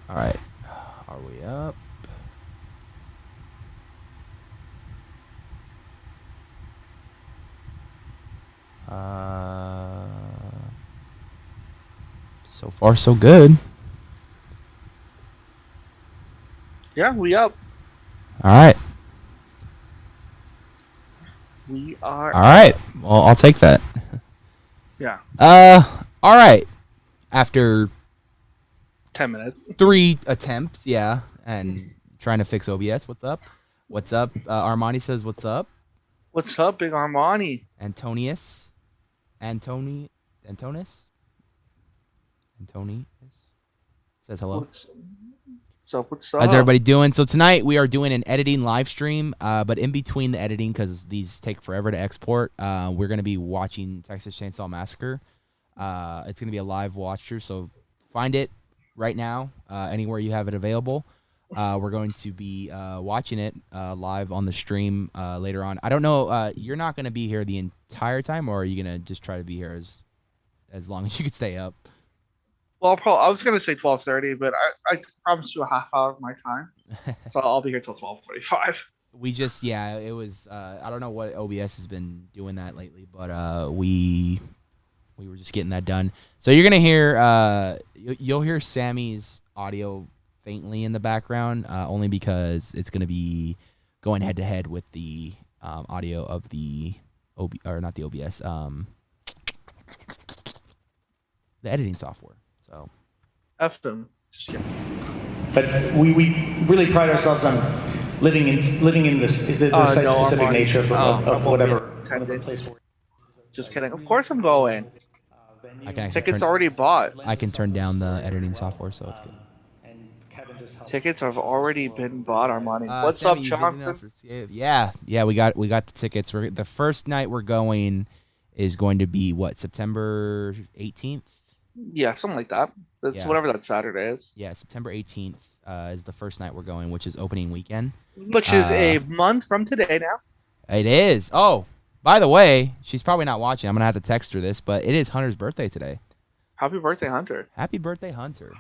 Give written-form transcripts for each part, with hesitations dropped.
All right. Are we up? So far, so good. Yeah, we up. All right. We are. All right. Well, I'll take that. Yeah. All right. After 10 minutes. 3 attempts, yeah, and trying to fix OBS. What's up? What's up? Armani says, "What's up?" What's up, Big Armani? Antonius, Antonius says hello. What's up? What's up? How's everybody doing? So tonight we are doing an editing live stream, but in between the editing, because these take forever to export, we're going to be watching Texas Chainsaw Massacre. It's going to be a live watch through, so find it right now anywhere you have it available. We're going to be watching it live on the stream later on. I don't know. You're not going to be here the entire time, or are you going to just try to be here as long as you can stay up? Well, I was gonna say 12:30, but I promised you a half hour of my time, so I'll be here till 12:45. We just it was I don't know what OBS has been doing that lately, but we were just getting that done. So you're gonna hear you'll hear Sammy's audio faintly in the background, only because it's gonna be going head to head with the audio of the not the OBS, the editing software. So F them. Just kidding. But we really pride ourselves on living in this the site-specific nature of whatever place we're. Just kidding. Of course I'm going. Tickets already bought. I can turn down the editing software, so it's good. Tickets have already been bought, Armani. What's Sammy, up, Jonathan? Yeah, we got the tickets. The first night we're going is going to be what, September 18th? Yeah, something like that. That's whatever that Saturday is. Yeah, September 18th is the first night we're going, which is opening weekend. Which is a month from today now. It is. Oh, by the way, she's probably not watching. I'm going to have to text her this, but it is Hunter's birthday today. Happy birthday, Hunter. Happy birthday, Hunter.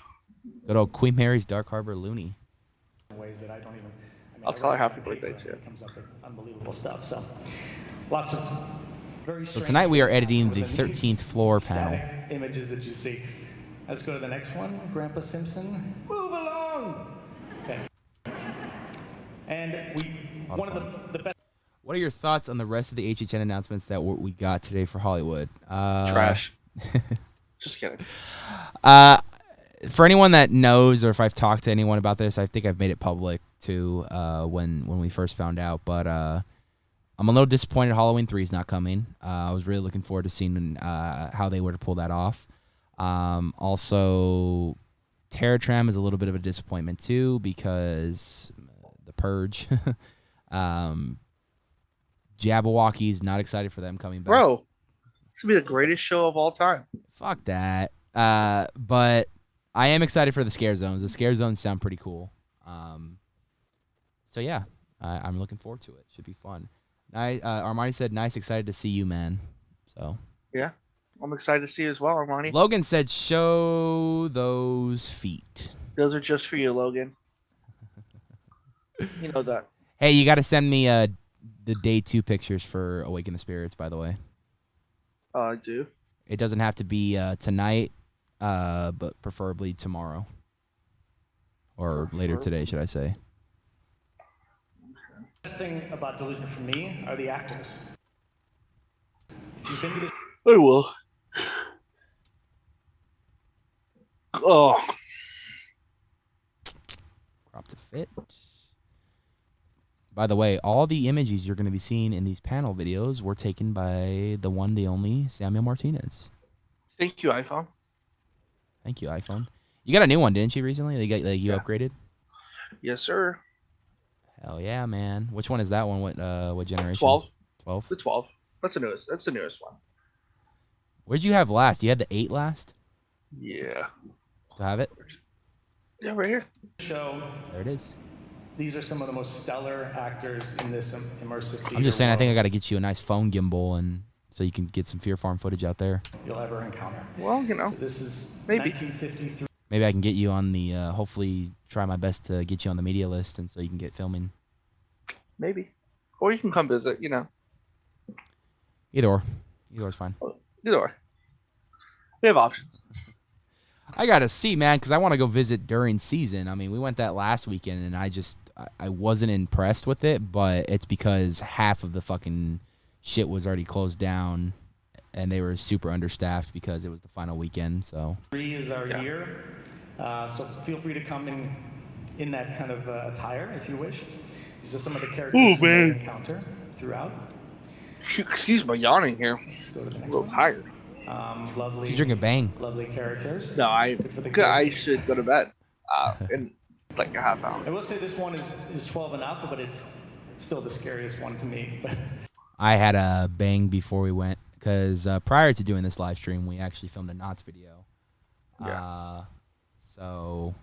Good old Queen Mary's Dark Harbor Looney. Ways that I don't even. I'll tell her happy birthday too. Comes up with unbelievable stuff. So, lots of very. So tonight we are editing the 13th floor panel. Images that you see. Let's go to the next one. Grandpa Simpson, move along. Okay. And one of the best. What are your thoughts on the rest of the HHN announcements that we got today for Hollywood? Trash. Just kidding. For anyone that knows, or if I've talked to anyone about this, I think I've made it public too when we first found out. But I'm a little disappointed Halloween 3 is not coming. I was really looking forward to seeing how they were to pull that off. Also, Terror Tram is a little bit of a disappointment too, because the Purge. Jabberwocky's not excited for them coming back. Bro, this will be the greatest show of all time. Fuck that. But I am excited for the scare zones. The scare zones sound pretty cool. So yeah, I'm looking forward to it. Should be fun. Armani said, "Nice, excited to see you, man." So yeah, I'm excited to see you as well, Armani. Logan said, "Show those feet." Those are just for you, Logan. You know that. Hey, you got to send me the day 2 pictures for Awaken the Spirits, by the way. I do. It doesn't have to be tonight, but preferably tomorrow. Or later today, should I say. The best thing about Delusion for me are the actors. If you've been to this. I will. Oh. Crop to fit. By the way, all the images you're going to be seeing in these panel videos were taken by the one, the only Samuel Martinez. Thank you, iPhone. Thank you, iPhone. You got a new one, didn't you, recently? You upgraded? Yes, sir. Hell yeah, man. Which one is that one? What generation? 12. 12? The 12. That's the newest one. Where'd you have last? You had the 8 last? Yeah. Still have it? Yeah, right here. Show. There it is. These are some of the most stellar actors in this immersive theater. I'm just saying, I think I got to get you a nice phone gimbal and so you can get some Fear Farm footage out there. You'll ever encounter. Well, you know. So this is maybe. 1953. Maybe I can get you on the. Hopefully, try my best to get you on the media list, and so you can get filming. Maybe, or you can come visit. Either or is fine. Either or. We have options. I gotta see, man, because I want to go visit during season. I mean, we went that last weekend, and I wasn't impressed with it, but it's because half of the fucking shit was already closed down, and they were super understaffed because it was the final weekend. So 3 is our year, so feel free to come in that kind of attire if you wish. These are some of the characters you may encounter throughout. Excuse my yawning here. Let's go to the next I'm a little one. tired. Lovely. you drink a bang. Lovely characters. No, I should go to bed in like a half hour. I will say this one is 12 and up, but it's still the scariest one to me. I had a bang before we went because prior to doing this live stream, we actually filmed a Knots video. Yeah. So.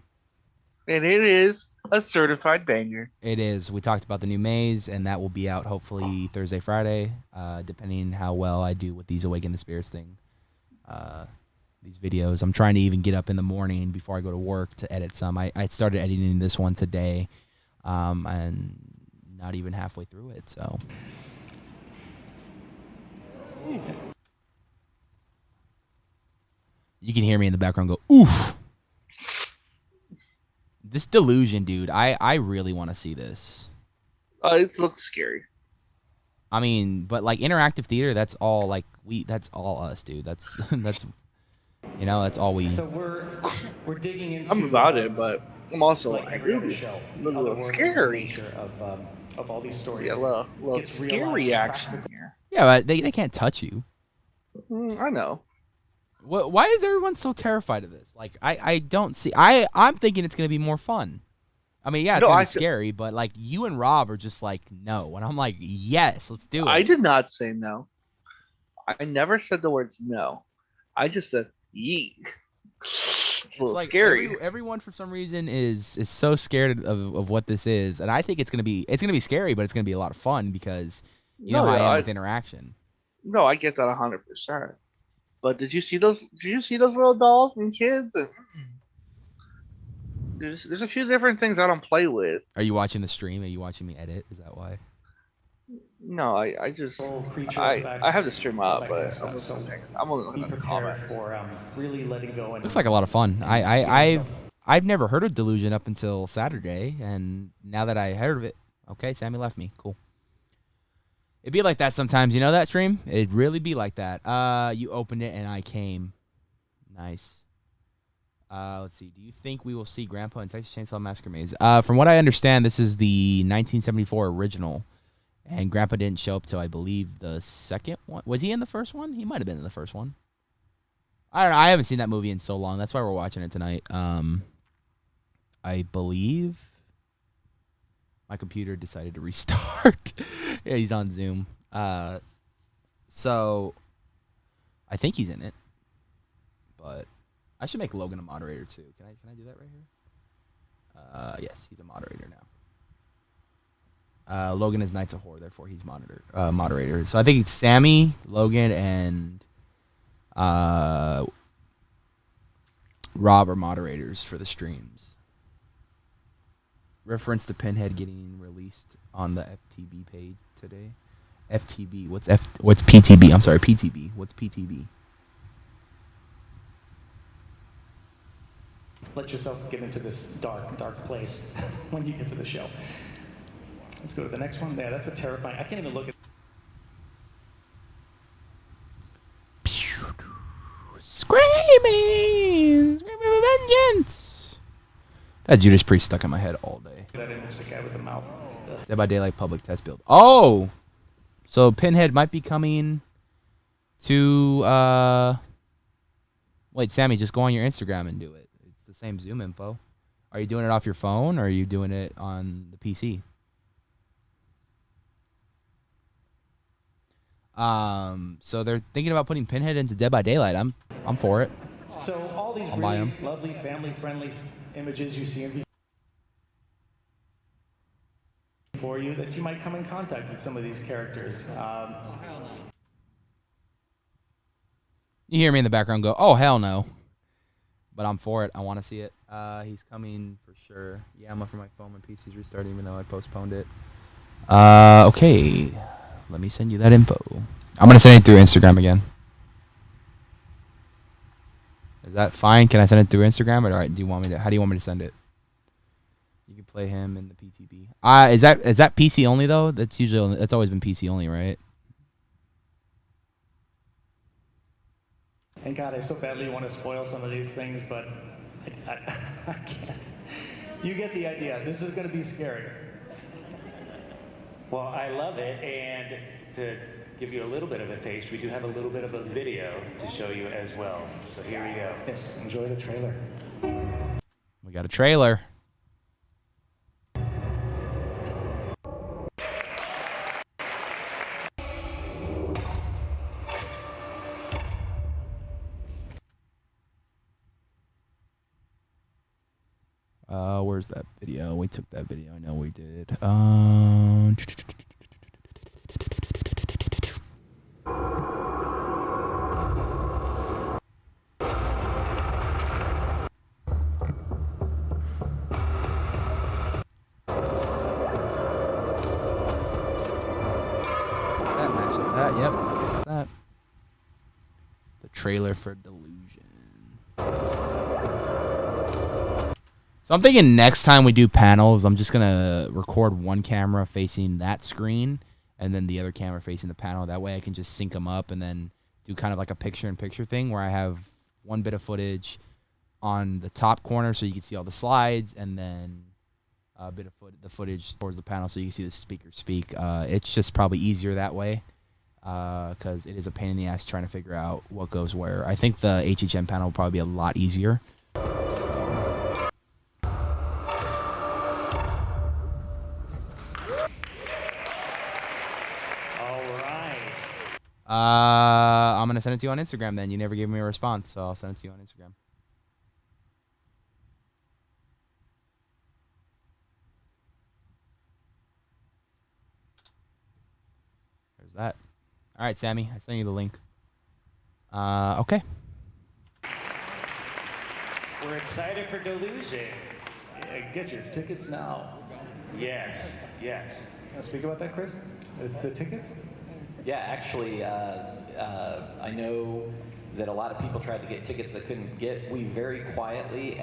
And it is a certified banger. It is. We talked about the new maze, and that will be out hopefully Thursday, Friday, depending how well I do with these Awaken the Spirits thing. These videos. I'm trying to even get up in the morning before I go to work to edit some. I started editing this one today, and not even halfway through it. So. You can hear me in the background go, oof. This Delusion, dude, I really want to see this. It looks scary. I mean, but like interactive theater, that's all that's all us, dude. That's that's all we. So we're digging into. I'm about it, but I'm also like every other show, a little scary. Nature of all these stories. Yeah, a little scary action here. Yeah, but they can't touch you. I know. Why is everyone so terrified of this? Like, I don't see. I'm thinking it's gonna be more fun. I mean, yeah, it's gonna be scary, but like you and Rob are just like no, and I'm like yes, let's do it. I did not say no. I never said the words no. I just said yee. It's a little like scary. Everyone for some reason is so scared of what this is, and I think it's gonna be scary, but it's gonna be a lot of fun because you know how I am with interaction. No, I get that 100%. But did you see those? Did you see those little dolls and kids? And there's a few different things I don't play with. Are you watching the stream? Are you watching me edit? Is that why? No, I just I have the stream up, but I'm only looking at the comments. For really letting go. And looks like a lot of fun. I've never heard of Delusion up until Saturday, and now that I heard of it, okay, Sammy left me. Cool. It'd be like that sometimes, you know that stream? It'd really be like that. You opened it and I came. Nice. Let's see. Do you think we will see Grandpa in Texas Chainsaw Massacre Maze? From what I understand, this is the 1974 original, and Grandpa didn't show up till I believe the second one. Was he in the first one? He might have been in the first one. I don't know. I haven't seen that movie in so long. That's why we're watching it tonight. I believe my computer decided to restart. Yeah, he's on Zoom. So I think he's in it. But I should make Logan a moderator too. Can I do that right here? Yes, he's a moderator now. Logan is Knights of Horror, therefore he's moderator. So I think it's Sammy, Logan, and Rob are moderators for the streams. Reference to Pinhead getting released on the FTB page today. FTB. What's PTB? I'm sorry, PTB. What's PTB? Let yourself get into this dark place when you get to the show. Let's go to the next one. Yeah, that's a terrifying. I can't even look at. Screaming vengeance. That Judas Priest stuck in my head all day. That image, the guy with the mouth. Dead by Daylight public test build. Oh, so Pinhead might be coming to. Wait, Sammy, just go on your Instagram and do it. It's the same Zoom info. Are you doing it off your phone or are you doing it on the PC? So they're thinking about putting Pinhead into Dead by Daylight. I'm for it. So all these really lovely family-friendly images you see for you that you might come in contact with some of these characters. You hear me in the background go, oh, hell no. but I'm for it. I want to see it. He's coming for sure. Yeah, I'm up for my phone. My PC's restarting, even though I postponed it. Okay. Let me send you that info. I'm gonna send it through Instagram again. Is that fine? Can I send it through Instagram, or do you want me to? How do you want me to send it? You can play him in the PTB. Is that PC only though? That's always been PC only, right? And God, I so badly want to spoil some of these things, but I can't. You get the idea. This is going to be scary. Well, I love it, and to give you a little bit of a taste, we do have a little bit of a video to show you as well. So here we go. Yes, enjoy the trailer. We got a trailer. Where's that video? We took that video. I know we did. That matches that. Yep. That's that. The trailer for Delusion. So I'm thinking next time we do panels, I'm just going to record one camera facing that screen and then the other camera facing the panel. That way I can just sync them up and then do kind of like a picture-in-picture thing where I have one bit of footage on the top corner so you can see all the slides and then a bit of the footage towards the panel so you can see the speaker speak. It's just probably easier that way because it is a pain in the ass trying to figure out what goes where. I think the HHN panel will probably be a lot easier. I'm going to send it to you on Instagram then. You never gave me a response, so I'll send it to you on Instagram. There's that. All right, Sammy. I sent you the link. Okay. We're excited for Delusion. Get your tickets now. Yes, yes. Can I speak about that, Chris? The tickets? Yeah, actually, I know that a lot of people tried to get tickets that couldn't get. We very quietly.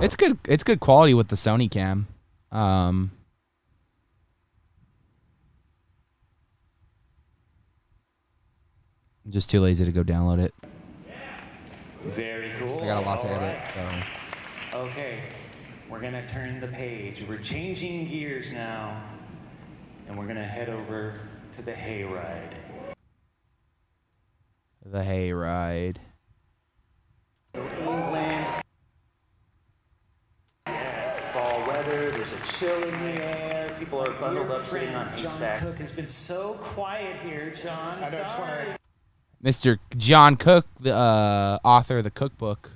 It's good. It's good quality with the Sony cam. I'm just too lazy to go download it. Very cool. I got a lot to edit, so. Okay, we're gonna turn the page. We're changing gears now, and we're gonna head over to the hayride. The hayride. England. Fall weather. There's a chill in the air. People are bundled up, sitting on haystack. John Cook has been so quiet here, John. Sorry. Mr. John Cook, the author of the cookbook.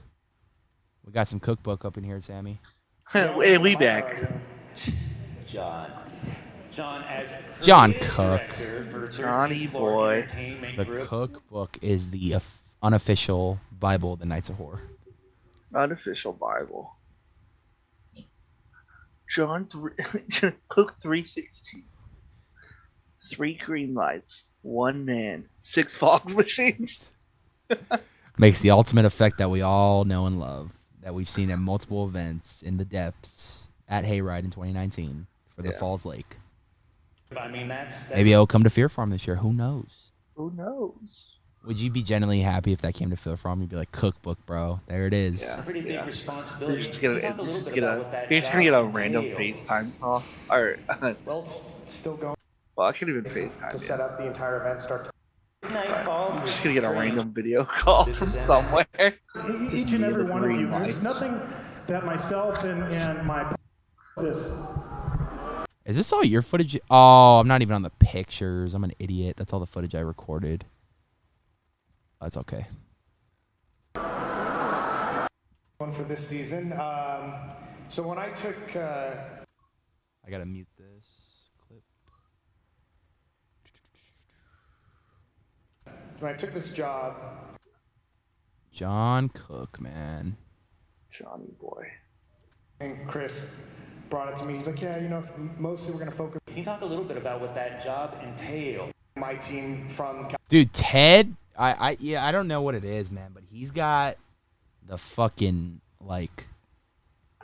We got some cookbook up in here, Sammy. Hey, we back. John Cook. Johnny boy. The cookbook is the unofficial Bible of the Knights of Horror. Unofficial Bible. Cook 316. 3 green lights. 1 man. 6 fog machines. Makes the ultimate effect that we all know and love. That we've seen at multiple events in the depths at Hayride in 2019 for the Falls Lake. I mean, that's maybe it'll come to Fear Farm this year. Who knows? Who knows? Would you be genuinely happy if that came to Fear Farm? You'd be like, cookbook, bro. There it is. a pretty big responsibility. You're just gonna get a random FaceTime call. Or, Well, it's still going well, I can't even FaceTime to set up the entire event. Start. I'm just gonna get a random video call from somewhere. Each and every one of you. There's nothing that myself and my this. Is this all your footage? Oh, I'm not even on the pictures. I'm an idiot. That's all the footage I recorded. That's okay. One for this season. So when I took. I gotta mute this clip. When I took this job. John Cook, man. Johnny boy. And Chris brought it to me. He's like, yeah, mostly we're going to focus. Can you talk a little bit about what that job entailed? My team from. Dude, Ted, I don't know what it is, man, but he's got the fucking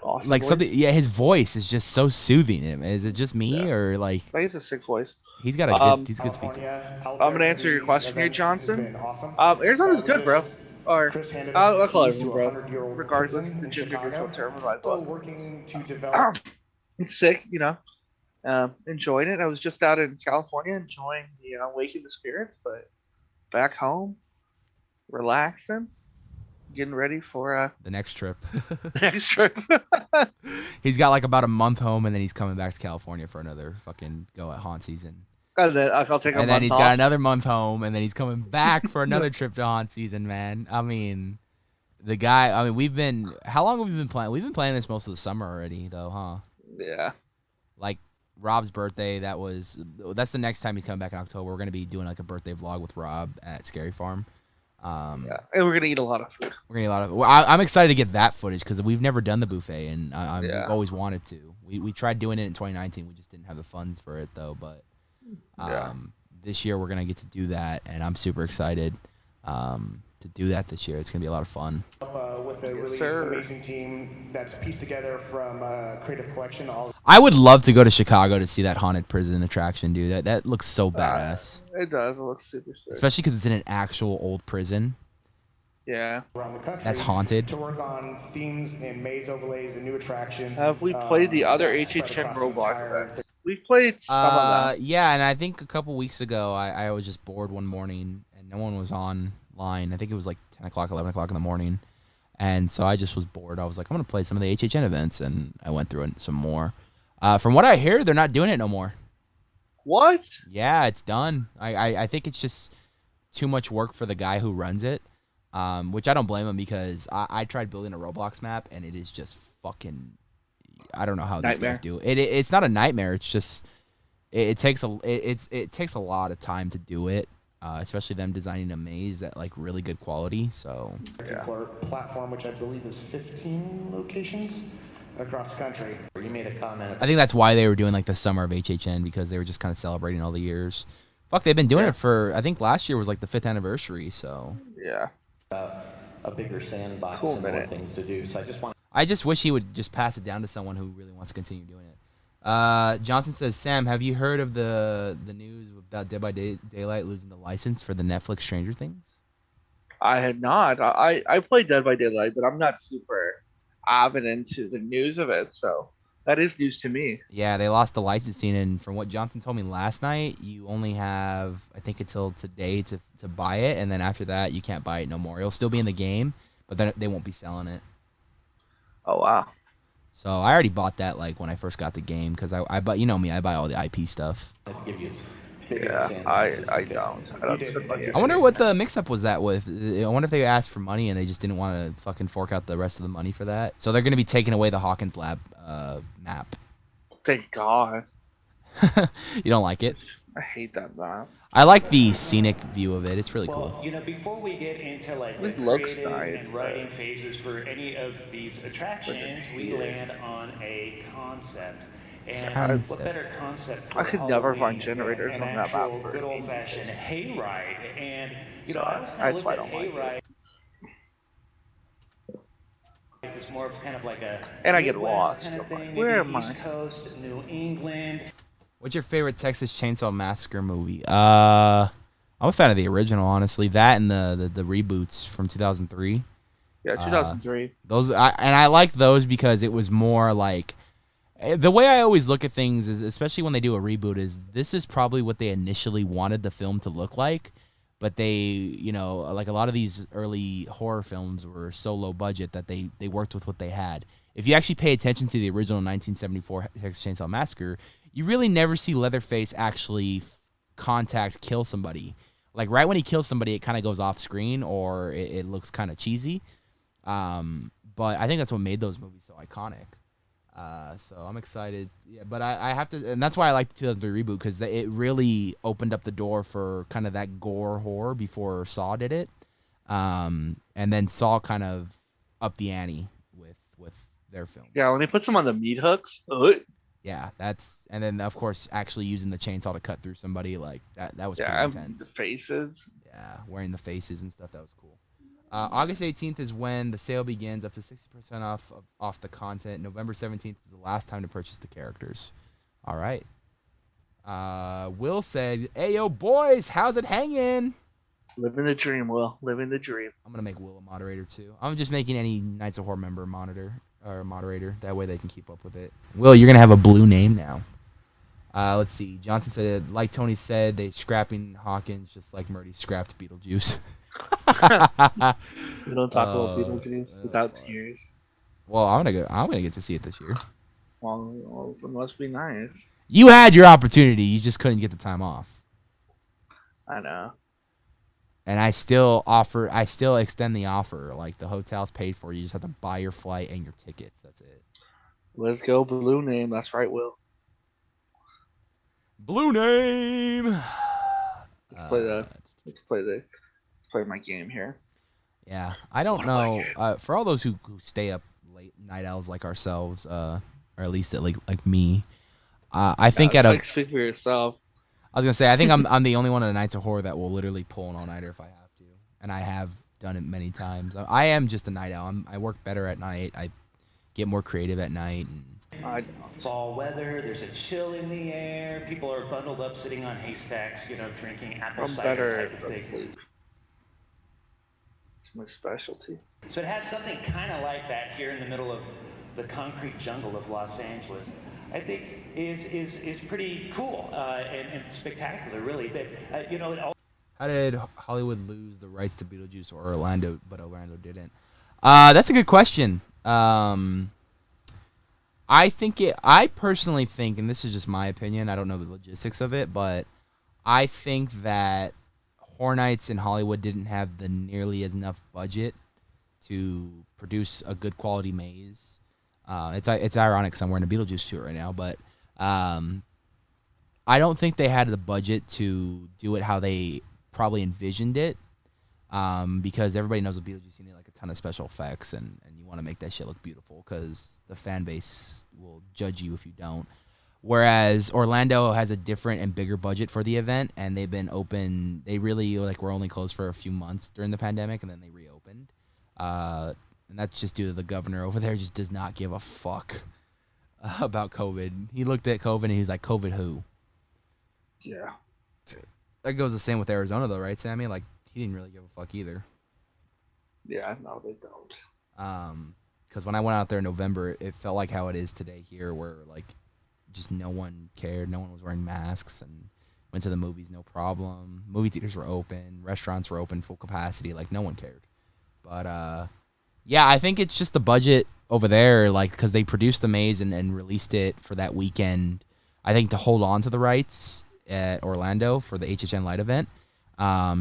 Awesome like voice. something. Yeah, his voice is just so soothing. Is it just me or like? I think it's a sick voice. He's got a good. He's a good speaker. I'm gonna answer your question here, Johnson. Awesome. Arizona's good, bro. Or Chris handed I'll us call keys everyone, to a bro. 100-year-old Regardless, prison the in gender Chicago. neutral term of my Still book. working to develop. It's sick, enjoying it. I was just out in California enjoying the waking the spirits, but back home, relaxing, getting ready for The next trip. the next trip. He's got like about a month home, and then he's coming back to California for another fucking go at haunt season. And then I'll take a And month then he's off. got another month home, and then he's coming back for another trip to haunt season, man. I mean, the guy. I mean, how long have we been playing? We've been playing this most of the summer already, though, huh? Yeah. Like Rob's birthday. That's the next time he's coming back in October. We're gonna be doing like a birthday vlog with Rob at Scary Farm. Yeah, and we're gonna eat a lot of food. We're gonna eat a lot of. Well, I'm excited to get that footage because we've never done the buffet, and we've always wanted to. We tried doing it in 2019. We just didn't have the funds for it though. But this year we're gonna get to do that, and I'm super excited to do that this year. It's gonna be a lot of fun. With a really amazing team that's pieced together from Creative Collection. I would love to go to Chicago to see that haunted prison attraction, dude. That looks so badass. It does. It looks super sick. Especially because it's in an actual old prison. Yeah. Around the country. That's haunted. To work on themes and maze overlays and new attractions. Have we played the other HHN Roblox? We've played some of them. Yeah, and I think a couple weeks ago I was just bored one morning and no one was online. I think it was like 10 o'clock, 11 o'clock in the morning. And so I just was bored. I was like, I'm going to play some of the HHN events, and I went through it some more. From what I hear, they're not doing it no more. What? Yeah, it's done. I think it's just too much work for the guy who runs it, which I don't blame him because I tried building a Roblox map, and it is just fucking... I don't know how these guys do it. It's not a nightmare. It's just... It takes a lot of time to do it. Especially them designing a maze at like really good quality. So platform, which I believe is 15 locations across the country. You made a comment. I think that's why they were doing like the summer of HHN, because they were just kind of celebrating all the years. Fuck, they've been doing it for, I think last year was like the 5th anniversary. So yeah, a bigger sandbox cool and more things to do. So I just wish he would just pass it down to someone who really wants to continue doing it. Johnson says, Sam, have you heard of the news about Dead by Daylight losing the license for the Netflix Stranger Things? I had not. I played Dead by Daylight, but I'm not super avid into the news of it, so that is news to me. Yeah, they lost the licensing, and from what Johnson told me last night, you only have, I think, until today to buy it, and then after that, you can't buy it no more. It'll still be in the game, but then they won't be selling it. Oh, wow. So I already bought that like when I first got the game because I buy, you know me, I buy all the IP stuff. Yeah, I don't spend money. I wonder what the mix-up was that with. I wonder if they asked for money and they just didn't want to fucking fork out the rest of the money for that. So they're going to be taking away the Hawkins Lab map. Thank God. You don't like it? I hate that map. I like the scenic view of it. It's really cool. Well, before we get into like the It looks creative nice, and writing phases for any of these attractions, we land on a concept. And what better concept for I could never Halloween find generators than on an that map actual for good any old-fashioned hayride. And I always kind that's of why looked I at don't like hayride. It's more of kind of like a And I get Midwest lost. kind of I'm like, thing, where maybe am I? East Coast, New England. What's your favorite Texas Chainsaw Massacre movie? I'm a fan of the original, honestly. That and the reboots from 2003. Yeah, 2003. I like those because it was more like, the way I always look at things is, especially when they do a reboot, is this is probably what they initially wanted the film to look like, but they, like a lot of these early horror films were so low budget that they worked with what they had. If you actually pay attention to the original 1974 Texas Chainsaw Massacre, you really never see Leatherface actually kill somebody. Like right when he kills somebody, it kind of goes off screen or it looks kind of cheesy. But I think that's what made those movies so iconic. So I'm excited. Yeah, but I have to, and that's why I like the 2003 reboot, because it really opened up the door for kind of that gore horror before Saw did it. And then Saw kind of upped the ante with their film. Yeah, when they put some on the meat hooks. Yeah, and then of course actually using the chainsaw to cut through somebody like that was pretty intense. The faces. Yeah, wearing the faces and stuff, that was cool. August 18th is when the sale begins, up to 60% off the content. November 17th is the last time to purchase the characters. All right. Will said, "Hey yo boys, how's it hanging?" Living the dream, Will. Living the dream. I'm gonna make Will a moderator too. I'm just making any Knights of Horror member moderator. That way they can keep up with it. Will, you're gonna have a blue name now. Let's see. Johnson said, like Tony said, they scrapping Hawkins just like Murdy scrapped Beetlejuice. We don't talk about Beetlejuice without tears. Well, I'm gonna get to see it this year. Well, it must be nice. You had your opportunity. You just couldn't get the time off. I know. And I still extend the offer. Like, the hotel's paid for. You just have to buy your flight and your tickets. That's it. Let's go blue name. That's right, Will. Blue name. Let's play my game here. Yeah, I don't know. For all those who stay up late, night owls like ourselves, or at least like me, I think speak for yourself. I was gonna say I think I'm the only one of the Nights of Horror that will literally pull an all-nighter if I have to, and I have done it many times. I am just a night owl. I work better at night. I get more creative at night. And fall weather, there's a chill in the air. People are bundled up, sitting on haystacks, drinking apple cider type of thing. Sleep. It's my specialty. So to have something kind of like that here in the middle of the concrete jungle of Los Angeles, I think is pretty cool and spectacular, really. But how did Hollywood lose the rights to Beetlejuice or Orlando, but Orlando didn't? That's a good question. I personally think, and this is just my opinion, I don't know the logistics of it, but I think that Horror Nights in Hollywood didn't have the nearly as enough budget to produce a good quality maze. It's ironic because I'm wearing a Beetlejuice suit right now, but I don't think they had the budget to do it how they probably envisioned it, because everybody knows with Beetlejuice you need like a ton of special effects, and you want to make that shit look beautiful because the fan base will judge you if you don't. Whereas Orlando has a different and bigger budget for the event, and they've been open. They really were only closed for a few months during the pandemic, and then they reopened. And that's just due to the governor over there just does not give a fuck about COVID. He looked at COVID and he's like, COVID who? Yeah. That goes the same with Arizona though, right, Sammy? Like, he didn't really give a fuck either. Yeah, no, they don't. Because when I went out there in November, it felt like how it is today here, where like just no one cared. No one was wearing masks, and went to the movies no problem. Movie theaters were open. Restaurants were open full capacity. Like, no one cared. But yeah, I think it's just the budget over there, like, because they produced the maze and released it for that weekend, I think, to hold on to the rights at Orlando for the HHN Light event.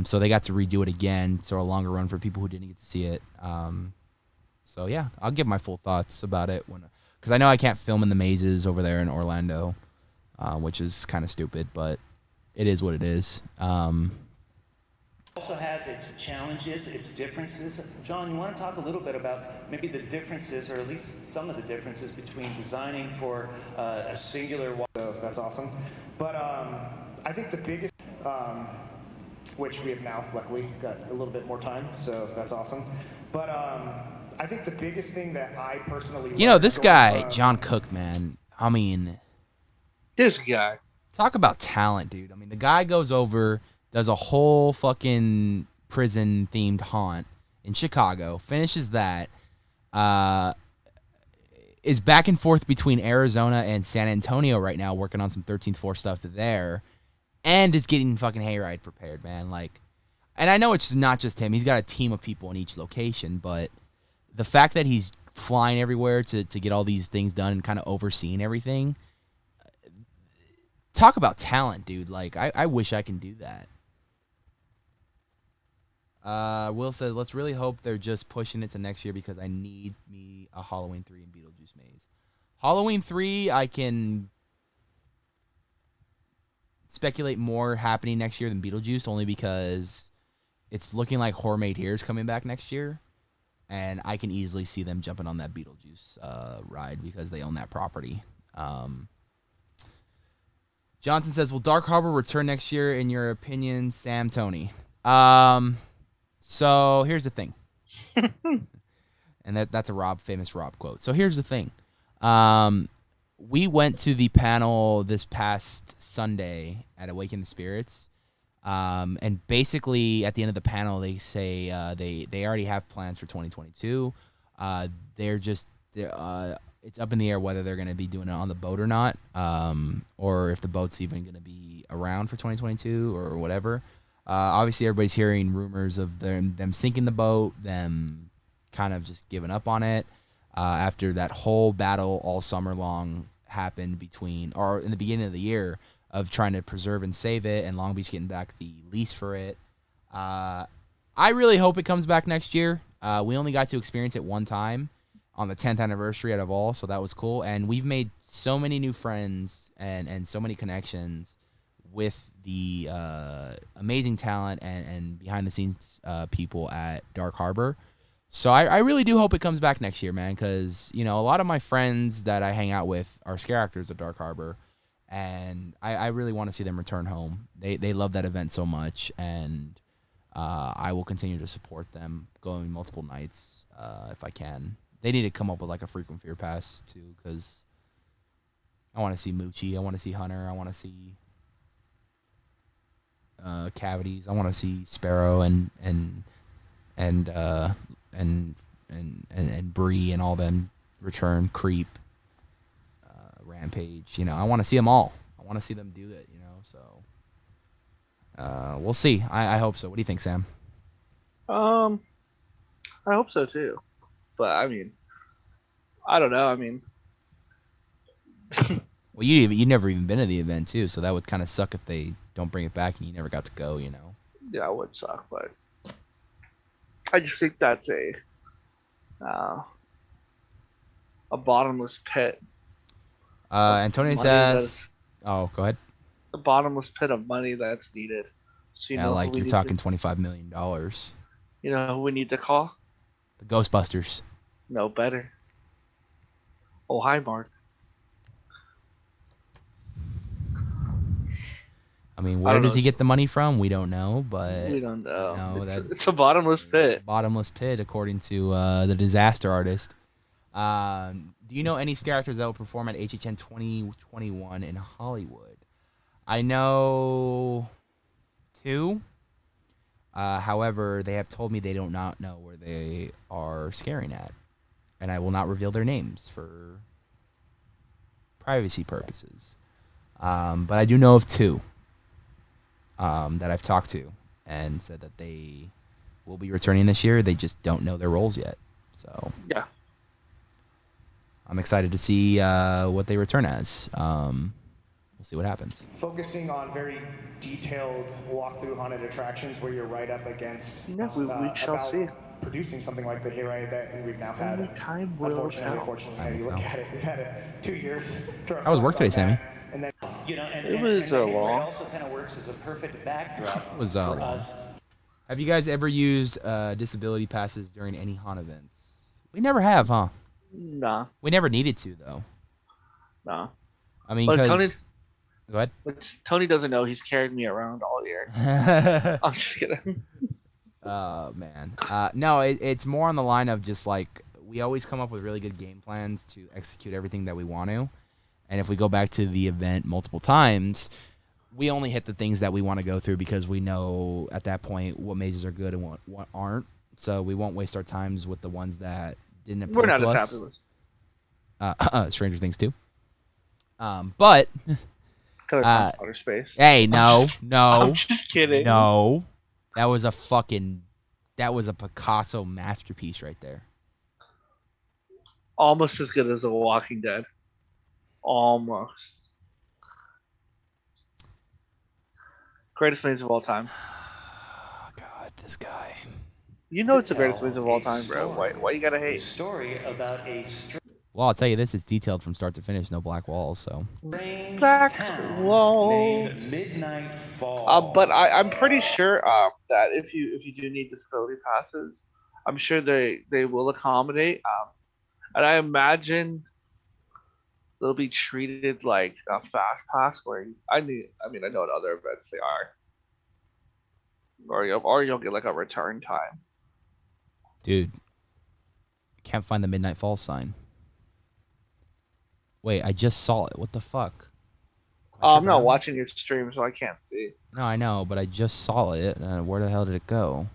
So they got to redo it again, so a longer run for people who didn't get to see it. So yeah, I'll give my full thoughts about it because I know I can't film in the mazes over there in Orlando, which is kind of stupid, but it is what it is. Also has its challenges, its differences. John, you want to talk a little bit about maybe the differences, or at least some of the differences between designing for a singular... So that's awesome. But I think the biggest, which we have now, luckily, got a little bit more time, so that's awesome. But I think the biggest thing that I personally... this guy, John Cook, man, I mean... This guy. Talk about talent, dude. I mean, the guy goes over... does a whole fucking prison-themed haunt in Chicago, finishes that, is back and forth between Arizona and San Antonio right now, working on some 13th floor stuff there, and is getting fucking hayride prepared, man. Like, and I know it's not just him. He's got a team of people in each location, but the fact that he's flying everywhere to get all these things done and kind of overseeing everything, talk about talent, dude. Like, I wish I can do that. Will said, let's really hope they're just pushing it to next year because I need me a Halloween 3 and Beetlejuice maze. Halloween 3, I can speculate more happening next year than Beetlejuice, only because it's looking like Horror Made Here is coming back next year, and I can easily see them jumping on that Beetlejuice ride because they own that property. Johnson says, will Dark Harbor return next year, in your opinion, Sam, Tony? So here's the thing. And that's a famous Rob quote. So here's the thing. We went to the panel this past Sunday at Awaken the Spirits. And basically at the end of the panel, they say they already have plans for 2022. It's up in the air whether they're going to be doing it on the boat or not, or if the boat's even going to be around for 2022 or whatever. Obviously, everybody's hearing rumors of them sinking the boat, them kind of just giving up on it after that whole battle all summer long happened in the beginning of the year of trying to preserve and save it, and Long Beach getting back the lease for it. I really hope it comes back next year. We only got to experience it one time on the 10th anniversary out of all, so that was cool. And we've made so many new friends and so many connections with the amazing talent and behind-the-scenes people at Dark Harbor. So I really do hope it comes back next year, man, because, a lot of my friends that I hang out with are scare actors at Dark Harbor, and I really want to see them return home. They love that event so much, and I will continue to support them going multiple nights if I can. They need to come up with like a frequent fear pass too, because I want to see Moochie, I want to see Hunter, I want to see Cavities, I want to see Sparrow and Bree and all them return. Creep, Rampage. I want to see them all. I want to see them do it. So we'll see. I hope so. What do you think, Sam? I hope so too. But I mean, I don't know. I mean, well, you never even been to the event too, so that would kind of suck if they don't bring it back and you never got to go. Yeah, it would suck, but I just think that's a bottomless pit. Antonio says, "Oh, go ahead." The bottomless pit of money that's needed. So like you're talking $25 million. You know who we need to call? The Ghostbusters. No better. Oh, hi, Mark. I mean, where does he get the money from? We don't know, but we don't know. It's a bottomless pit. Bottomless pit, according to the Disaster Artist. Do you know any scare actors that will perform at HHN 2021 in Hollywood? I know 2. However, they have told me they do not know where they are scaring at, and I will not reveal their names for privacy purposes. But I do know of 2 that I've talked to and said that they will be returning this year. They just don't know their roles yet. So yeah, I'm excited to see what they return as. We'll see what happens. Focusing on very detailed walkthrough haunted attractions where you're right up against we shall see. Producing something like the Hayride that, and we've now had. Unfortunately, you look at it, we've had it 2 years. How was work today, Sammy? And then it was long. Also kind of works as a perfect backdrop for us. Have you guys ever used disability passes during any haunt events? We never have, huh? Nah. We never needed to, though. Nah. I mean, because... Go ahead. But Tony doesn't know he's carried me around all year. I'm just kidding. Oh, man. No, it's more on the line of just like, we always come up with really good game plans to execute everything that we want to. And if we go back to the event multiple times, we only hit the things that we want to go through because we know at that point what mazes are good and what aren't. So we won't waste our times with the ones that didn't appeal to us. We're not as happy with Stranger Things 2. But... outer space. Hey, no. I'm just kidding. No. That was a Picasso masterpiece right there. Almost as good as The Walking Dead. Almost. Greatest maze of all time. Oh, God, this guy. You know it's the greatest maze of all time, bro. Why you gotta hate? A story about a Well, I'll tell you this: it's detailed from start to finish, no black walls. So. Black Town walls. named Midnight Falls. But I'm pretty sure that if you do need disability passes, I'm sure they will accommodate. And I imagine they'll be treated like a fast pass, where I know at other events they are, or you'll get like a return time. Dude, can't find the Midnight Falls sign. Wait, I just saw it. What the fuck? I'm not watching your stream, so I can't see. No, I know, but I just saw it. Where the hell did it go?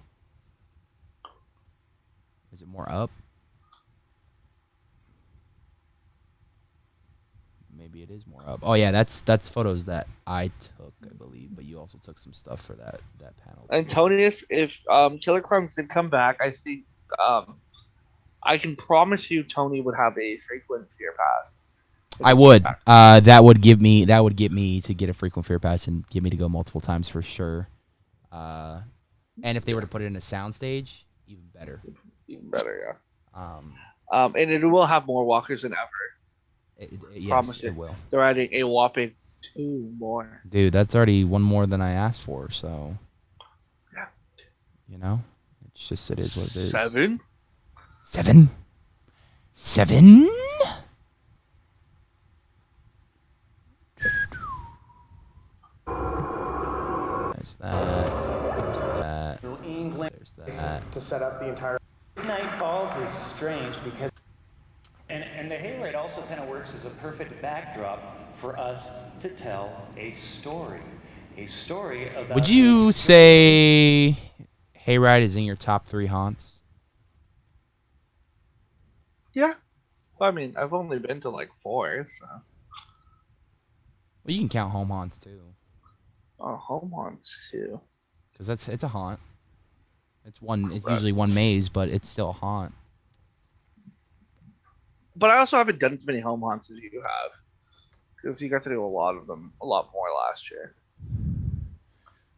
Is it more up? Maybe it is more up. Oh yeah, that's photos that I took, I believe. But you also took some stuff for that panel. Antonius, if Killer Clowns did come back, I think I can promise you Tony would have a frequent fear pass. I would. That would get me to get a frequent fear pass and get me to go multiple times for sure. And if they were to put it in a soundstage, even better. Even better, yeah. And it will have more walkers than ever. Yes, it will. They're adding a whopping 2 more. Dude, that's already one more than I asked for. So, yeah, you know, it's just it is what it is. 7. There's that. New England. There's that. To set up the entire. Midnight Falls is strange because, and the hayride also kind of works as a perfect backdrop for us to tell a story about. Would you say hayride is in your top 3 haunts? Yeah. Well, I mean, I've only been to like 4, so. Well, you can count home haunts too. Oh, home haunts too. Because it's a haunt. It's usually one maze, but it's still a haunt. But I also haven't done as many home haunts as you have, because you got to do a lot of them, a lot more last year.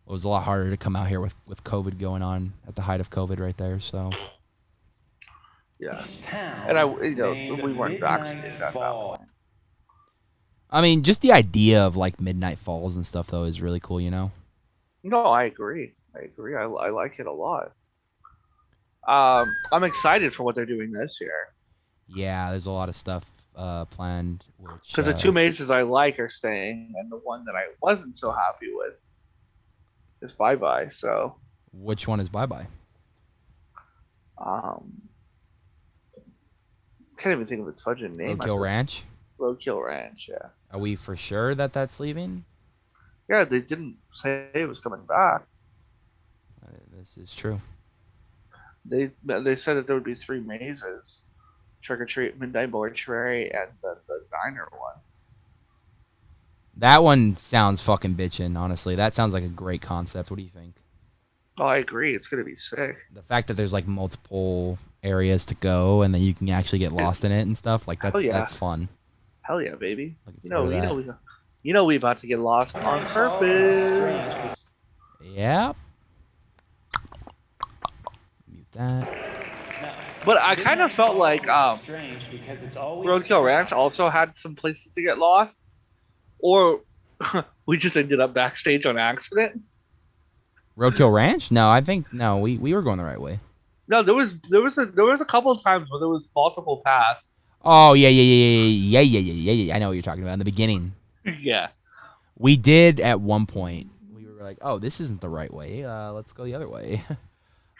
It was a lot harder to come out here with COVID going on at the height of COVID right there. So. Yes. And we weren't vaccinated at that point. I mean, just the idea of like Midnight Falls and stuff though is really cool, you know? No, I agree. I like it a lot. I'm excited for what they're doing this year. Yeah, there's a lot of stuff planned. Because the 2 mazes I like are staying, and the one that I wasn't so happy with is Bye Bye. So. Which one is Bye Bye? Can't even think of its fudging name. Roadkill Ranch? Roadkill Ranch, yeah. Are we for sure that that's leaving? Yeah, they didn't say it was coming back. This is true. They said that there would be 3 mazes: Trick or Treat, Midnight Mortuary, and the diner one. That one sounds fucking bitchin', honestly. That sounds like a great concept. What do you think? Oh, I agree. It's gonna be sick. The fact that there's like multiple areas to go and then you can actually get lost in it and stuff, like that's fun. Hell yeah, baby. We about to get lost on purpose. Yep. Mute that. But I kind of felt like Roadkill Ranch also had some places to get lost, or we just ended up backstage on accident. Roadkill Ranch? No, I think we were going the right way. No, there was a couple of times where there was multiple paths. Oh yeah. I know what you're talking about in the beginning. Yeah. We did at one point. We were like, "Oh, this isn't the right way. Let's go the other way."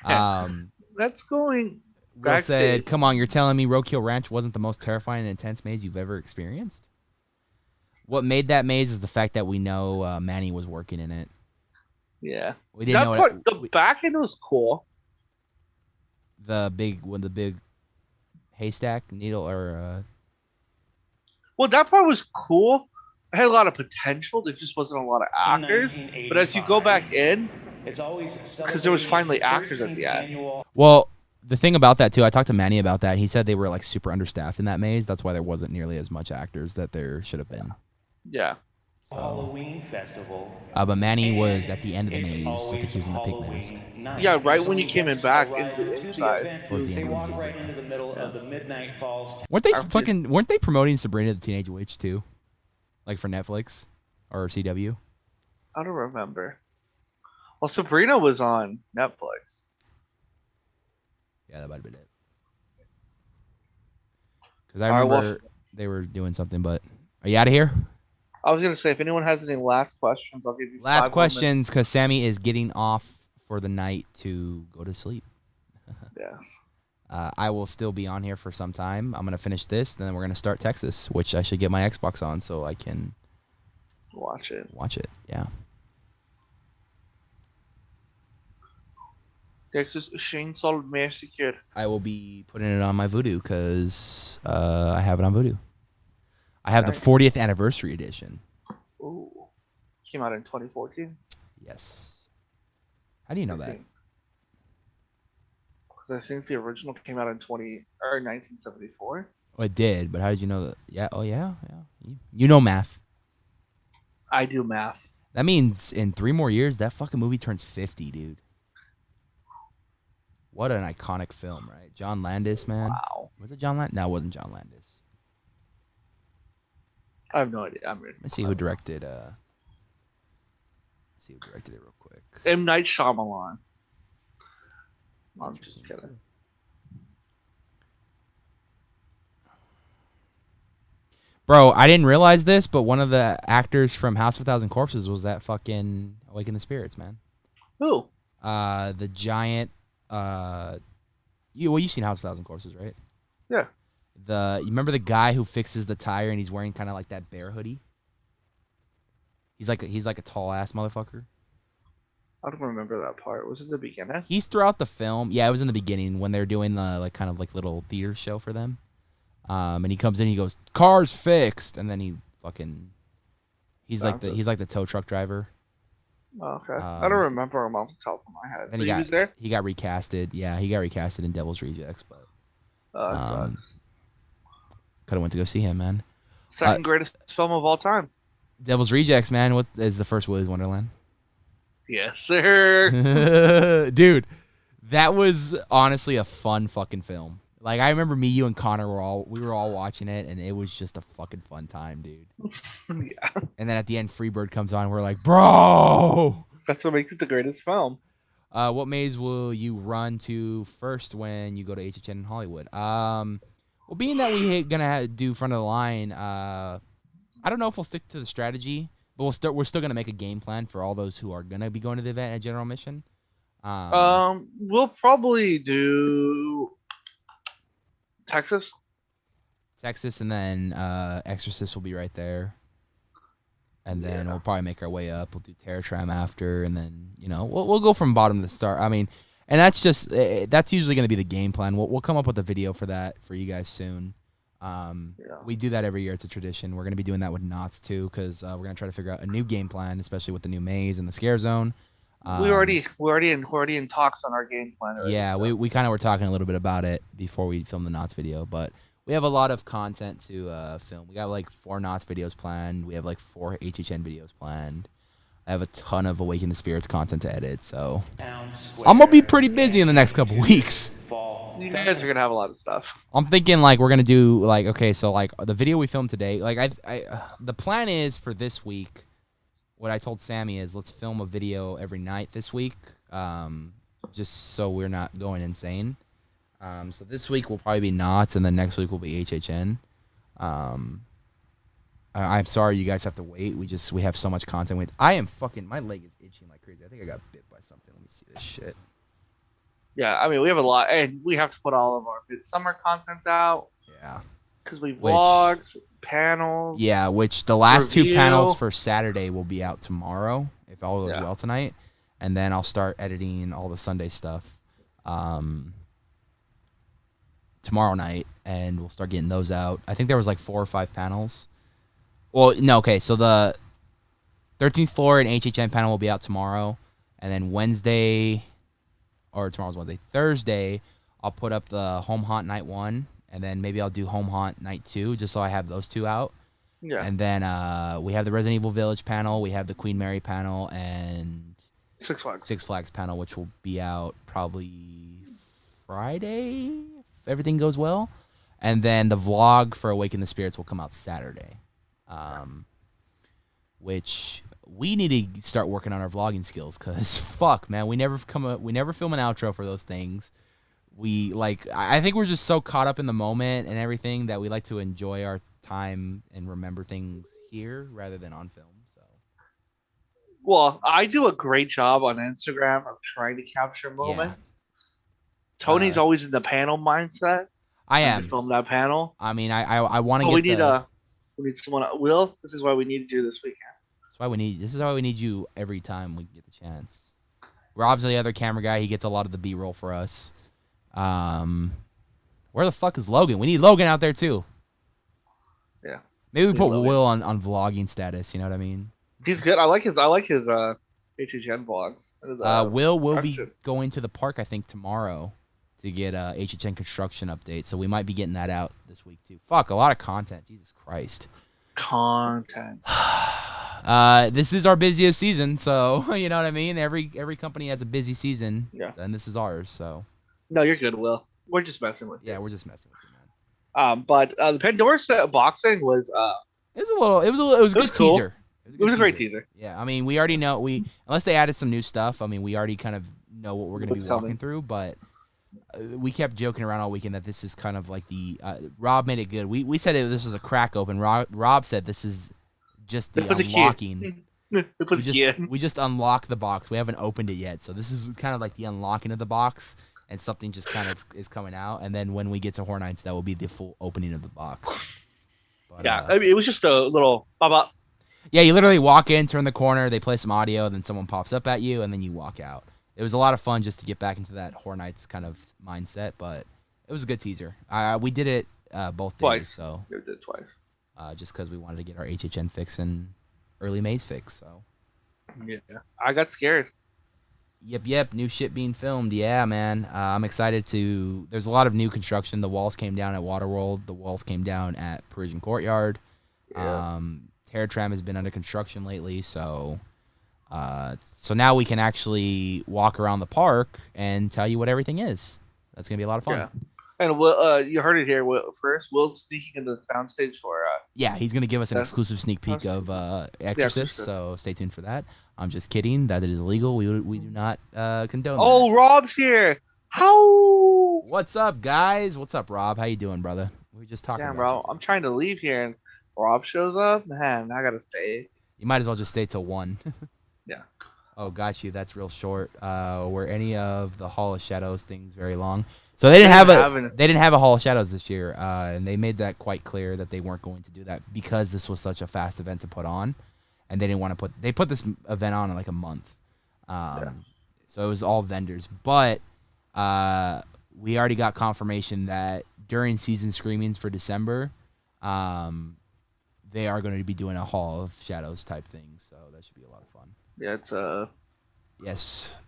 That's going. Will said, "Come on, you're telling me Roadkill Ranch wasn't the most terrifying and intense maze you've ever experienced?" What made that maze is the fact that we know Manny was working in it. Yeah, we didn't know part, the back end was cool. The big haystack needle or. Well, that part was cool. It had a lot of potential. There just wasn't a lot of actors. But as you go back in, it's always because there was finally actors at the end. Well, the thing about that too, I talked to Manny about that. He said they were like super understaffed in that maze. That's why there wasn't nearly as much actors that there should have been. Yeah. Halloween festival. But Manny was at and the end of the it's maze. I think always he was in the pig Halloween mask. night. Yeah, And right so when you when came in guests back arrive into to the inside. event, Towards the they end of the walk maze, right yeah. into the middle of the Midnight Falls. Weren't they promoting Sabrina the Teenage Witch too? Like for Netflix or CW? I don't remember. Well, Sabrina was on Netflix. Yeah, that might have been it. Because I All right, well, remember they were doing something, but are you out of here? I was gonna say if anyone has any last questions, I'll give you Last 5 more questions, because Sammy is getting off for the night to go to sleep. minutes. I will still be on here for some time. I'm gonna finish this, then we're gonna start Texas, which I should get my Xbox on so I can Watch it. watch it. Yeah. Texas Chainsaw Massacre. I will be putting it on my Vudu because I have it on Vudu. I have Nice. the 40th anniversary edition. Ooh. Came out in 2014. Yes. How do you know that? Because I think the original came out in 1974. Oh, it did, but how did you know that? Yeah. Oh, yeah. Yeah. You know math. I do math. That means in 3 more years, that fucking movie turns 50, dude. What an iconic film, right? John Landis, man. Wow. Was it John Landis? No, it wasn't John Landis. I have no idea. I'm ready. Let's see who directed. See who directed it real quick. M. Night Shyamalan. I'm just kidding. Bro, I didn't realize this, but one of the actors from House of a Thousand Corpses was that fucking Awaken the Spirits, man. Who? The giant. You've seen House of a Thousand Corpses, right? Yeah. You remember the guy who fixes the tire and he's wearing kind of like that bear hoodie? He's like a tall ass motherfucker. I don't remember that part. Was it the beginning? He's throughout the film. Yeah, it was in the beginning when they're doing the like kind of like little theater show for them. And he comes in, he goes, "Car's fixed," and then he's like the tow truck driver. Oh, okay. I don't remember him off the top of my head. Then But he was there? he got recasted. Yeah, he got recasted in Devil's Rejects, but Sucks. could have went to go see him, man. Second greatest film of all time. Devil's Rejects, man. What is the first Willy's Wonderland? Yes, sir. Dude, that was honestly a fun fucking film. Like I remember me, you, and Connor were all watching it, and it was just a fucking fun time, dude. Yeah. And then at the end, Freebird comes on. We're like, bro. That's what makes it the greatest film. What maze will you run to first when you go to HHN in Hollywood? Well, being that we're gonna do front of the line, I don't know if we'll stick to the strategy, but we're still gonna make a game plan for all those who are gonna be going to the event at General Mission. We'll probably do Texas, and then Exorcist will be right there, and then we'll probably make our way up. We'll do Terror Tram after, and then we'll go from bottom to start. I mean, and that's usually gonna be the game plan. We'll come up with a video for that for you guys soon. We do that every year. It's a tradition. We're going to be doing that with Knots too, because we're going to try to figure out a new game plan, especially with the new maze and the scare zone. we're already in talks on our game plan already, Yeah, so. we kind of were talking a little bit about it before we filmed the Knots video, but we have a lot of content to film. We got like 4 Knots videos planned. We have like 4 HHN videos planned. I have a ton of Awaken the Spirits content to edit, so I'm gonna be pretty busy in the next couple weeks. You guys are gonna have a lot of stuff. I'm thinking like we're gonna do like so like the video we filmed today. Like the plan is for this week. What I told Sammy is let's film a video every night this week, just so we're not going insane. So this week will probably be Knots, and then next week will be HHN. I'm sorry you guys have to wait. We have so much content. My leg is itching like crazy. I think I got bit by something. Let me see this shit. Yeah, I mean we have a lot, and we have to put all of our midsummer content out. Yeah. Because we vlogged, panels. Yeah, which the last review. 2 panels for Saturday will be out tomorrow, if all goes well tonight. And then I'll start editing all the Sunday stuff tomorrow night, and we'll start getting those out. I think there was like 4 or 5 panels. Well, no, okay, so the 13th floor and HHN panel will be out tomorrow. And then tomorrow's Wednesday. Thursday, I'll put up the Home Haunt Night 1. And then maybe I'll do Home Haunt Night 2, just so I have those 2 out. Yeah. And then we have the Resident Evil Village panel, we have the Queen Mary panel, and Six Flags. Six Flags panel, which will be out probably Friday if everything goes well. And then the vlog for Awaken the Spirits will come out Saturday, which we need to start working on our vlogging skills because fuck, man, we never film an outro for those things. I think we're just so caught up in the moment and everything that we like to enjoy our time and remember things here rather than on film. So, Well, I do a great job on Instagram of trying to capture moments. Tony's always in the panel mindset. I am. To film that panel. I mean, I want to get. We need someone. Will, this is what we need to do this weekend. This is why we need you every time we get the chance. Rob's the other camera guy. He gets a lot of the B-roll for us. Where the fuck is Logan? We need Logan out there too. Yeah. Maybe we put Will on vlogging status. You know what I mean? He's good. I like his HHN vlogs. Will be going to the park I think tomorrow to get a HHN construction update. So we might be getting that out this week too. Fuck, a lot of content. Jesus Christ. Content. This is our busiest season, so you know what I mean. Every company has a busy season, and this is ours. So, no, you're good, Will. We're just messing with you. Yeah, we're just messing with you, man. But the Pandora set boxing was it was a good cool. teaser. It was a great teaser. Yeah, I mean, we already know unless they added some new stuff. I mean, we already kind of know what we're going to be walking through, but we kept joking around all weekend that this is kind of like the Rob made it good. We said this was a crack open. Rob said this is just the unlocking. We just unlocked the box. We haven't opened it yet, so this is kind of like the unlocking of the box, and something just kind of is coming out. And then when we get to Horror Nights, that will be the full opening of the box. But, I mean, it was just a little pop-up. Yeah, you literally walk in, turn the corner, they play some audio, then someone pops up at you, and then you walk out. It was a lot of fun just to get back into that Horror Nights kind of mindset, but it was a good teaser. We did it both days. Twice. So we did it twice. Just because we wanted to get our HHN fix and early Maze fix. So yeah, I got scared. Yep. New shit being filmed. Yeah, man. I'm excited to. There's a lot of new construction. The walls came down at Waterworld. The walls came down at Parisian Courtyard. Yeah. Terror Tram has been under construction lately, so now we can actually walk around the park and tell you what everything is. That's gonna be a lot of fun. Yeah. And Will, you heard it here. First, Will's sneaking into the soundstage for. Yeah, he's gonna give us an exclusive sneak peek of Exorcist. So stay tuned for that. I'm just kidding. That it is illegal. We do not condone. Oh, that. Rob's here. How? What's up, guys? What's up, Rob? How you doing, brother? We were just talking. Damn, about bro. you I'm trying to leave here, and Rob shows up. Man, I gotta stay. You might as well just stay till 1. Yeah. Oh, got you. That's real short. Were any of the Hall of Shadows things very long? So they didn't have a Hall of Shadows this year, and they made that quite clear that they weren't going to do that because this was such a fast event to put on, and they didn't want to put this event on in like a month. So it was all vendors, but we already got confirmation that during season screenings for December, they are going to be doing a Hall of Shadows type thing, so that should be a lot of fun. Yeah, it's Yes.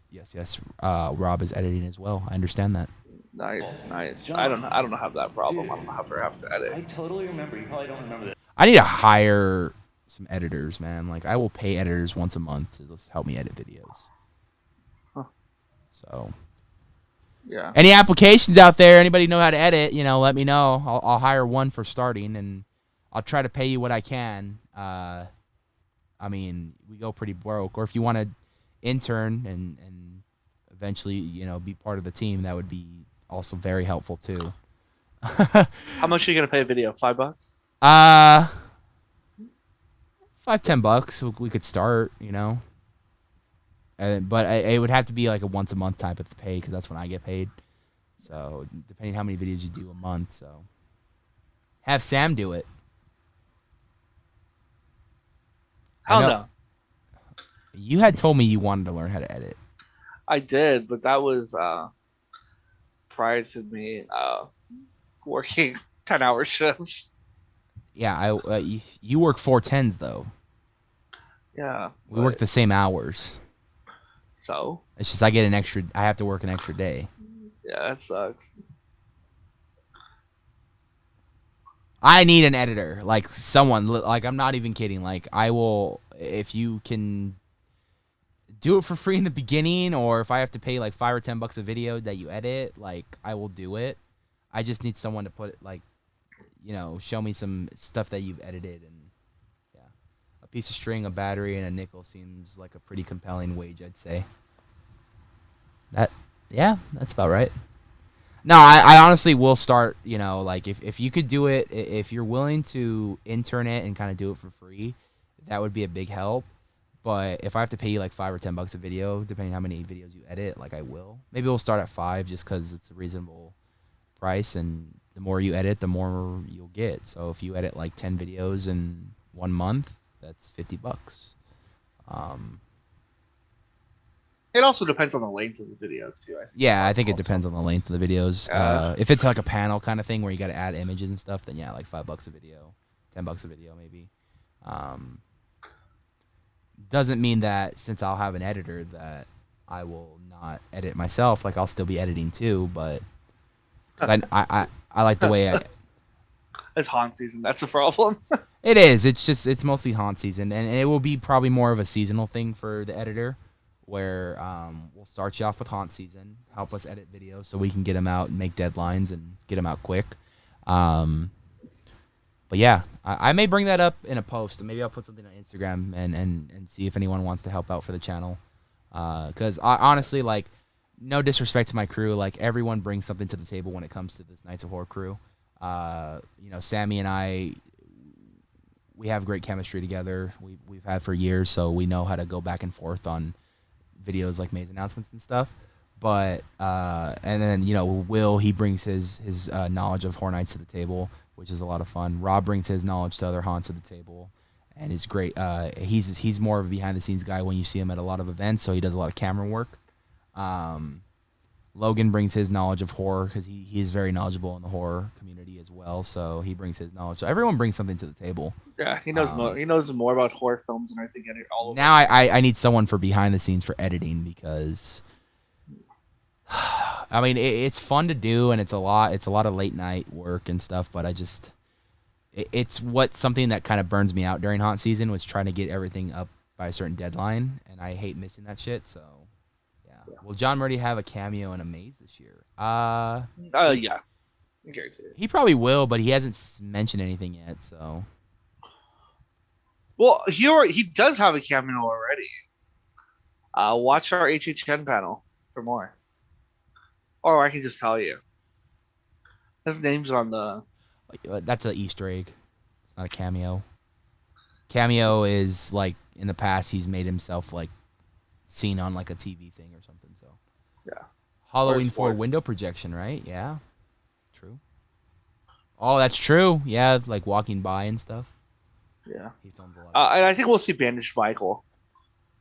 Rob is editing as well. I understand that. Nice. John, I don't have that problem. Dude, I don't have to edit. I totally remember. You probably don't remember that. I need to hire some editors, man. Like I will pay editors once a month to just help me edit videos. Huh. So. Yeah. Any applications out there? Anybody know how to edit? Let me know. I'll hire one for starting, and I'll try to pay you what I can. I mean, we go pretty broke. Or if you want to intern and eventually, be part of the team, that would be also very helpful too. How much are you gonna pay a video? $5? $5-10. We could start, but it would have to be like a once a month type of pay because that's when I get paid. So depending how many videos you do a month, so have Sam do it. Hell no. You had told me you wanted to learn how to edit. I did, but that was prior to me working 10-hour shifts. Yeah, you work 410s though. Yeah. We work the same hours. So? It's just I have to work an extra day. Yeah, that sucks. I need an editor, like someone, like I'm not even kidding. Like I will, if you can do it for free in the beginning, or if I have to pay like $5 or $10 a video that you edit, like I will do it. I just need someone to put like, show me some stuff that you've edited, and yeah, a piece of string, a battery, and a nickel seems like a pretty compelling wage, I'd say. That's about right. No, I honestly will start, like if you could do it, if you're willing to intern it and kind of do it for free, that would be a big help. But if I have to pay you like $5 or $10 a video, depending on how many videos you edit, like I will. Maybe we'll start at 5 just because it's a reasonable price, and the more you edit, the more you'll get. So if you edit like 10 videos in 1 month, that's $50. It also depends on the length of the videos too. I think it depends on the length of the videos. If it's like a panel kind of thing where you got to add images and stuff, then yeah, like $5 a video, $10 a video maybe. Doesn't mean that since I'll have an editor that I will not edit myself. Like I'll still be editing too, but I like the way I. It's haunt season. That's a problem. It is. It's mostly haunt season, and it will be probably more of a seasonal thing for the editor, where we'll start you off with haunt season, help us edit videos so we can get them out and make deadlines and get them out quick. But yeah, I may bring that up in a post. Maybe I'll put something on Instagram and see if anyone wants to help out for the channel. Because honestly, like, no disrespect to my crew, like everyone brings something to the table when it comes to this Nights of Horror crew. Sammy and I, we have great chemistry together. We've had for years, so we know how to go back and forth on videos like May's announcements and stuff. But and then Will, he brings his knowledge of Horror Nights to the table, which is a lot of fun. Rob brings his knowledge to other haunts to the table, and is great. He's more of a behind the scenes guy when you see him at a lot of events, so he does a lot of camera work. Logan brings his knowledge of horror because he is very knowledgeable in the horror community as well, so he brings his knowledge. So everyone brings something to the table. Yeah, he knows more. He knows more about horror films than I think all over. Now I need someone for behind the scenes for editing because, I mean, it's fun to do and it's a lot of late night work and stuff. But it's something that kind of burns me out during haunt season was trying to get everything up by a certain deadline, and I hate missing that shit. So. Yeah. Will John Murdy have a cameo in a maze this year? Yeah. I guarantee it. He probably will, but he hasn't mentioned anything yet, so. Well, he does have a cameo already. Watch our HHN panel for more. Or I can just tell you. His name's on the... That's an Easter egg. It's not a cameo. Cameo is, like, in the past, he's made himself, like, seen on like a TV thing or something. So yeah, Halloween 4 window projection, right? Yeah, true. Oh, that's true. Yeah, like walking by and stuff. Yeah, he films a lot. And I think we'll see Bandaged Michael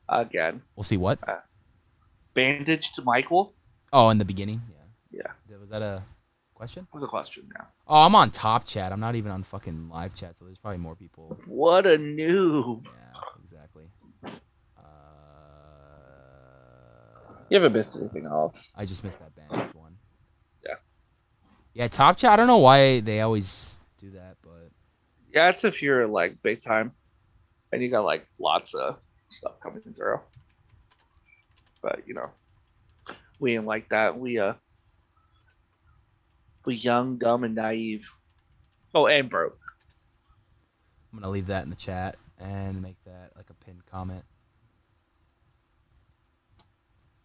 again. We'll see what? Bandaged Michael. Oh, in the beginning. Yeah. Was that a question? That was a question. Yeah. Oh, I'm on top chat. I'm not even on fucking live chat, so there's probably more people. What a noob. Yeah, exactly. You haven't missed anything else. I just missed that bandage one. Yeah. Yeah, top chat. I don't know why they always do that, but yeah, it's if you're like big time, and you got like lots of stuff coming through. But we ain't like that. We young, dumb, and naive. Oh, and broke. I'm gonna leave that in the chat and make that like a pinned comment.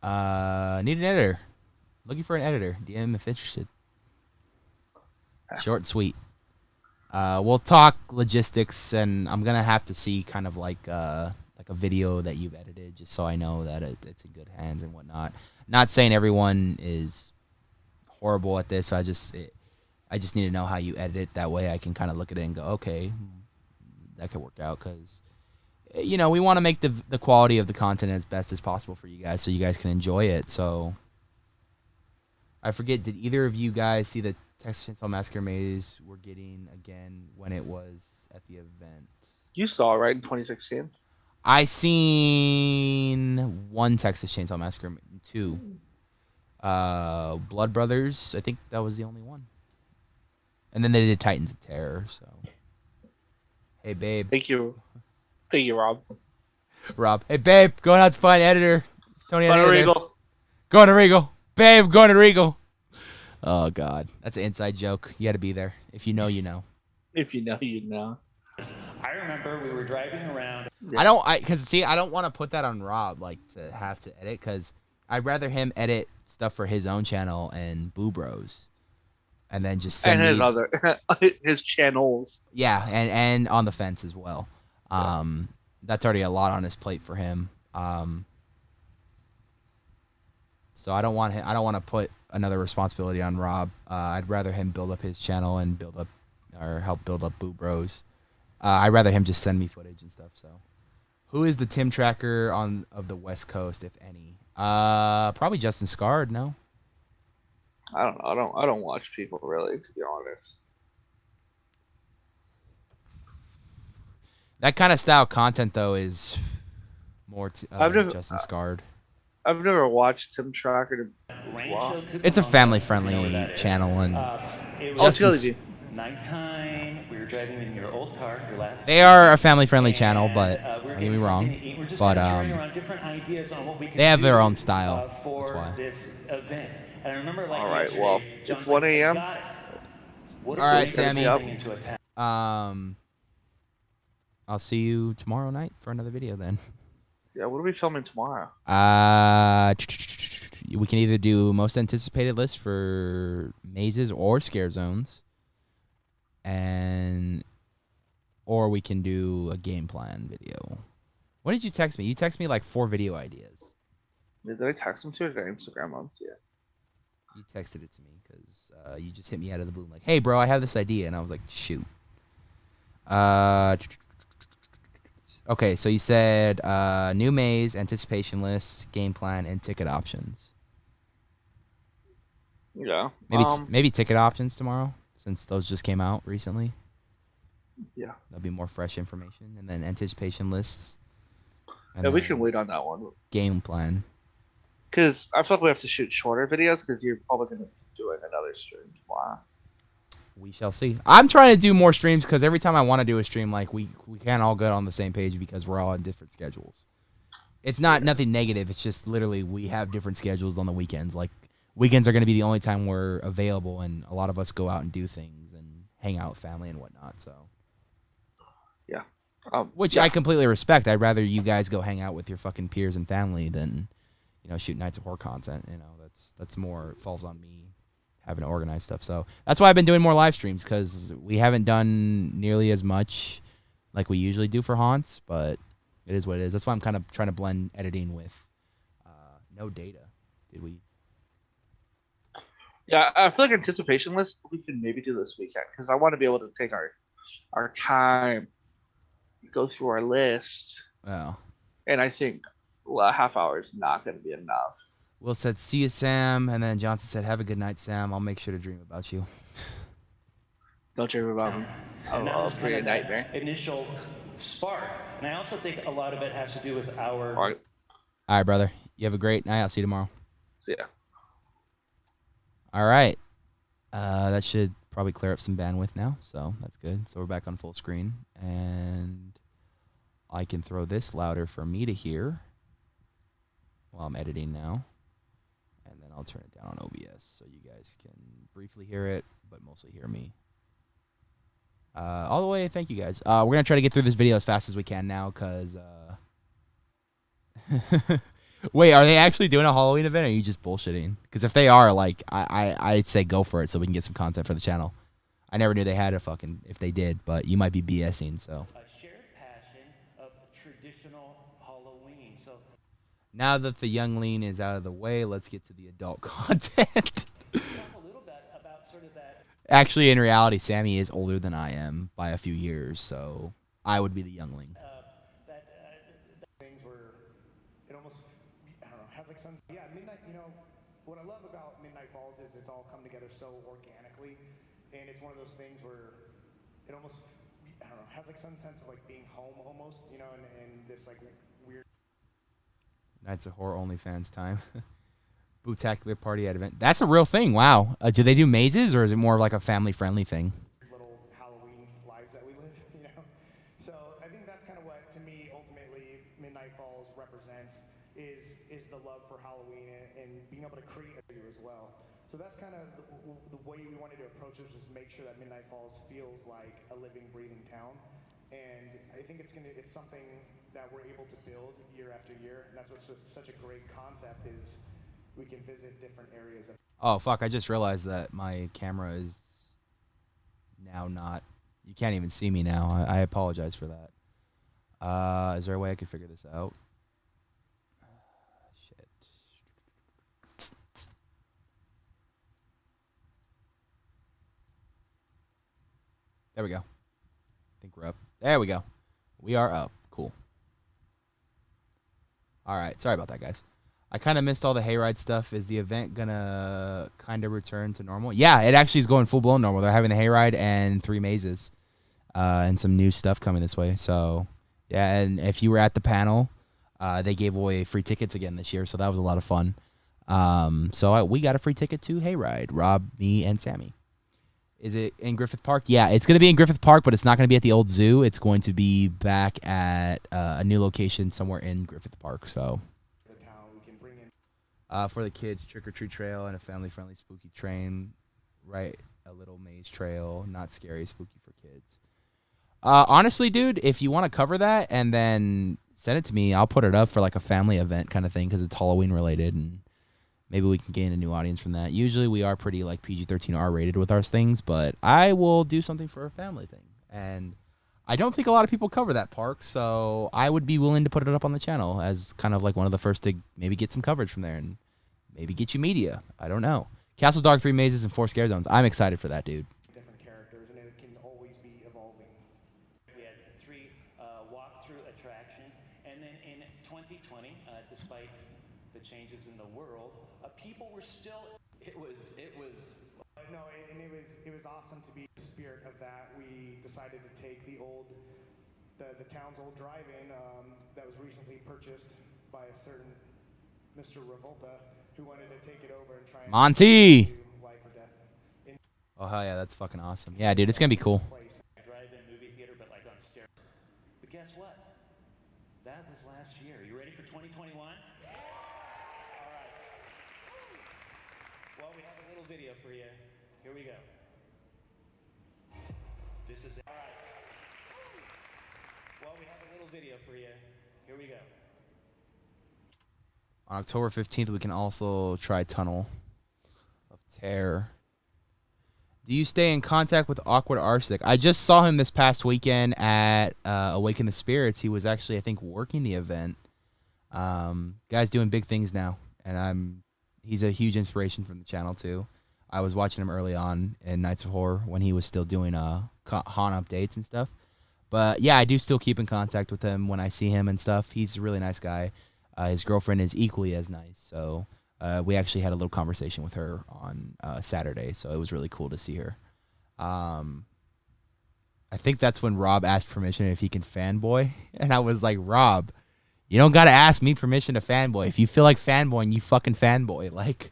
Need an editor. Looking for an editor. DM if interested. Short and sweet. We'll talk logistics, and I'm gonna have to see kind of like a video that you've edited, just so I know that it's in good hands and whatnot. Not saying everyone is horrible at this. I just need to know how you edit it. That way, I can kind of look at it and go, okay, that could work out because. We want to make the quality of the content as best as possible for you guys so you guys can enjoy it. So, I forget, did either of you guys see the Texas Chainsaw Massacre maze we're getting again when it was at the event? You saw it, right, in 2016? I seen one Texas Chainsaw Massacre, 2. Blood Brothers, I think that was the only one. And then they did Titans of Terror. So, hey babe, Thank you, Rob. Rob. Hey babe, going out to find editor. Tony Going to editor. Regal. Going to Regal. Babe, going to Regal. Oh God, that's an inside joke. You got to be there. If you know, you know. If you know, you know. I remember we were driving around. I don't want to put that on Rob, like to have to edit, because I'd rather him edit stuff for his own channel and Boo Bros, and then just send And his me, other his channels. yeah, and on the fence as well. That's already a lot on his plate for him. So I don't want to put another responsibility on Rob. I'd rather him build up his channel and help build up Boo Bros. I'd rather him just send me footage and stuff. So, who is the Tim tracker of the West Coast, if any? Probably Justin Scard. No, I don't know. I don't watch people really, to be honest. that kind of style content though is more Justin Scard. I've never watched Tim Tracker. It's a family-friendly channel, and Justin's nighttime. We were driving in your old car, your last. They are a family-friendly channel, but don't get me wrong. But they have their own style. For that's why. this event. And I remember, like, all right, well, it's 1 a.m. All right, Sammy. I'll see you tomorrow night for another video then. Yeah, what are we filming tomorrow? We can either do most anticipated list for mazes or scare zones, or we can do a game plan video. What did you text me? You texted me like 4 video ideas. Did I text them to you or did I Instagram them to you? You texted it to me because you just hit me out of the blue like, hey, bro, I have this idea. And I was like, shoot. Okay, so you said new maze, anticipation list, game plan, and ticket options. Yeah. Maybe ticket options tomorrow, since those just came out recently. Yeah. That'll be more fresh information. And then anticipation lists. Yeah, we can wait on that one. Game plan. Because I feel like we have to shoot shorter videos because you're probably going to be doing another stream tomorrow. We shall see. I'm trying to do more streams because every time I want to do a stream, like we can't all get on the same page because we're all on different schedules. It's not nothing negative. It's just literally we have different schedules on the weekends. Like weekends are going to be the only time we're available, and a lot of us go out and do things and hang out with family and whatnot. So, yeah, which I completely respect. I'd rather you guys go hang out with your fucking peers and family than shoot Nights of Horror content. That's more falls on me. Having to organize stuff. So that's why I've been doing more live streams, because we haven't done nearly as much like we usually do for haunts, but it is what it is. That's why I'm kind of trying to blend editing with no data. Did we? Yeah, I feel like anticipation list we can maybe do this weekend, because I want to be able to take our time, go through our list. Oh. And I think a half hour is not going to be enough. Will said, see you, Sam. And then Johnson said, have a good night, Sam. I'll make sure to dream about you. Don't dream about me. I'll create a nightmare. Initial spark. And I also think a lot of it has to do with our... All right, brother. You have a great night. I'll see you tomorrow. See ya. All right. That should probably clear up some bandwidth now. So that's good. So we're back on full screen. And I can throw this louder for me to hear while I'm editing now. And then I'll turn it down on OBS so you guys can briefly hear it, but mostly hear me. All the way, thank you guys. We're going to try to get through this video as fast as we can now, because... Wait, are they actually doing a Halloween event, or are you just bullshitting? Because if they are, like, I'd say go for it so we can get some content for the channel. I never knew they had a fucking... If they did, but you might be BSing, so... A shared passion of traditional Halloween, so... Now that the youngling is out of the way, let's get to the adult content. Actually, in reality, Sammy is older than I am by a few years, so I would be the youngling. Things where it almost, I don't know, has like some, yeah, Midnight, what I love about Midnight Falls is it's all come together so organically, and it's one of those things where it almost, I don't know, has like some sense of like being home almost, and this like weird. Nights of Horror OnlyFans time. Spectacular party at event. That's a real thing. Wow. Do they do mazes, or is it more like a family-friendly thing? Little Halloween lives that we live, you know? So I think that's kind of what, to me, ultimately, Midnight Falls represents is the love for Halloween and being able to create it as well. So that's kind of the way we wanted to approach this, was make sure that Midnight Falls feels like a living, breathing town. And I think it's something that we're able to build year after year. And that's what's such a great concept is we can visit different areas. Oh, fuck. I just realized that my camera is now not... You can't even see me now. I apologize for that. Is there a way I can figure this out? Shit. There we go. I think we're up. There we go. We are up. Cool. All right. Sorry about that, guys. I kind of missed all the hayride stuff. Is the event going to kind of return to normal? Yeah, it actually is going full-blown normal. They're having the hayride and 3 mazes and some new stuff coming this way. So, yeah, and if you were at the panel, they gave away free tickets again this year, so that was a lot of fun. So we got a free ticket to hayride, Rob, me, and Sammy. Is it in Griffith Park? Yeah, it's going to be in Griffith Park, but it's not going to be at the old zoo. It's going to be back at a new location somewhere in Griffith Park. So, for the kids, trick-or-treat trail and a family-friendly spooky train. Right, a little maze trail, not scary, spooky for kids. Honestly, dude, if you want to cover that and then send it to me, I'll put it up for like a family event kind of thing because it's Halloween-related, and maybe we can gain a new audience from that. Usually we are pretty like PG-13 R-rated with our things, but I will do something for a family thing. And I don't think a lot of people cover that park, so I would be willing to put it up on the channel as kind of like one of the first to maybe get some coverage from there and maybe get you media. I don't know. Castle Dark, 3 mazes, and 4 scare zones. I'm excited for that, dude. Different characters, and it can always be evolving. We had 3 walkthrough attractions, and then in 2020, despite the changes in the world, people were still. It was. No, and it was awesome to be in the spirit of that. We decided to take the town's old drive-in that was recently purchased by a certain Mr. Revolta, who wanted to take it over and try and Monty. do life or death. Oh hell yeah, that's fucking awesome. Yeah, dude, it's gonna be cool. Drive-in movie theater, but like on steroids. But guess what? That was last year. You ready for 2021? All right. Well, we have a little video for you. Here we go. This is all right. Well, we have a little video for you. Here we go. On October 15th, we can also try Tunnel of Terror. Do you stay in contact with Awkward Arsic? I just saw him this past weekend at Awaken the Spirits. He was actually, I think, working the event. Guy's doing big things now, and he's a huge inspiration from the channel, too. I was watching him early on in Nights of Horror when he was still doing haunt updates and stuff. But, yeah, I do still keep in contact with him when I see him and stuff. He's a really nice guy. His girlfriend is equally as nice, so we actually had a little conversation with her on Saturday, so it was really cool to see her. I think that's when Rob asked permission if he can fanboy, and I was like, Rob, you don't got to ask me permission to fanboy. If you feel like fanboying, you fucking fanboy. Like,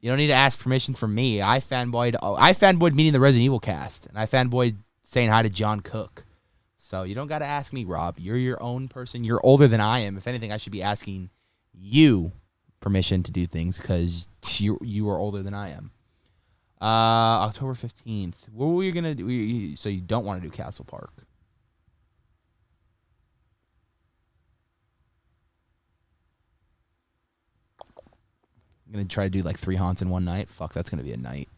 you don't need to ask permission from me. I fanboyed meeting the Resident Evil cast, and I fanboyed saying hi to John Cook. So you don't got to ask me, Rob. You're your own person. You're older than I am. If anything, I should be asking you permission to do things because you are older than I am. October 15th. What were you going to do? So you don't want to do Castle Park. I'm going to try to do like 3 haunts in one night. Fuck, that's going to be a night.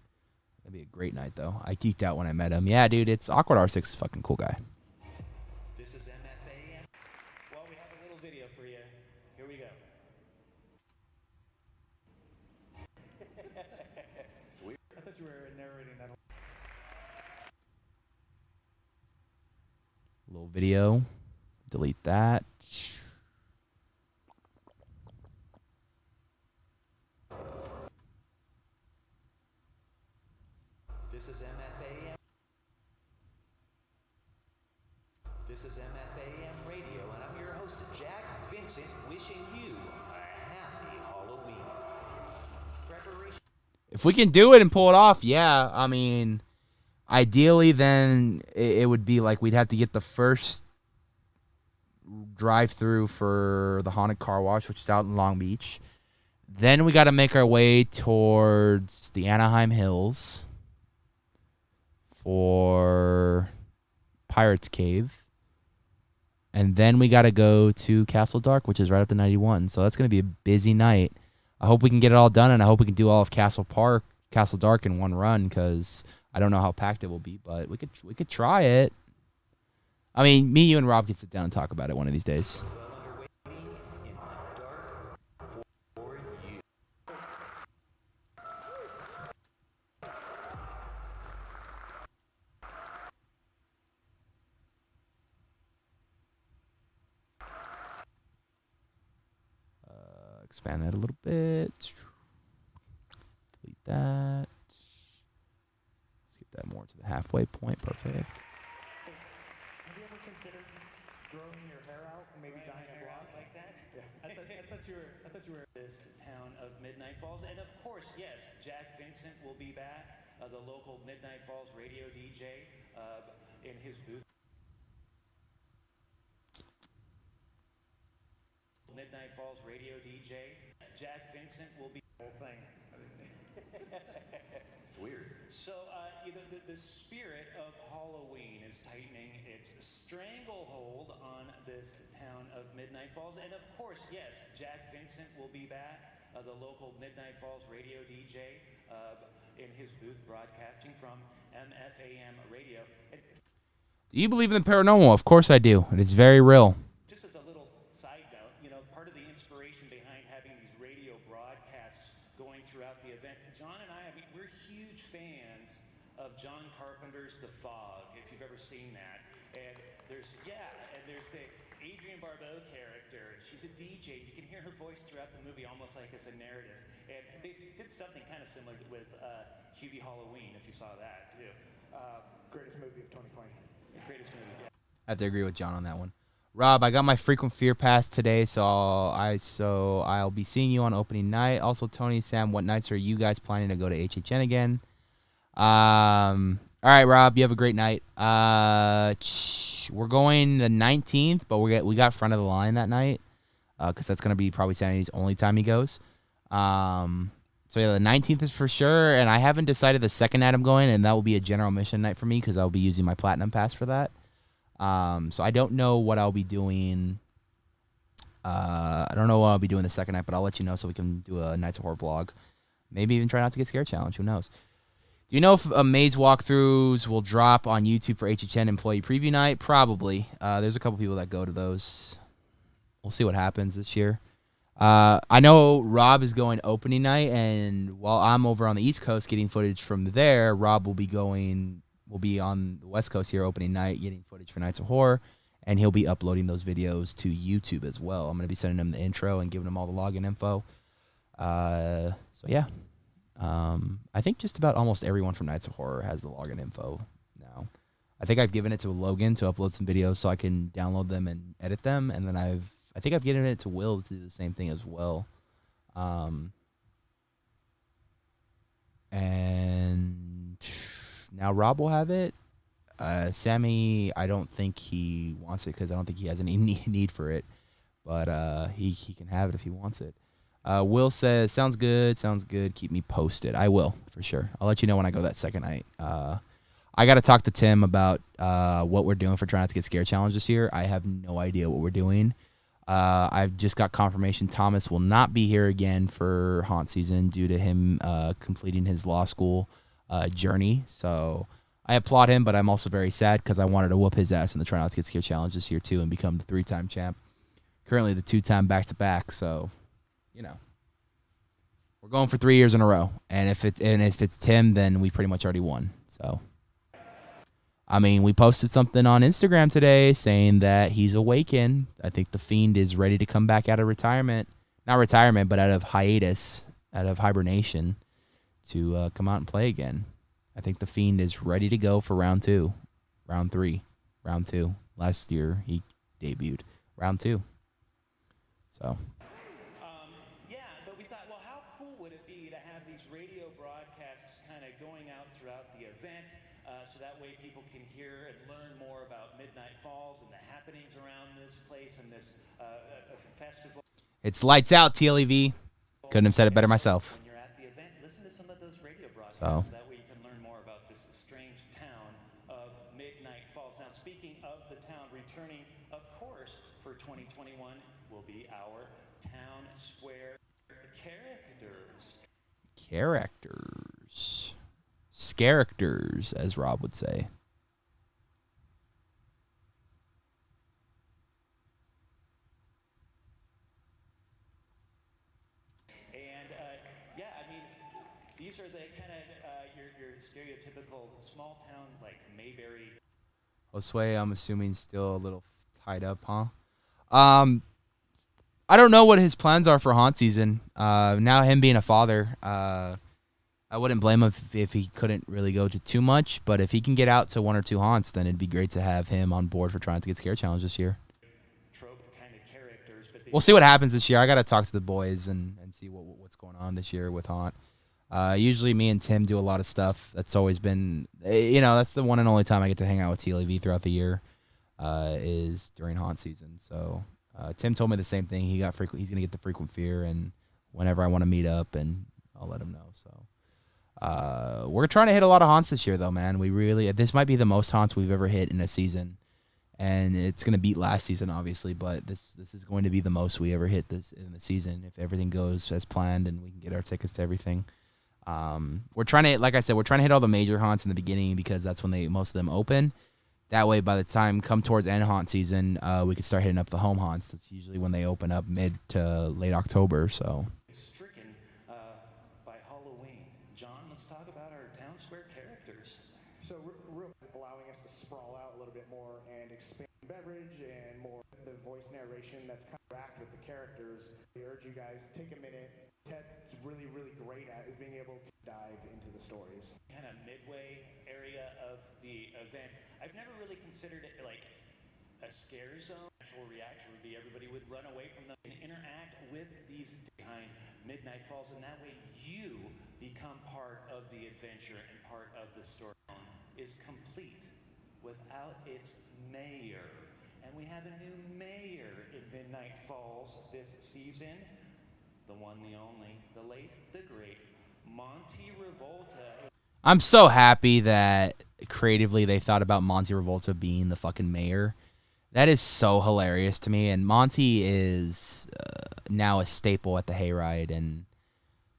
That'd be a great night, though. I geeked out when I met him. Yeah, dude, it's Awkward R6's fucking cool guy. Little video. Delete that. This is MFAM. This is MFAM Radio, and I'm your host, Jack Vincent, wishing you a happy Halloween. If we can do it and pull it off, yeah. I mean, ideally, then it would be like we'd have to get the first drive-through for the haunted car wash, which is out in Long Beach. Then we got to make our way towards the Anaheim Hills for Pirates Cave. And then we got to go to Castle Dark, which is right up to 91. So that's going to be a busy night. I hope we can get it all done, and I hope we can do all of Castle Dark in one run, because I don't know how packed it will be, but we could try it. I mean, me, you, and Rob can sit down and talk about it one of these days. Expand that a little bit. Delete that. Let's get that more to the halfway point. Perfect. Have you ever considered growing your hair out and maybe dyeing a blonde like that? Yeah. I thought you were this town of Midnight Falls, and of course, yes, Jack Vincent will be back, the local Midnight Falls radio DJ, in his booth. Midnight Falls radio DJ. Jack Vincent will be Whole thing. It's weird. So, the spirit of Halloween is tightening its stranglehold on this town of Midnight Falls. And of course, yes, Jack Vincent will be back, the local Midnight Falls radio DJ, in his booth broadcasting from MFAM radio. Do you believe in the paranormal? Of course I do. And it's very real. Just as a little side note, part of the inspiration behind having these radio broadcasts going throughout the event, John and I mean, we're huge fans of John Carpenter's The Fog, if you've ever seen that. And there's the Adrienne Barbeau character. She's a DJ. You can hear her voice throughout the movie almost like it's a narrative. And they did something kind of similar with Hubie Halloween, if you saw that, too. Greatest movie of 2020. The greatest movie, yeah. I have to agree with John on that one. Rob, I got my frequent fear pass today, so I'll be seeing you on opening night. Also, Tony, Sam, what nights are you guys planning to go to HHN again? All right, Rob, you have a great night. We're going the 19th, but we got front of the line that night, because that's gonna be probably Sanity's only time he goes. So yeah, the 19th is for sure, and I haven't decided the second night I'm going, and that will be a general mission night for me because I'll be using my platinum pass for that. So I don't know what I'll be doing. I don't know what I'll be doing the second night, but I'll let you know so we can do a Nights of Horror vlog. Maybe even try not to get scared challenge. Who knows? Do you know if maze walkthroughs will drop on YouTube for HHN employee preview night? Probably. There's a couple people that go to those. We'll see what happens this year. I know Rob is going opening night, and while I'm over on the East Coast getting footage from there, Rob will be on the West Coast here opening night getting footage for Nights of Horror, and he'll be uploading those videos to YouTube as well. I'm going to be sending him the intro and giving him all the login info. So yeah. I think just about almost everyone from Nights of Horror has the login info now. I think I've given it to Logan to upload some videos so I can download them and edit them, and then I think I've given it to Will to do the same thing as well. And now Rob will have it. Sammy, I don't think he wants it because I don't think he has any need for it. But he can have it if he wants it. Will says, sounds good. Keep me posted. I will, for sure. I'll let you know when I go that second night. I got to talk to Tim about what we're doing for Try Not to Get Scared Challenge this year. I have no idea what we're doing. I've just got confirmation Thomas will not be here again for haunt season due to him completing his law school journey. So I applaud him, but I'm also very sad because I wanted to whoop his ass in the Try Not to Get Scared Challenge this year too and become the 3-time champ. Currently the 2-time back-to-back, so, you know. We're going for 3 years in a row. And if it's Tim, then we pretty much already won. So, I mean, we posted something on Instagram today saying that he's awakened. I think the Fiend is ready to come back out of retirement. Not retirement, but out of hiatus, out of hibernation to come out and play again. I think the Fiend is ready to go for round 2, round 3, round 2. Last year he debuted. Round 2. So. Yeah, but we thought, well, how cool would it be to have happenings around this place and this festival. It's lights out, TLEV. Couldn't have said it better myself. When you're at the event, listen to some of those radio broadcasts. So. That way you can learn more about this strange town of Midnight Falls. Now, speaking of the town, returning, of course, for 2021 will be our town square characters. Characters, as Rob would say. These are the kind of your stereotypical small town like Mayberry. Josue, I'm assuming still a little tied up, huh? I don't know what his plans are for haunt season. Now him being a father, I wouldn't blame him if he couldn't really go to too much. But if he can get out to 1 or 2 haunts, then it'd be great to have him on board for trying to get Scare Challenge this year. Trope kind of characters, but we'll see what happens this year. I got to talk to the boys and see what's going on this year with haunt. Usually me and Tim do a lot of stuff. That's always been, that's the one and only time I get to hang out with TLEV throughout the year, is during haunt season. So Tim told me the same thing. He's going to get the frequent fear, and whenever I want to meet up, and I'll let him know. So we're trying to hit a lot of haunts this year, though, man. This might be the most haunts we've ever hit in a season, and it's going to beat last season, obviously, but this is going to be the most we ever hit this in the season if everything goes as planned and we can get our tickets to everything. We're trying to, like I said, hit all the major haunts in the beginning because that's when most of them open. That way, by the time come towards end haunt season, we can start hitting up the home haunts. That's usually when they open up mid to late October. So. Stricken by Halloween. John, let's talk about our town square characters. So allowing us to sprawl out a little bit more and expand beverage and more the voice narration that's kind of interact with the characters. I urge you guys take a minute. Ted's really, really great at is being able to dive into the stories. Kind of midway area of the event. I've never really considered it like a scare zone. Actual reaction would be everybody would run away from them and interact with these behind Midnight Falls, and that way you become part of the adventure and part of the story. Is complete without its mayor. And we have a new mayor in Midnight Falls this season. The one, the only, the late, the great, Monty Revolta. I'm so happy that creatively they thought about Monty Revolta being the fucking mayor. That is so hilarious to me. And Monty is now a staple at the Hayride. And,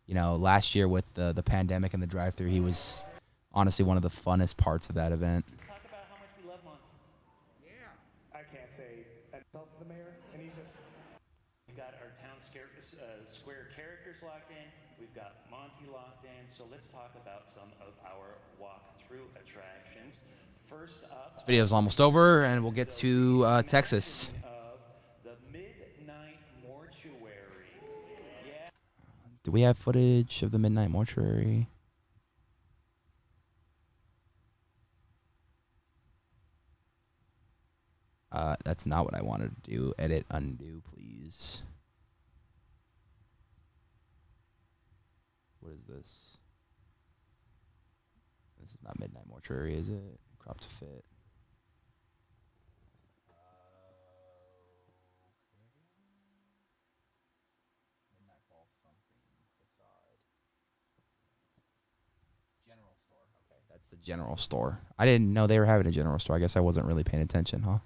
last year with the pandemic and the drive-thru, he was honestly one of the funnest parts of that event. Let's talk about how much we love Monty. Yeah. I can't say enough of the mayor, and he's just... We've got our town square characters locked in. We've got Monty locked in. So let's talk about some of our walkthrough attractions. First up, This video is almost over, and we'll get to Texas. Of the Midnight Mortuary. Yeah. Do we have footage of the Midnight Mortuary? That's not what I wanted to do. Edit, undo, please. What is this? This is not Midnight Mortuary, is it? Crop to fit. Midnight Falls something facade. General store. Okay, that's the general store. I didn't know they were having a general store. I guess I wasn't really paying attention, huh?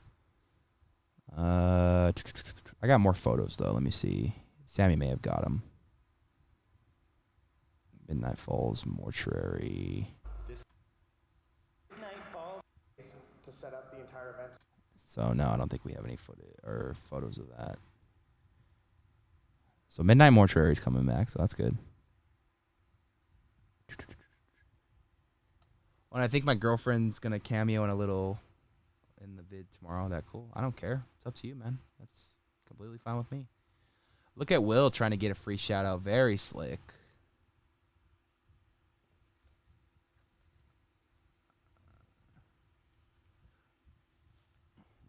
I got more photos though. Let me see. Sammy may have got them. Midnight Falls Mortuary. Midnight Falls to set up the entire event. So no, I don't think we have any footage or photos of that. So Midnight Mortuary is coming back, so that's good. And I think my girlfriend's gonna cameo in the vid tomorrow. That cool? I don't care. It's up to you, man. That's completely fine with me. Look at Will trying to get a free shout out. Very slick.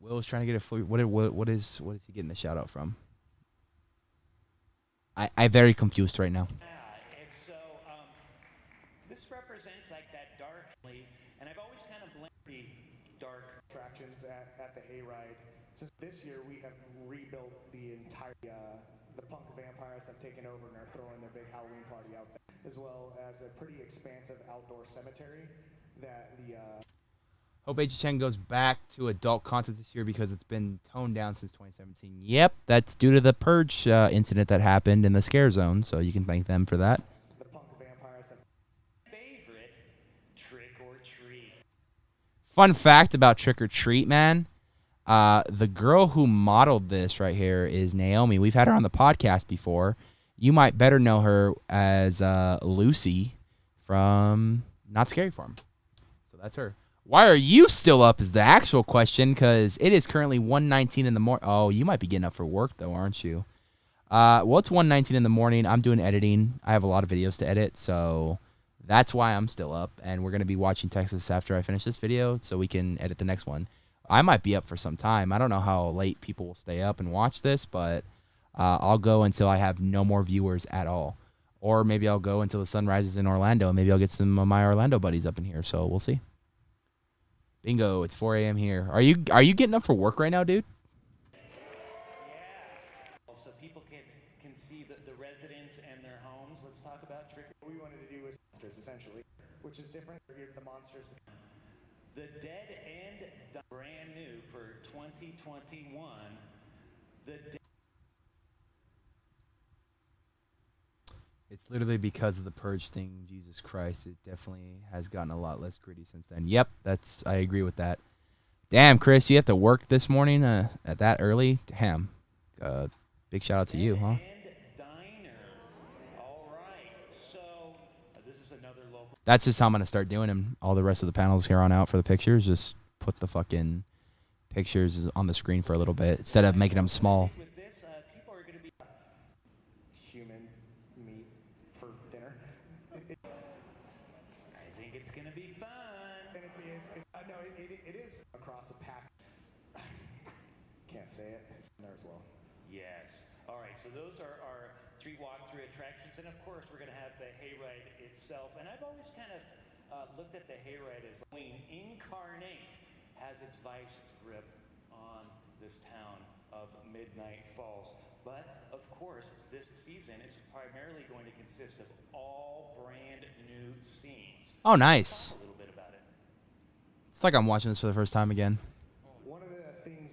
Will was trying to get a free. What is he getting the shout out from? I'm very confused right now. It's so this represents like that dark, and I've always kind of blamed the dark attractions at the Hayride since this year we have rebuilt the entire, the punk vampires have taken over and are throwing their big Halloween party out there, as well as a pretty expansive outdoor cemetery that the, Hope HHN goes back to adult content this year because it's been toned down since 2017. Yep, that's due to the Purge incident that happened in the Scare Zone, so you can thank them for that. the punk vampires have Favorite trick or treat. Fun fact about Trick or Treat, man. The girl who modeled this right here is Naomi. We've had her on the podcast before. You might better know her as Lucy from Not Scary Farm. So that's her. Why are you still up is the actual question, because it is currently 1:19 in the morning. Oh, you might be getting up for work, though, aren't you? Well, it's 1:19 in the morning. I'm doing editing. I have a lot of videos to edit, so that's why I'm still up. And we're going to be watching Texas after I finish this video so we can edit the next one. I might be up for some time. I don't know how late people will stay up and watch this, but I'll go until I have no more viewers at all. Or maybe I'll go until the sun rises in Orlando, and maybe I'll get some of my Orlando buddies up in here, so we'll see. Bingo, it's 4 a.m. here. Are you getting up for work right now, dude? Yeah. So people can see the residents and their homes. Let's talk about trick. what we wanted to do was monsters essentially, which is different. The monsters. The Dead End, brand new for 2021. The It's literally because of the Purge thing. Jesus Christ, it definitely has gotten a lot less gritty since then. Yep, I agree with that. Damn, Chris, you have to work this morning at that early? Damn. Big shout out to you, huh? Dead End Diner. All right. So this is another local. That's just how I'm going to start doing them. All the rest of the panels here on out for the pictures. Just put the fucking pictures on the screen for a little bit instead of making them small. With this, people are going to be. Human meat for dinner. I think it's going to be fun. And no, it is across the pack. Can't say it there as well. Yes. All right. So those are our 3 walkthrough attractions, and of course we're going to have the hayride itself. And I've always kind of looked at the hayride as Queen Incarnate has its vice grip on this town of Midnight Falls. But of course, this season is primarily going to consist of all brand new scenes. Oh, nice. Talk a little bit about it. It's like I'm watching this for the first time again. One of the things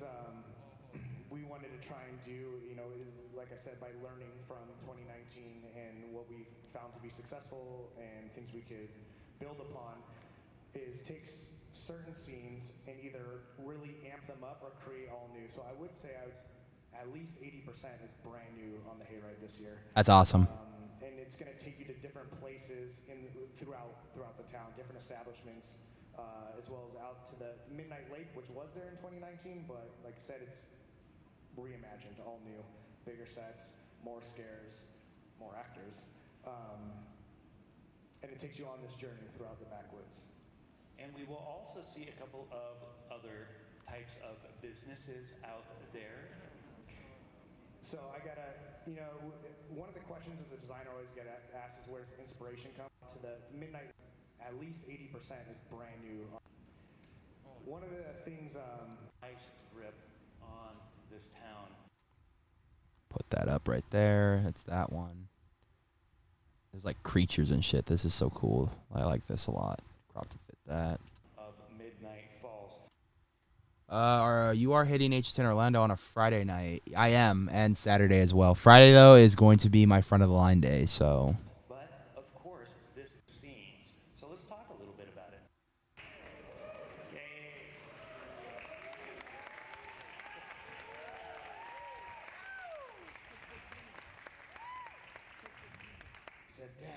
we wanted to try and do, is, like I said, by learning from 2019 and what we found to be successful and things we could build upon, is take certain scenes and either really amp them up or create all new. So I would say at least 80% is brand new on the hayride this year. That's awesome. And it's going to take you to different places throughout the town, different establishments, as well as out to the Midnight Lake, which was there in 2019, but like I said, it's reimagined, all new, bigger sets, more scares, more actors, and it takes you on this journey throughout the backwoods. And we will also see a couple of other types of businesses out there. So I gotta, one of the questions as a designer always get asked is where's inspiration come to the Midnight. At least 80% is brand new. One of the things, Ice grip on this town. Put that up right there. That's that one. There's like creatures and shit. This is so cool. I like this a lot. Crop to fit that. Of Midnight Falls. You are hitting HHN Orlando on a Friday night. I am, and Saturday as well. Friday, though, is going to be my front of the line day, so. But, of course, this scenes. So let's talk a little bit about it. Yay. He said, Dad,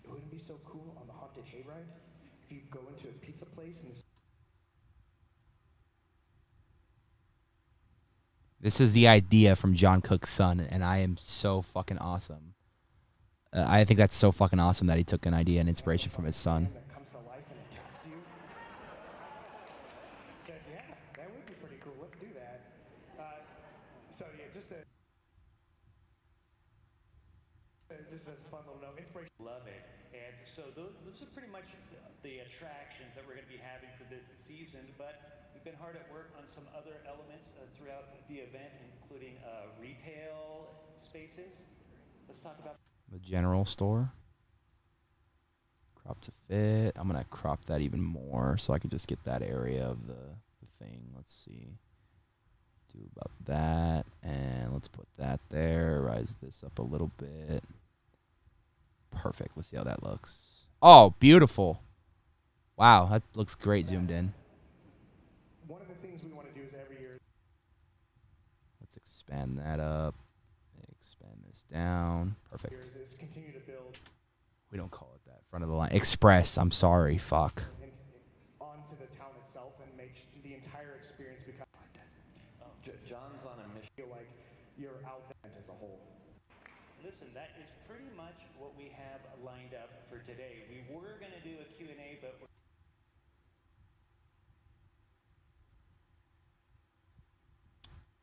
it wouldn't be so cool on the haunted hayride if you go into a pizza place and This is the idea from John Cook's son, and I am so fucking awesome. I think that's so fucking awesome that he took an idea and inspiration from his son. that comes to life and attacks you. Said, yeah, that would be pretty cool. Let's do that. So yeah, just as a fun little note, inspiration. Love it. And so those are pretty much the attractions that we're going to be having for this season. But we've been hard at work on some other elements throughout the event, including retail spaces. Let's talk about the general store. Crop to fit. I'm going to crop that even more so I can just get that area of the thing. Let's see. Do about that. And let's put that there. Rise this up a little bit. Perfect. Let's see how that looks. Oh, beautiful. Wow, that looks great zoomed in. One of the things we want to do is every year. Let's expand that up. Expand this down. Perfect. Is continue to build. We don't call it that. Front of the line. Express. I'm sorry. Fuck. Onto the town itself and make the entire experience become. John's on a mission. Feel like you're out there as a whole. Listen, that is pretty much what we have lined up for today. We were going to do a Q&A, but we're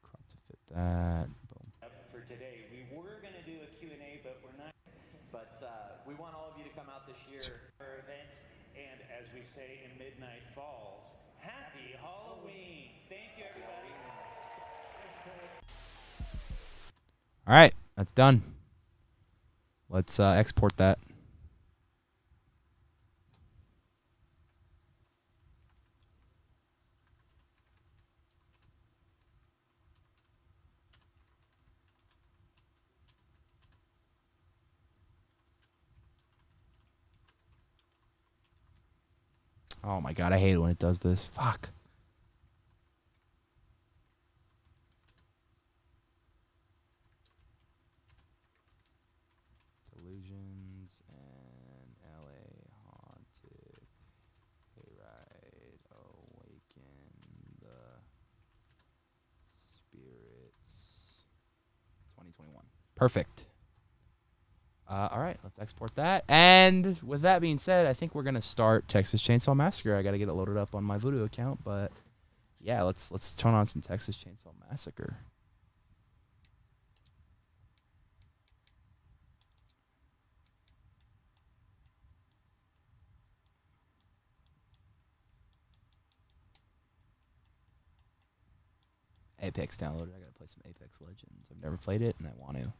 Crop to fit that. Boom. for today. We were going to do a Q&A, but we're not. But we want all of you to come out this year. For events, and as we say in Midnight Falls, Happy Halloween! Thank you, everybody. All right, that's done. Let's export that. Oh my god, I hate it when it does this. Fuck. Delusions and LA Haunted. Hayride. Awaken the Spirits. 2021. Perfect. All right, let's export that. And with that being said, I think we're gonna start Texas Chainsaw Massacre. I gotta get it loaded up on my Voodoo account, but yeah, let's turn on some Texas Chainsaw Massacre. Apex downloaded. I gotta play some Apex Legends. I've never played it, and I want to.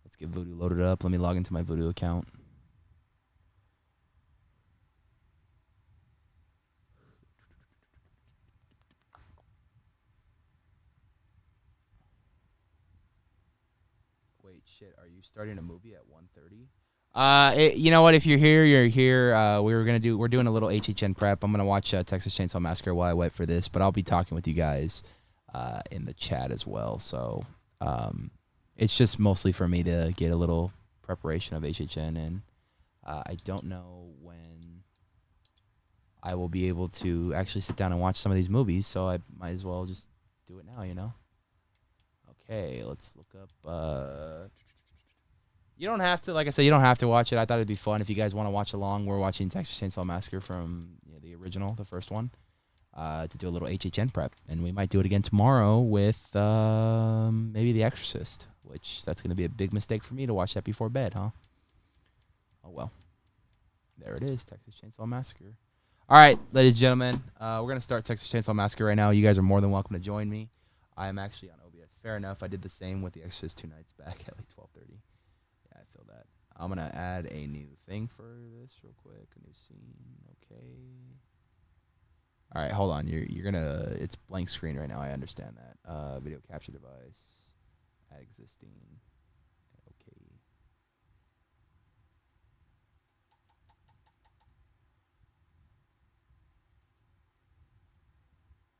Let's get Voodoo loaded up. Let me log into my Voodoo account. Wait, shit. Are you starting a movie at 1:30? You know what? If you're here, you're here. We're doing a little HHN prep. I'm gonna watch Texas Chainsaw Massacre while I wait for this, but I'll be talking with you guys in the chat as well. So it's just mostly for me to get a little preparation of HHN, and I don't know when I will be able to actually sit down and watch some of these movies, so I might as well just do it now, you know? Okay, let's look up... You don't have to, like I said, you don't have to watch it. I thought it'd be fun if you guys want to watch along. We're watching Texas Chainsaw Massacre from the original, the first one, to do a little HHN prep. And we might do it again tomorrow with maybe The Exorcist, which that's going to be a big mistake for me to watch that before bed, huh? Oh, well. There it is, Texas Chainsaw Massacre. All right, ladies and gentlemen, we're going to start Texas Chainsaw Massacre right now. You guys are more than welcome to join me. I am actually on OBS. Fair enough. I did the same with The Exorcist 2 nights back at like 12:30. Yeah, I feel that. I'm going to add a new thing for this real quick. A new scene. Okay. All right, hold on. You're going to... It's blank screen right now. I understand that. Video capture device. Add existing. Okay.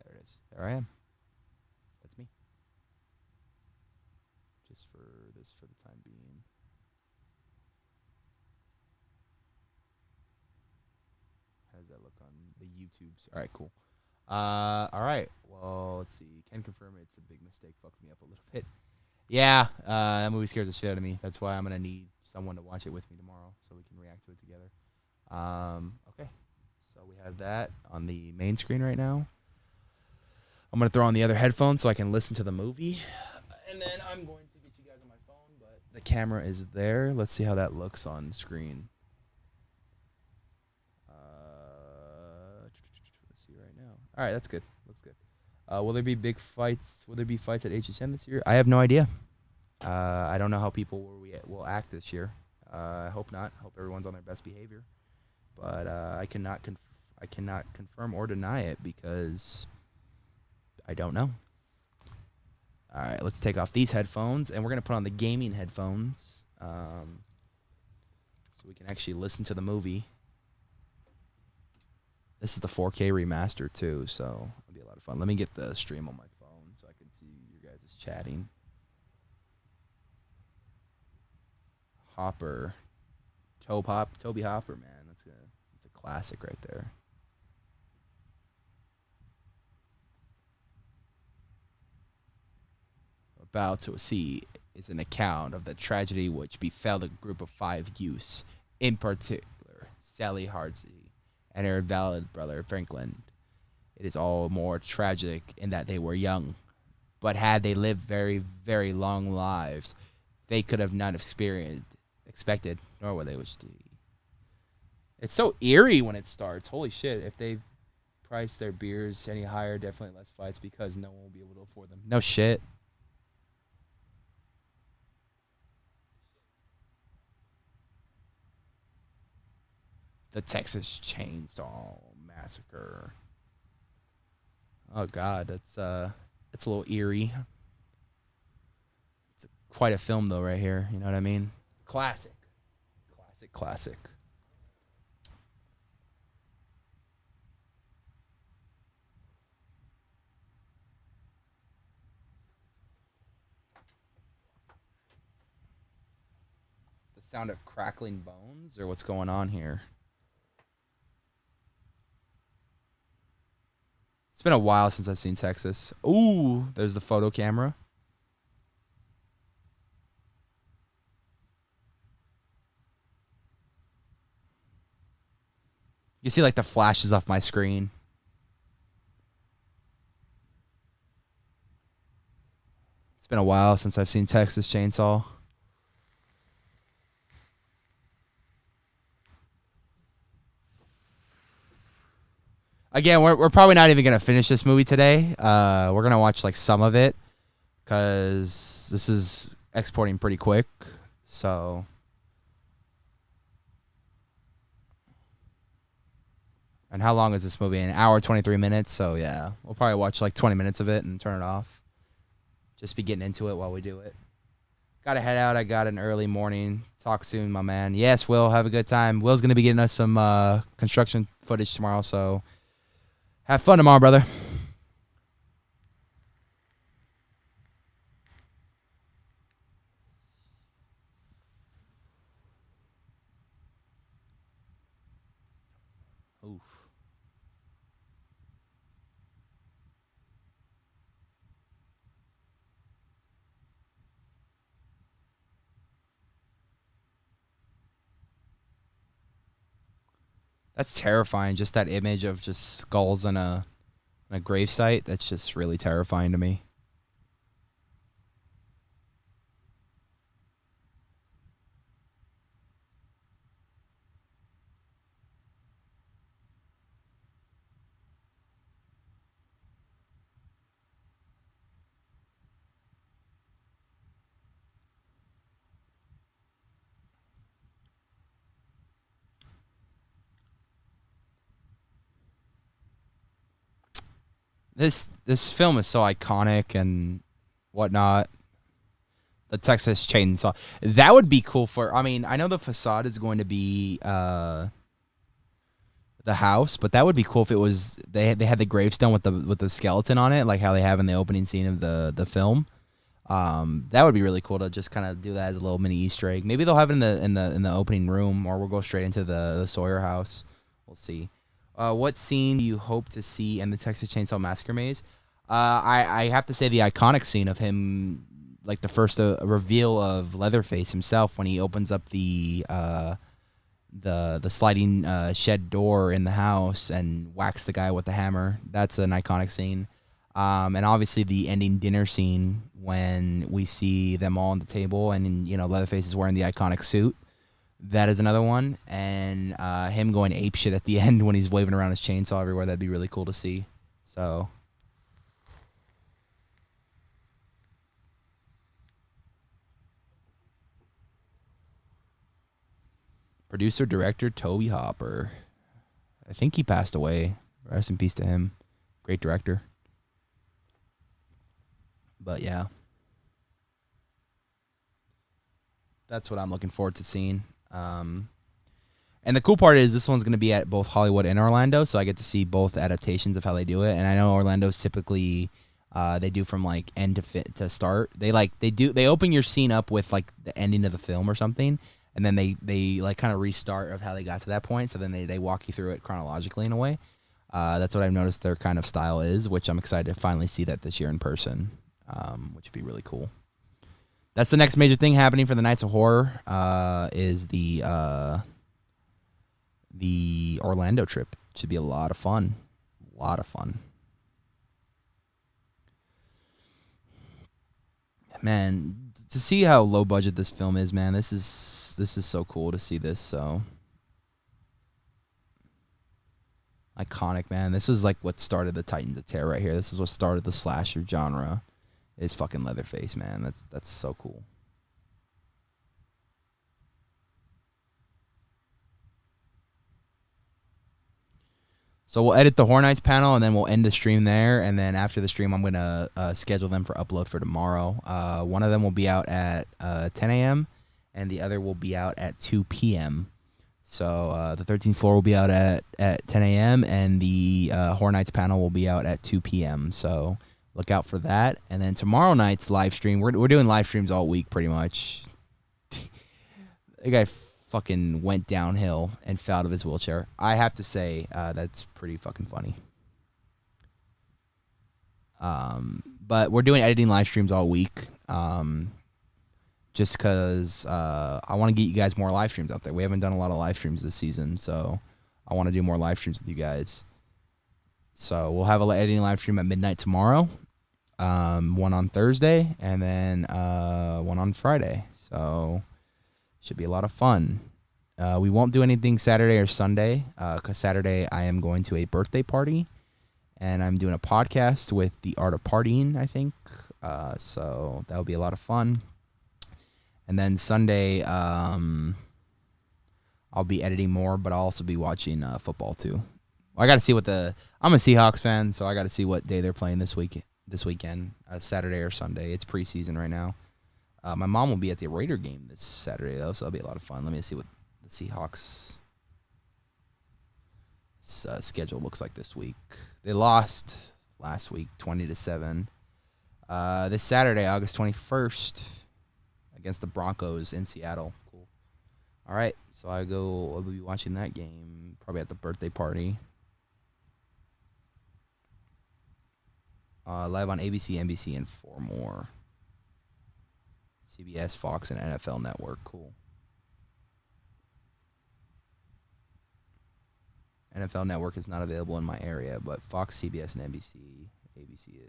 There it is. There I am. That's me. Just for this for the time being. How does that look on the YouTubes? All right, cool. All right. Well, let's see. Can confirm it's a big mistake. Fucked me up a little bit. Yeah, that movie scares the shit out of me. That's why I'm gonna need someone to watch it with me tomorrow so we can react to it together. Okay. So we have that on the main screen right now. I'm gonna throw on the other headphones so I can listen to the movie, and then I'm going to get you guys on my phone. But the camera is there. Let's see how that looks on screen. Let's see right now. All right, that's good. Looks good. Will there be big fights? Will there be fights at HHN this year? I have no idea. I don't know how people will act this year. I hope not. I hope everyone's on their best behavior. But I cannot confirm or deny it because I don't know. All right, let's take off these headphones, and we're going to put on the gaming headphones so we can actually listen to the movie. This is the 4K remaster, too, so it'll be a lot of fun. Let me get the stream on my phone so I can see you guys chatting. Hopper. Toby Hopper, man. That's a classic right there. About to see is an account of the tragedy which befell a group of 5 youths, in particular Sally Hardsey and her invalid brother Franklin. It is all more tragic in that they were young, but had they lived very, very long lives, they could have not expected, nor would they wish to. It's so eerie when it starts. Holy shit! If they price their beers any higher, definitely less fights because no one will be able to afford them. No shit. The Texas Chainsaw Massacre. Oh God, it's a little eerie. It's quite a film though, right here. You know what I mean? Classic. The sound of crackling bones, or what's going on here? It's been a while since I've seen Texas. Ooh, there's the photo camera. You see like the flashes off my screen. It's been a while since I've seen Texas Chainsaw. Again, we're probably not even going to finish this movie today. We're going to watch like some of it because this is exporting pretty quick. So and how long is this movie? An hour, 23 minutes. So yeah, we'll probably watch like 20 minutes of it and turn it off. Just be getting into it while we do it. Got to head out. I got an early morning. Talk soon, my man. Yes, Will, have a good time. Will's going to be getting us some construction footage tomorrow, so have fun tomorrow, brother. Oof. That's terrifying. Just that image of just skulls in a gravesite. That's just really terrifying to me. This film is so iconic and whatnot. The Texas Chainsaw. That would be cool for. I mean, I know the facade is going to be the house, but that would be cool if it was they had the gravestone with the skeleton on it, like how they have in the opening scene of the film. That would be really cool to just kind of do that as a little mini Easter egg. Maybe they'll have it in the opening room, or we'll go straight into the Sawyer house. We'll see. What scene do you hope to see in the Texas Chainsaw Massacre maze? I have to say the iconic scene of him, like the first reveal of Leatherface himself when he opens up the sliding shed door in the house and whacks the guy with the hammer. That's an iconic scene. And obviously the ending dinner scene when we see them all on the table and Leatherface is wearing the iconic suit. That is another one, and him going apeshit at the end when he's waving around his chainsaw everywhere. That'd be really cool to see. So producer director Toby Hopper. I think he passed away. Rest in peace to him. Great director. But yeah. That's what I'm looking forward to seeing. And the cool part is this one's going to be at both Hollywood and Orlando, so I get to see both adaptations of how they do it. And I know Orlando's typically they do from like end to start. They open your scene up with like the ending of the film or something, and then they like kind of restart of how they got to that point. So then they walk you through it chronologically in a way. That's what I've noticed their kind of style is, which I'm excited to finally see that this year in person, which would be really cool. That's the next major thing happening for the Nights of Horror is the Orlando trip. Should be a lot of fun. A lot of fun. Man, to see how low budget this film is, man, this is so cool to see this. So iconic, man. This is like what started the Titans of Terror right here. This is what started the slasher genre. Is fucking Leatherface, man. That's so cool. So we'll edit the Horror Nights panel, and then we'll end the stream there. And then after the stream, I'm going to schedule them for upload for tomorrow. One of them will be out at 10 a.m., and the other will be out at 2 p.m. So the 13th floor will be out at 10 a.m., and the Horror Nights panel will be out at 2 p.m. So look out for that. And then tomorrow night's live stream, we're doing live streams all week pretty much. The guy fucking went downhill and fell out of his wheelchair. I have to say that's pretty fucking funny. But we're doing editing live streams all week just because I want to get you guys more live streams out there. We haven't done a lot of live streams this season, so I want to do more live streams with you guys. So we'll have an editing live stream at midnight tomorrow, one on Thursday, and then one on Friday. So should be a lot of fun. We won't do anything Saturday or Sunday because Saturday I am going to a birthday party, and I'm doing a podcast with The Art of Partying, I think. So that'll be a lot of fun. And then Sunday, I'll be editing more, but I'll also be watching football too. I got to see I'm a Seahawks fan, so I got to see what day they're playing this weekend, Saturday or Sunday. It's preseason right now. My mom will be at the Raider game this Saturday, though, so that'll be a lot of fun. Let me see what the Seahawks schedule looks like this week. They lost last week, 20-7. This Saturday, August 21st, against the Broncos in Seattle. Cool. All right, so I'll be watching that game probably at the birthday party. Live on ABC, NBC, and 4 more. CBS, Fox, and NFL Network. Cool. NFL Network is not available in my area, but Fox, CBS, and ABC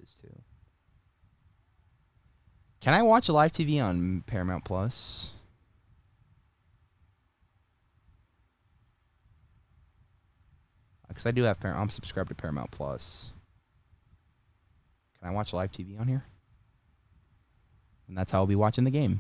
is too. Can I watch live TV on Paramount Plus? Because I do have I'm subscribed to Paramount Plus. Can I watch live TV on here? And that's how I'll be watching the game.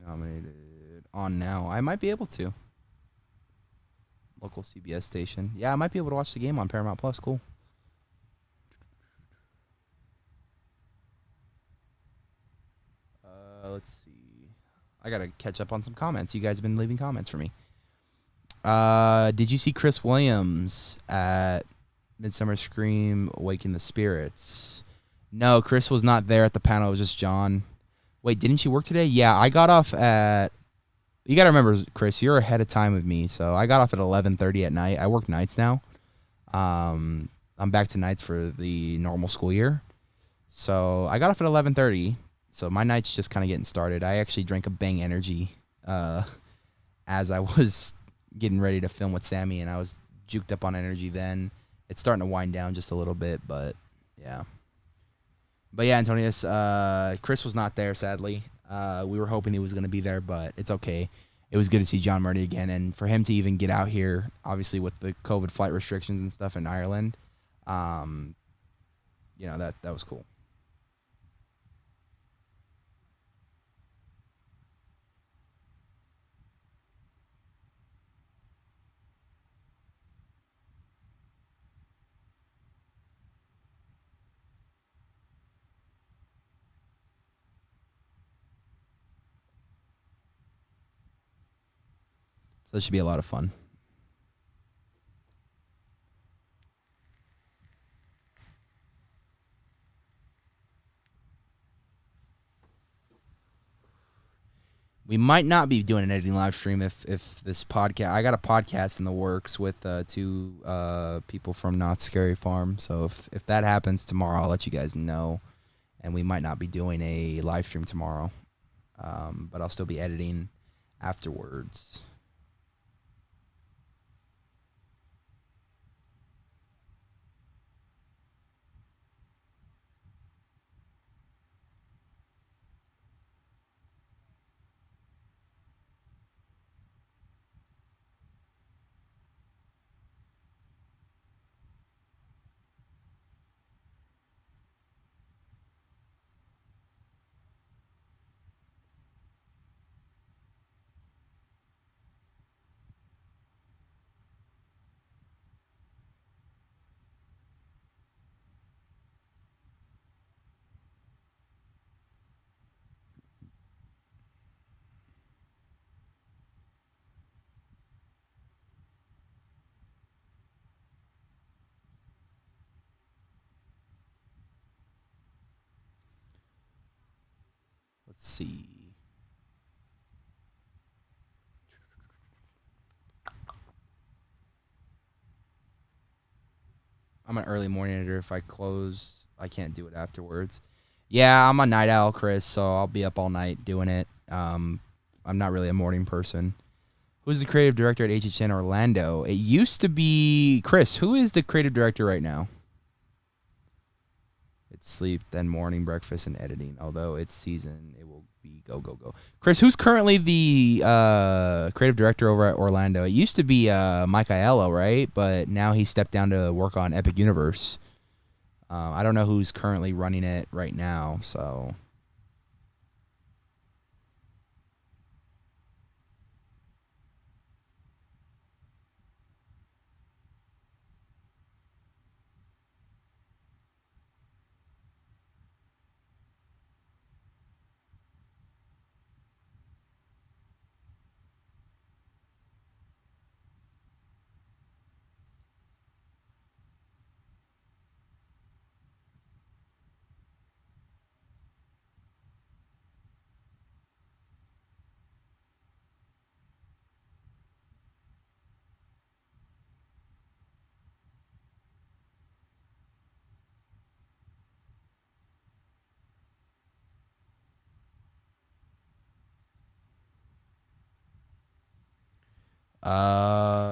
Nominated on now. I might be able to. Local CBS station. Yeah, I might be able to watch the game on Paramount Plus. Cool. Let's see. I gotta catch up on some comments. You guys have been leaving comments for me. Did you see Chris Williams at Midsummer Scream Awaken the Spirits? No, Chris was not there at the panel. It was just John. Wait, didn't you work today? Yeah, I got off at... You got to remember, Chris, you're ahead of time with me. So I got off at 11:30 at night. I work nights now. I'm back to nights for the normal school year. So I got off at 11:30. So my night's just kind of getting started. I actually drank a Bang Energy as I was getting ready to film with Sammy, and I was juked up on energy then. It's starting to wind down just a little bit, but yeah. But yeah, Antonius, Chris was not there, sadly. We were hoping he was going to be there, but it's okay. It was good to see John Murdy again, and for him to even get out here, obviously with the COVID flight restrictions and stuff in Ireland, you know, that was cool. So this should be a lot of fun. We might not be doing an editing live stream if this podcast. I got a podcast in the works with two people from Not Scary Farm. So if that happens tomorrow, I'll let you guys know. And we might not be doing a live stream tomorrow, but I'll still be editing afterwards. Let's see. I'm an early morning editor. If I close, I can't do it afterwards. Yeah, I'm a night owl, Chris, so I'll be up all night doing it. I'm not really a morning person. Who's the creative director at HHN Orlando? It used to be Chris. Who is the creative director right now? It's sleep, then morning, breakfast, and editing. Although it's season, it will be go, go, go. Chris, who's currently the creative director over at Orlando? It used to be Mike Aiello, right? But now he stepped down to work on Epic Universe. I don't know who's currently running it right now, so...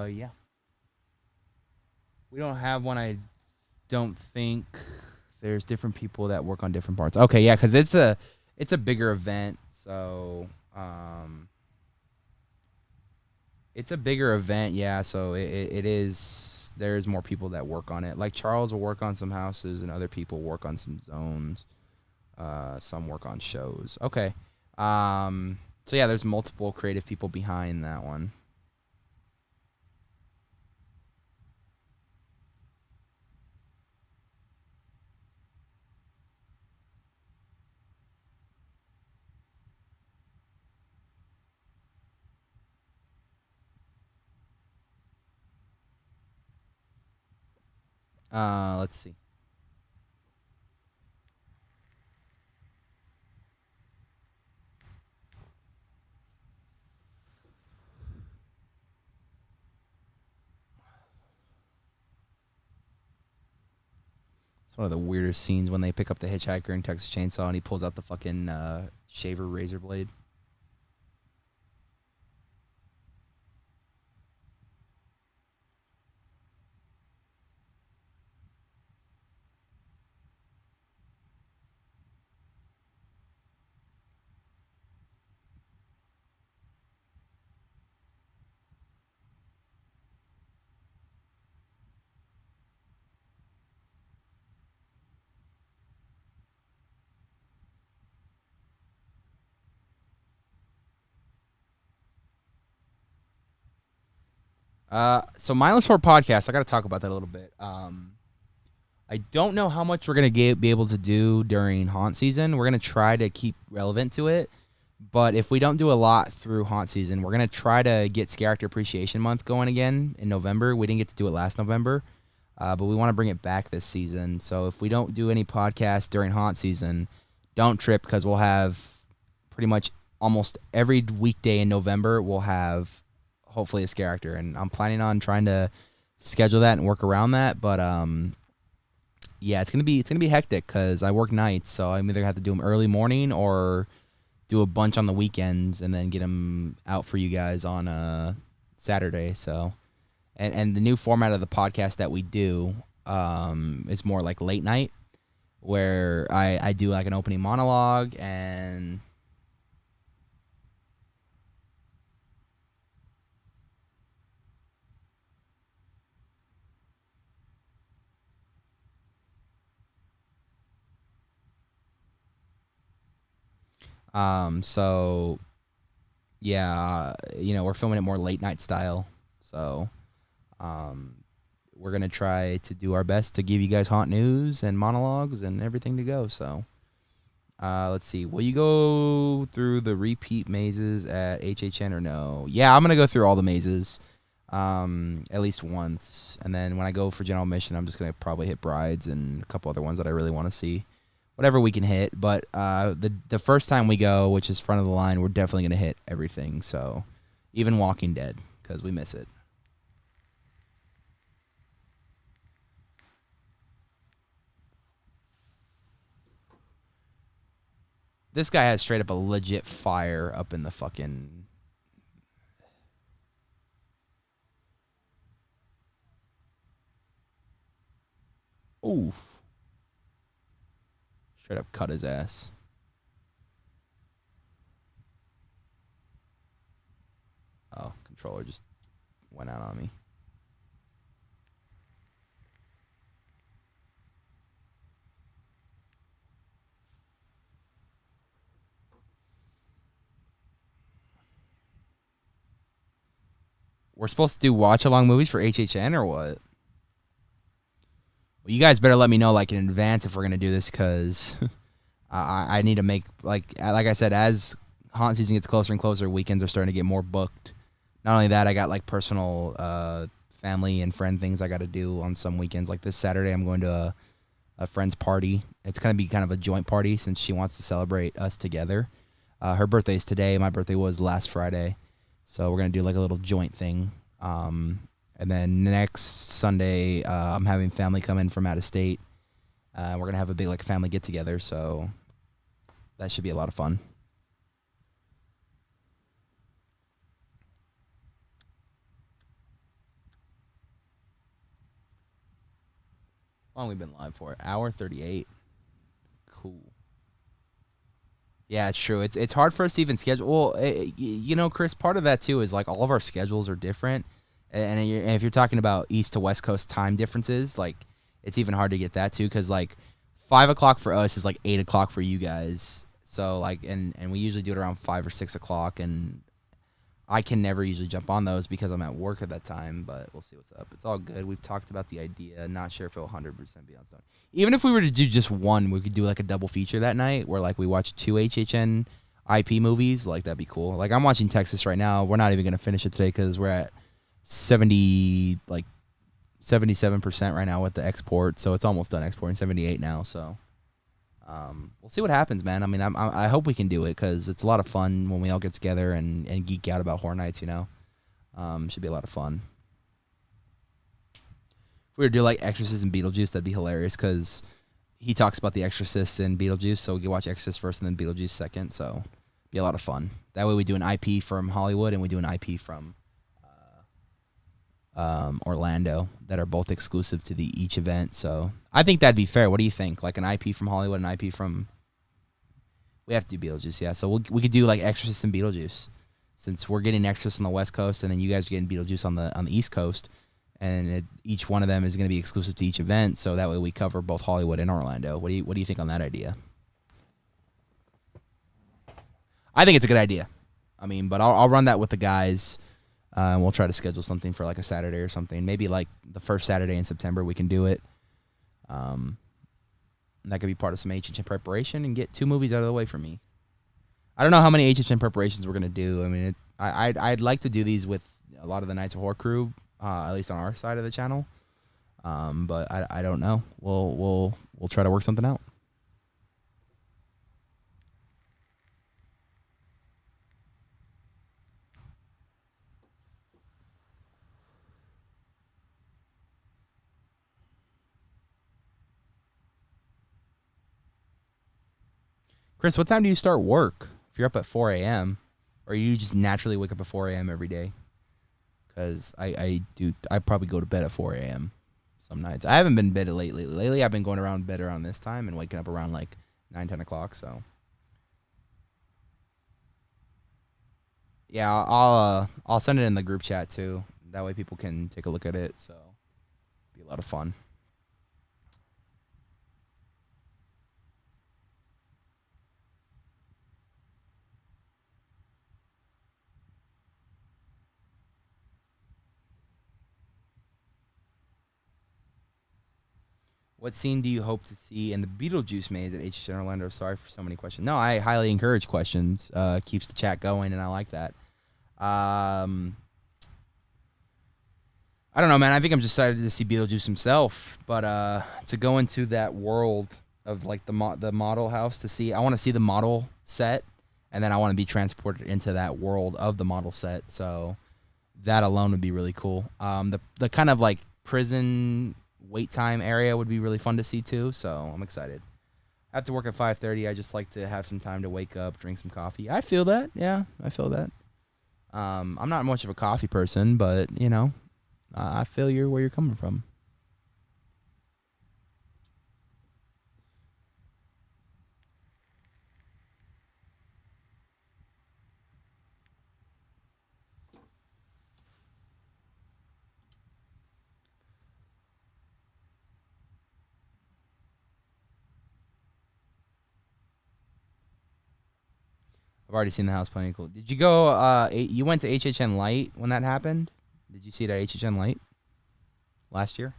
Yeah. We don't have one, I don't think. There's different people that work on different parts. Okay, yeah, because it's a bigger event, so it's a bigger event, yeah, so it is, there's more people that work on it. Like Charles will work on some houses and other people work on some zones. Some work on shows. Okay. So yeah, there's multiple creative people behind that one. Let's see. It's one of the weirdest scenes when they pick up the hitchhiker in Texas Chainsaw and he pulls out the fucking shaver razor blade. So Mindless Sport podcast, I got to talk about that a little bit. I don't know how much we're going to be able to do during haunt season. We're going to try to keep relevant to it. But if we don't do a lot through haunt season, we're going to try to get Scare Actor Appreciation Month going again in November. We didn't get to do it last November, but we want to bring it back this season. So if we don't do any podcasts during haunt season, don't trip, because we'll have pretty much almost every weekday in November, we'll have hopefully a Scare Actor. And I'm planning on trying to schedule that and work around that. But yeah, it's gonna be hectic because I work nights, so I'm either have to do them early morning or do a bunch on the weekends and then get them out for you guys on Saturday. So, and the new format of the podcast that we do is more like late night, where I do like an opening monologue and so yeah, we're filming it more late night style. So, we're going to try to do our best to give you guys haunt news and monologues and everything to go. So, let's see. Will you go through the repeat mazes at HHN or no? Yeah, I'm going to go through all the mazes, at least once. And then when I go for general admission, I'm just going to probably hit brides and a couple other ones that I really want to see. Whatever we can hit, but the first time we go, which is front of the line, we're definitely going to hit everything. So even Walking Dead, because we miss it. This guy has straight up a legit fire up in the fucking... Oof. Straight up cut his ass. Oh, controller just went out on me. We're supposed to do watch-along movies for HHN or what? Well, you guys better let me know like in advance if we're gonna do this, because I need to make like I said, as haunt season gets closer and closer, weekends are starting to get more booked. Not only that, I got like personal family and friend things I got to do on some weekends. Like this Saturday, I'm going to a friend's party. It's gonna be kind of a joint party since she wants to celebrate us together. Her birthday's today. My birthday was last Friday, so we're gonna do like a little joint thing. And then next Sunday, I'm having family come in from out of state. We're going to have a big like family get-together, so that should be a lot of fun. How long have we been live for? Hour 38. Cool. Yeah, it's true. It's hard for us to even schedule. Well, Chris, part of that, too, is like all of our schedules are different. And if you're talking about East to West Coast time differences, like it's even hard to get that too, because like 5 o'clock for us is like 8 o'clock for you guys. So like, and we usually do it around 5 or 6 o'clock, and I can never usually jump on those because I'm at work at that time. But we'll see what's up. It's all good. We've talked about the idea. Not sure if it'll 100% be on Stone. Even if we were to do just one, we could do like a double feature that night where like we watch 2 HHN IP movies. Like that'd be cool. Like I'm watching Texas right now. We're not even gonna finish it today because we're at 77% right now with the export, so it's almost done exporting. 78 now, so we'll see what happens, man. I mean, I hope we can do it because it's a lot of fun when we all get together and geek out about Horror Nights. Should be a lot of fun. If we were to do like Exorcist and Beetlejuice, that'd be hilarious because he talks about The Exorcist and Beetlejuice, so we can watch Exorcist first and then Beetlejuice second. So be a lot of fun. That way we do an IP from Hollywood and we do an IP from Orlando that are both exclusive to each event. So I think that'd be fair. What do you think? Like an IP from Hollywood, an IP from... We have to do Beetlejuice, yeah. So we could do like Exorcist and Beetlejuice, since we're getting Exorcist on the West Coast and then you guys are getting Beetlejuice on the East Coast, and each one of them is going to be exclusive to each event. So that way we cover both Hollywood and Orlando. What do you think on that idea? I think it's a good idea. I mean, but I'll run that with the guys. And we'll try to schedule something for like a Saturday or something. Maybe like the first Saturday in September we can do it. That could be part of some HHN preparation and get 2 movies out of the way for me. I don't know how many HHN preparations we're gonna do. I mean, I'd like to do these with a lot of the Knights of Horror crew, at least on our side of the channel. But I don't know. We'll try to work something out. Chris, what time do you start work? If you're up at 4 a.m., or you just naturally wake up at 4 a.m. every day? Because I probably go to bed at 4 a.m. some nights. I haven't been in bed lately. Lately, I've been going around bed around this time and waking up around like 9, 10 o'clock. So, yeah, I'll send it in the group chat too. That way people can take a look at it. So, it'll be a lot of fun. What scene do you hope to see in the Beetlejuice maze at HHN Orlando? Sorry for so many questions. No, I highly encourage questions. Keeps the chat going, and I like that. I don't know, man. I think I'm just excited to see Beetlejuice himself. But to go into that world of like the model house to see, I want to see the model set, and then I want to be transported into that world of the model set. So that alone would be really cool. The kind of like prison wait time area would be really fun to see too, so I'm excited. I have to work at 5:30. I just like to have some time to wake up, drink some coffee. I feel that. Yeah, I feel that. I'm not much of a coffee person, but you know, I feel where you're coming from. I've already seen the house plenty cool. Did you go, you went to HHN Light when that happened? Did you see it at HHN Light last year?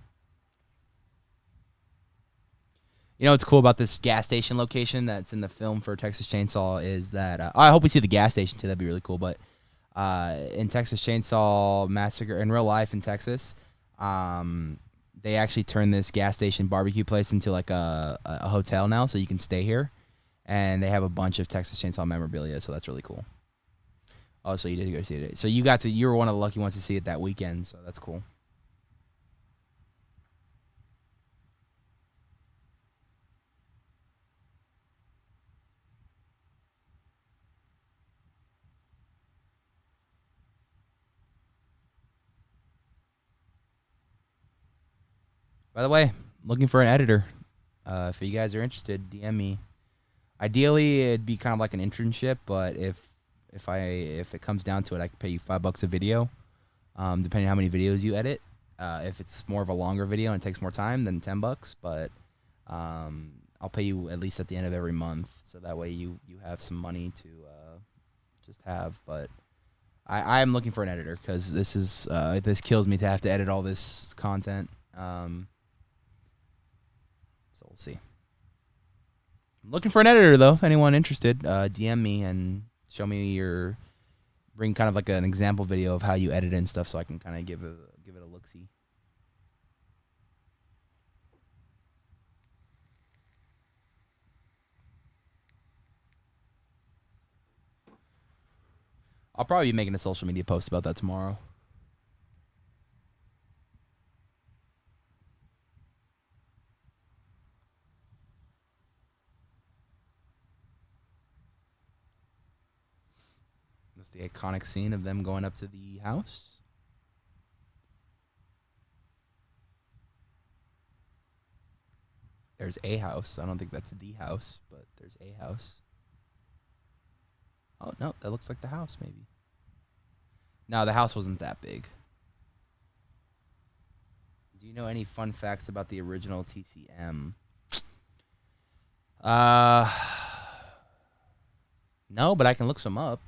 You know what's cool about this gas station location that's in the film for Texas Chainsaw is that, I hope we see the gas station too, that'd be really cool, but in Texas Chainsaw Massacre, in real life in Texas, they actually turned this gas station barbecue place into like a hotel now, so you can stay here. And they have a bunch of Texas Chainsaw memorabilia, so that's really cool. Oh, so you did go see it. So you were one of the lucky ones to see it that weekend, so that's cool. By the way, looking for an editor. If you guys are interested, DM me. Ideally, it'd be kind of like an internship, but if it comes down to it, I can pay you $5 a video, depending on how many videos you edit. If it's more of a longer video and it takes more time, then $10. But I'll pay you at least at the end of every month, so that way you have some money to just have. But I am looking for an editor because this kills me to have to edit all this content. So we'll see. I'm looking for an editor, though. If anyone interested, DM me and show me bring kind of like an example video of how you edit and stuff, so I can kind of give it a look-see. I'll probably be making a social media post about that tomorrow. the iconic scene of them going up to the house. There's a house. I don't think that's the house, but there's a house. Oh, no, that looks like the house, maybe. No, the house wasn't that big. Do you know any fun facts about the original TCM? No, but I can look some up.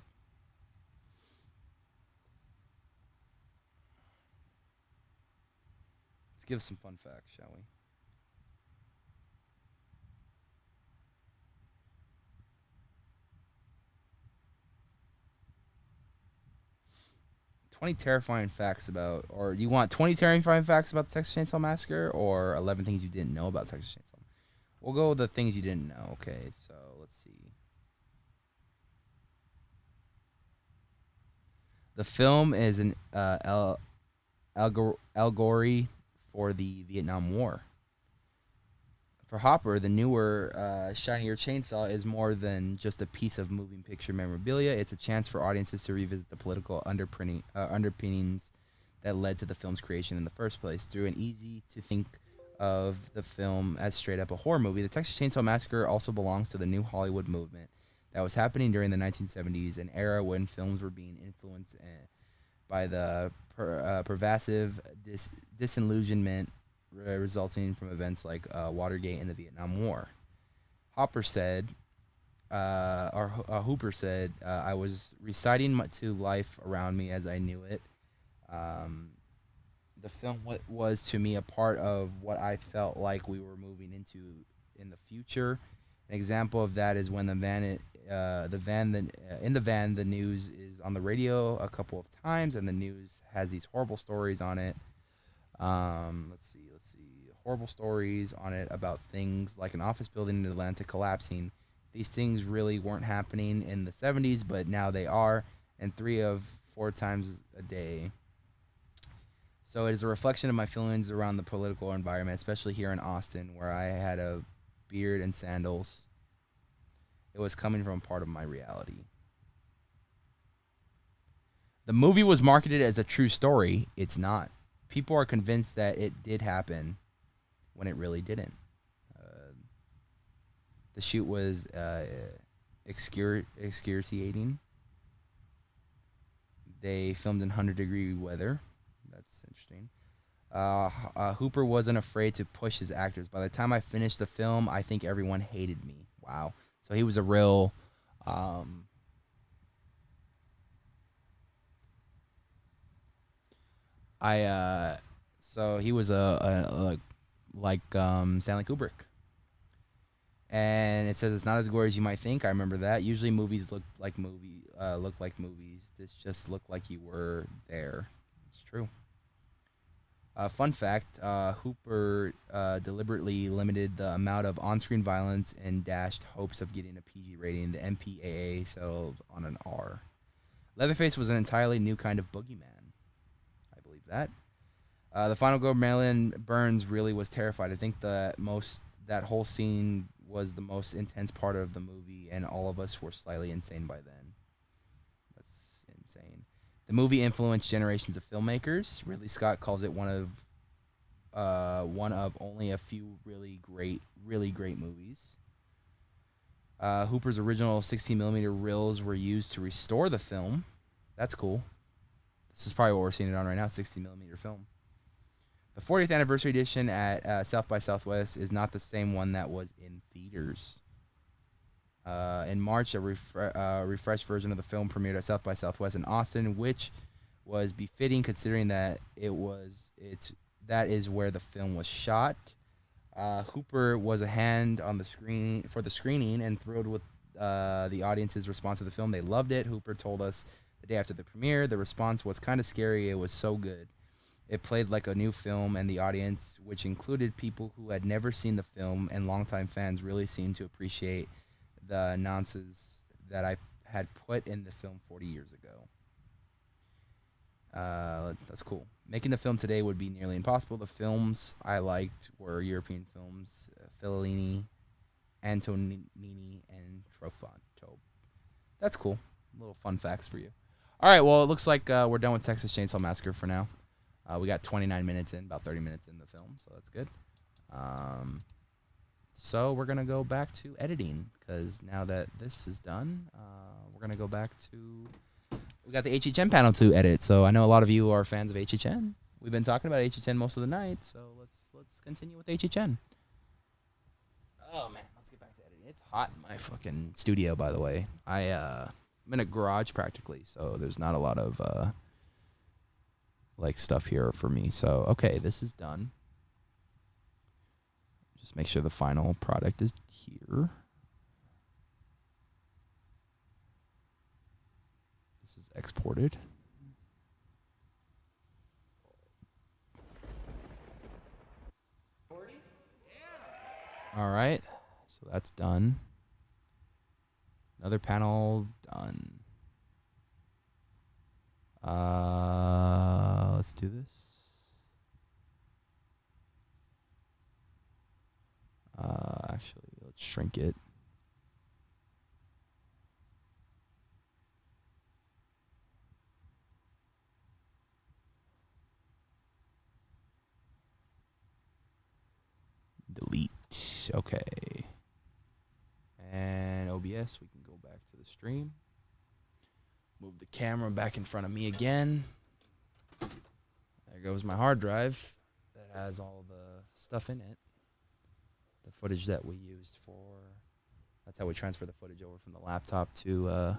Let's give some fun facts, shall we? 20 terrifying facts about, or you want 20 terrifying facts about the Texas Chainsaw Massacre, or 11 things you didn't know about Texas Chainsaw? We'll go with the things you didn't know. Okay, so let's see. The film is an allegory for the Vietnam War. For Hopper, the newer, shinier chainsaw is more than just a piece of moving picture memorabilia. It's a chance for audiences to revisit the political underpinnings that led to the film's creation in the first place. Through an easy to think of the film as straight up a horror movie, the Texas Chainsaw Massacre also belongs to the new Hollywood movement that was happening during the 1970s, an era when films were being influenced by the pervasive disillusionment resulting from events like Watergate and the Vietnam War. Hooper said, I was reciting to life around me as I knew it. The film was to me a part of what I felt like we were moving into in the future. An example of that is when in the van, the news is on the radio a couple of times, and the news has these horrible stories on it. Let's see. Horrible stories on it about things like an office building in Atlanta collapsing. These things really weren't happening in the 70s, but now they are, and 3 of 4 times a day. So it is a reflection of my feelings around the political environment, especially here in Austin, where I had a beard and sandals. It was coming from part of my reality. The movie was marketed as a true story. It's not. People are convinced that it did happen when it really didn't. The shoot was excruciating. They filmed in 100-degree weather. That's interesting. Hooper wasn't afraid to push his actors. By the time I finished the film, I think everyone hated me. Wow. So he was a real... So he was like Stanley Kubrick. And it says it's not as gory as you might think. I remember that. Usually movies look like movies. This just looked like you were there. It's true. Fun fact, Hooper deliberately limited the amount of on-screen violence in dashed hopes of getting a PG rating. The MPAA settled on an R. Leatherface was an entirely new kind of boogeyman. I believe that. The final girl, Marilyn Burns, really was terrified. I think that whole scene was the most intense part of the movie, and all of us were slightly insane by then. That's insane. The movie influenced generations of filmmakers. Ridley Scott calls it one of only a few really great movies. Hooper's original 16mm reels were used to restore the film. That's cool. This is probably what we're seeing it on right now, 16mm film. The 40th anniversary edition at South by Southwest is not the same one that was in theaters. In March, a refreshed version of the film premiered at South by Southwest in Austin, which was befitting considering that that is where the film was shot. Hooper was a hand on the screen for the screening and thrilled with the audience's response to the film. They loved it. Hooper told us the day after the premiere, the response was kind of scary. It was so good. It played like a new film, and the audience, which included people who had never seen the film and longtime fans, really seemed to appreciate the nuances that I had put in the film 40 years ago. That's cool. Making the film today would be nearly impossible. The films I liked were European films, Fellini, Antonini, and Truffaut. That's cool. Little fun facts for you. All right, well, it looks like we're done with Texas Chainsaw Massacre for now. We got 29 minutes in, about 30 minutes in the film, so that's good. So we're going to go back to editing, because now that this is done, we're going to go back to... We got the HHN panel to edit, so I know a lot of you are fans of HHN. We've been talking about HHN most of the night, so let's continue with HHN. Oh, man, let's get back to editing. It's hot in my fucking studio, by the way. I'm in a garage practically, so there's not a lot of... like stuff here for me. So, okay, this is done. Just make sure the final product is here. This is exported. All right, so that's done. Another panel done. Let's do this. Actually, let's shrink it. Delete. Okay. And OBS, we can go back to the stream. Move the camera back in front of me again. There goes my hard drive that has all the stuff in it. The footage that we used for... That's how we transfer the footage over from the laptop to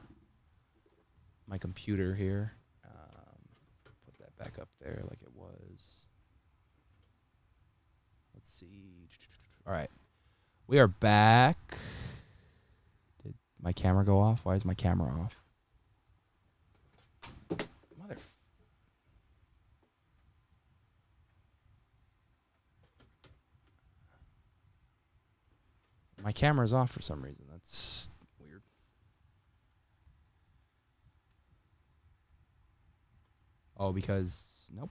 my computer here. Put that back up there like it was. Let's see. All right. We are back. Did my camera go off? Why is my camera off? Mother... My camera's off for some reason. That's weird. Oh, because... Nope.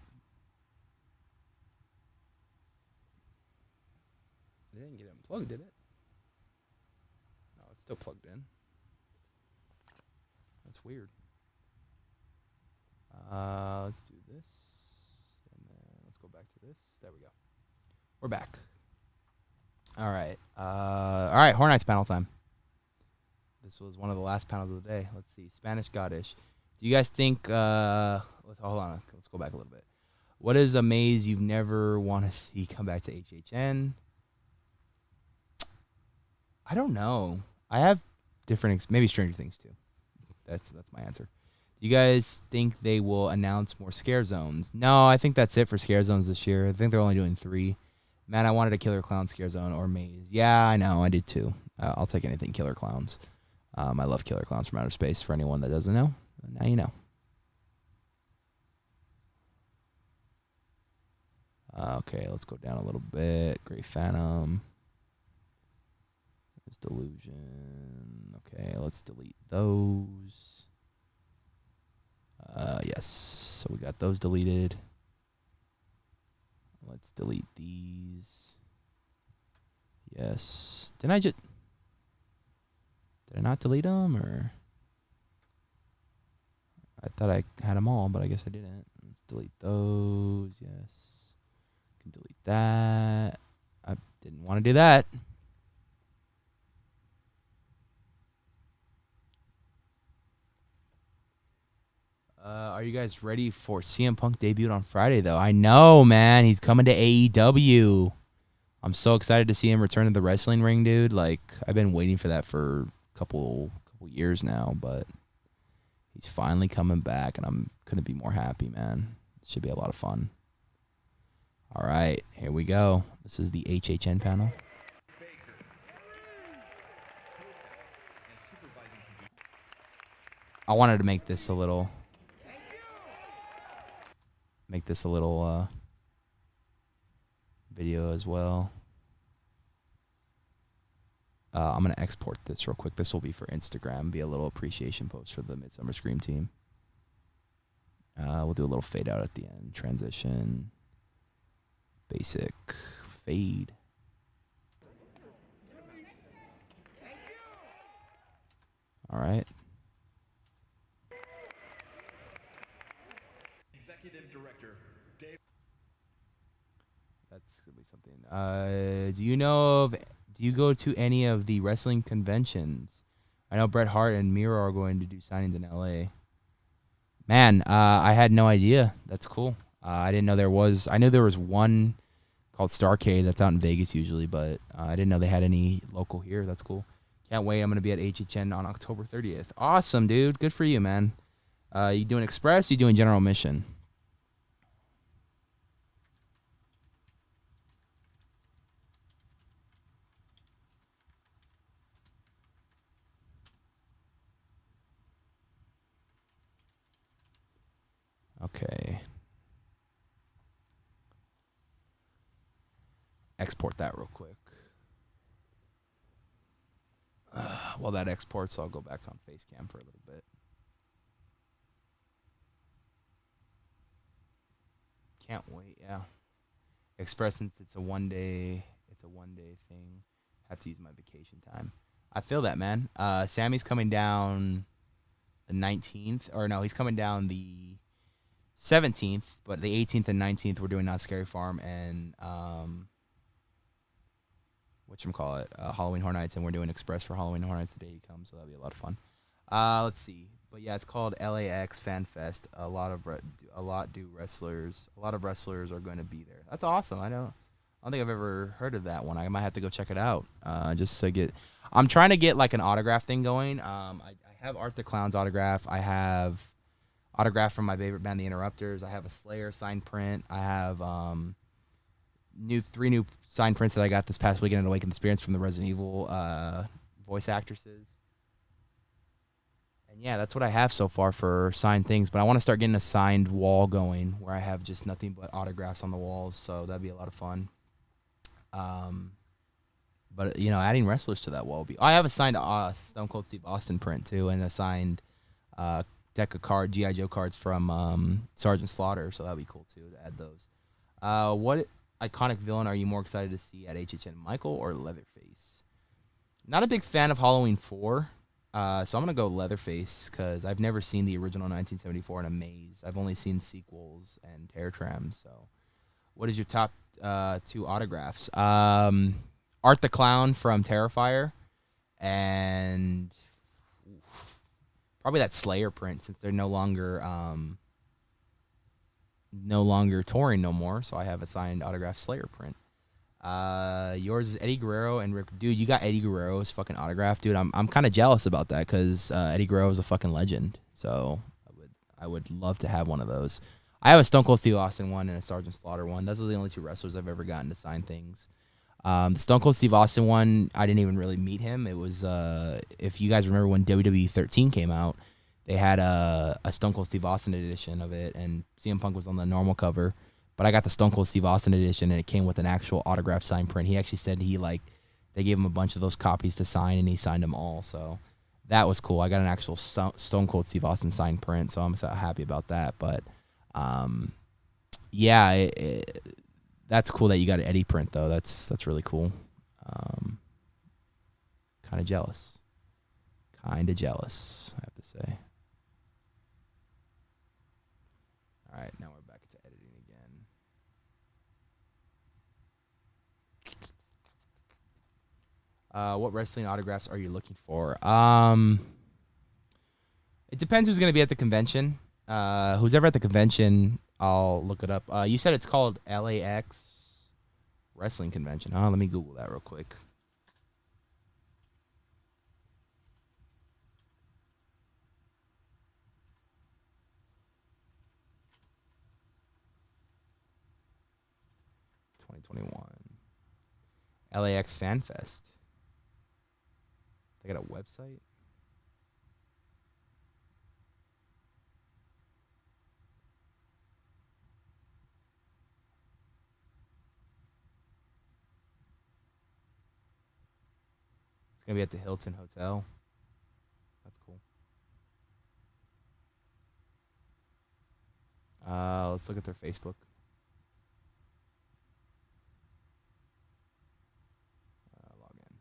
It didn't get unplugged, did it? No, it's still plugged in. That's weird. Let's do this. And then let's go back to this. There we go. We're back. All right. All right, Horror Nights panel time. This was one of the last panels of the day. Let's see. Spanish Goddish. Do you guys think... hold on. Let's go back a little bit. What is a maze you've never want to see come back to HHN? I don't know. I have different... maybe Stranger Things, too. That's my answer. Do you guys think they will announce more scare zones? No, I think that's it for scare zones this year. I think they're only doing 3. Man, I wanted a Killer Clown scare zone or maze. Yeah, I know. I did too. I'll take anything Killer Clowns. I love Killer Clowns from Outer Space. For anyone that doesn't know, now you know. Okay, let's go down a little bit. Grey Phantom. There's Delusion. Okay, let's delete those. Yes. So we got those deleted. Let's delete these. Yes. Did I not delete them, or? I thought I had them all, but I guess I didn't. Let's delete those. Yes. Can delete that. I didn't want to do that. Are you guys ready for CM Punk debut on Friday, though? I know, man. He's coming to AEW. I'm so excited to see him return to the wrestling ring, dude. Like, I've been waiting for that for a couple years now, but he's finally coming back, and I'm couldn't be more happy, man. It should be a lot of fun. All right, here we go. This is the HHN panel. I wanted to make this a little video as well. I'm going to export this real quick. This will be for Instagram, be a little appreciation post for the Midsummer Scream team. We'll do a little fade out at the end. Transition. Basic. Fade. All right. Executive Director Dave. That's gonna be something. Do you go to any of the wrestling conventions? I know Bret Hart and Miro are going to do signings in LA. Man, I had no idea. That's cool. I didn't know there was. I knew there was one called Starcade that's out in Vegas usually, but I didn't know they had any local here. That's cool. Can't wait. I'm gonna be at HHN on October 30th. Awesome, dude. Good for you, man. You doing express? You doing general mission? Okay. Export that real quick. While that exports, I'll go back on Facecam for a little bit. Can't wait, yeah. Express, since it's a one day thing. Have to use my vacation time. I feel that, man. Sammy's coming down the 19th, or no, he's coming down the 17th, but the 18th and 19th we're doing Not Scary Farm and whatchamacallit, Halloween Horror Nights, and we're doing Express for Halloween Horror Nights the day he comes, so that'll be a lot of fun. Let's see. But yeah, it's called LAX Fan Fest. A lot of wrestlers are going to be there. That's awesome. I don't think I've ever heard of that one. I might have to go check it out. Just to get. I'm trying to get like an autograph thing going. I have Art the Clown's autograph. I have autograph from my favorite band, The Interrupters. I have a Slayer signed print. I have three new signed prints that I got this past weekend at Awaken the Spirits from the Resident Evil voice actresses. And yeah, that's what I have so far for signed things. But I want to start getting a signed wall going where I have just nothing but autographs on the walls. So that'd be a lot of fun. But adding wrestlers to that wall would be. I have a signed Stone Cold Steve Austin print too, and a signed deck of GI Joe cards from Sergeant Slaughter. So that'd be cool too to add those. What iconic villain are you more excited to see at HHN, Michael or Leatherface? Not a big fan of Halloween 4. So I'm going to go Leatherface because I've never seen the original 1974 in a maze. I've only seen sequels and Terror Tram. So what is your top 2 autographs? Art the Clown from Terrifier and probably that Slayer print since they're no longer touring no more. So I have a signed autographed Slayer print. Yours is Eddie Guerrero and Rick. Dude, you got Eddie Guerrero's fucking autograph, dude. I'm kind of jealous about that because Eddie Guerrero is a fucking legend. So I would love to have one of those. I have a Stone Cold Steve Austin one and a Sergeant Slaughter one. Those are the only 2 wrestlers I've ever gotten to sign things. The Stone Cold Steve Austin one, I didn't even really meet him. It was if you guys remember when WWE 13 came out, they had a Stone Cold Steve Austin edition of it, and CM Punk was on the normal cover. But I got the Stone Cold Steve Austin edition, and it came with an actual autographed signed print. He actually said they gave him a bunch of those copies to sign, and he signed them all. So that was cool. I got an actual Stone Cold Steve Austin signed print, so I'm so happy about that. But yeah, that's cool that you got an Eddie print though. That's really cool. Kind of jealous. I have to say. All right, now we're back to editing again. What wrestling autographs are you looking for? It depends who's going to be at the convention. Who's ever at the convention, I'll look it up. You said it's called LAX Wrestling Convention. Let me Google that real quick. LAX Fan Fest. They got a website? It's going to be at the Hilton Hotel. That's cool. Let's look at their Facebook. Log in.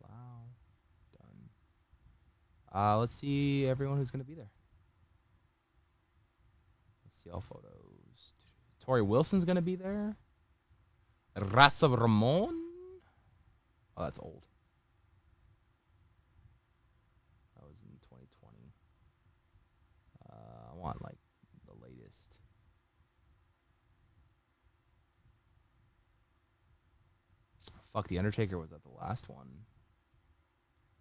Allow. Done. Let's see everyone who's gonna be there. Let's see all photos. Tori Wilson's gonna be there. Rasa Ramon. Oh, that's old. That was in 2020. I want like the latest. Fuck, The Undertaker was at the last one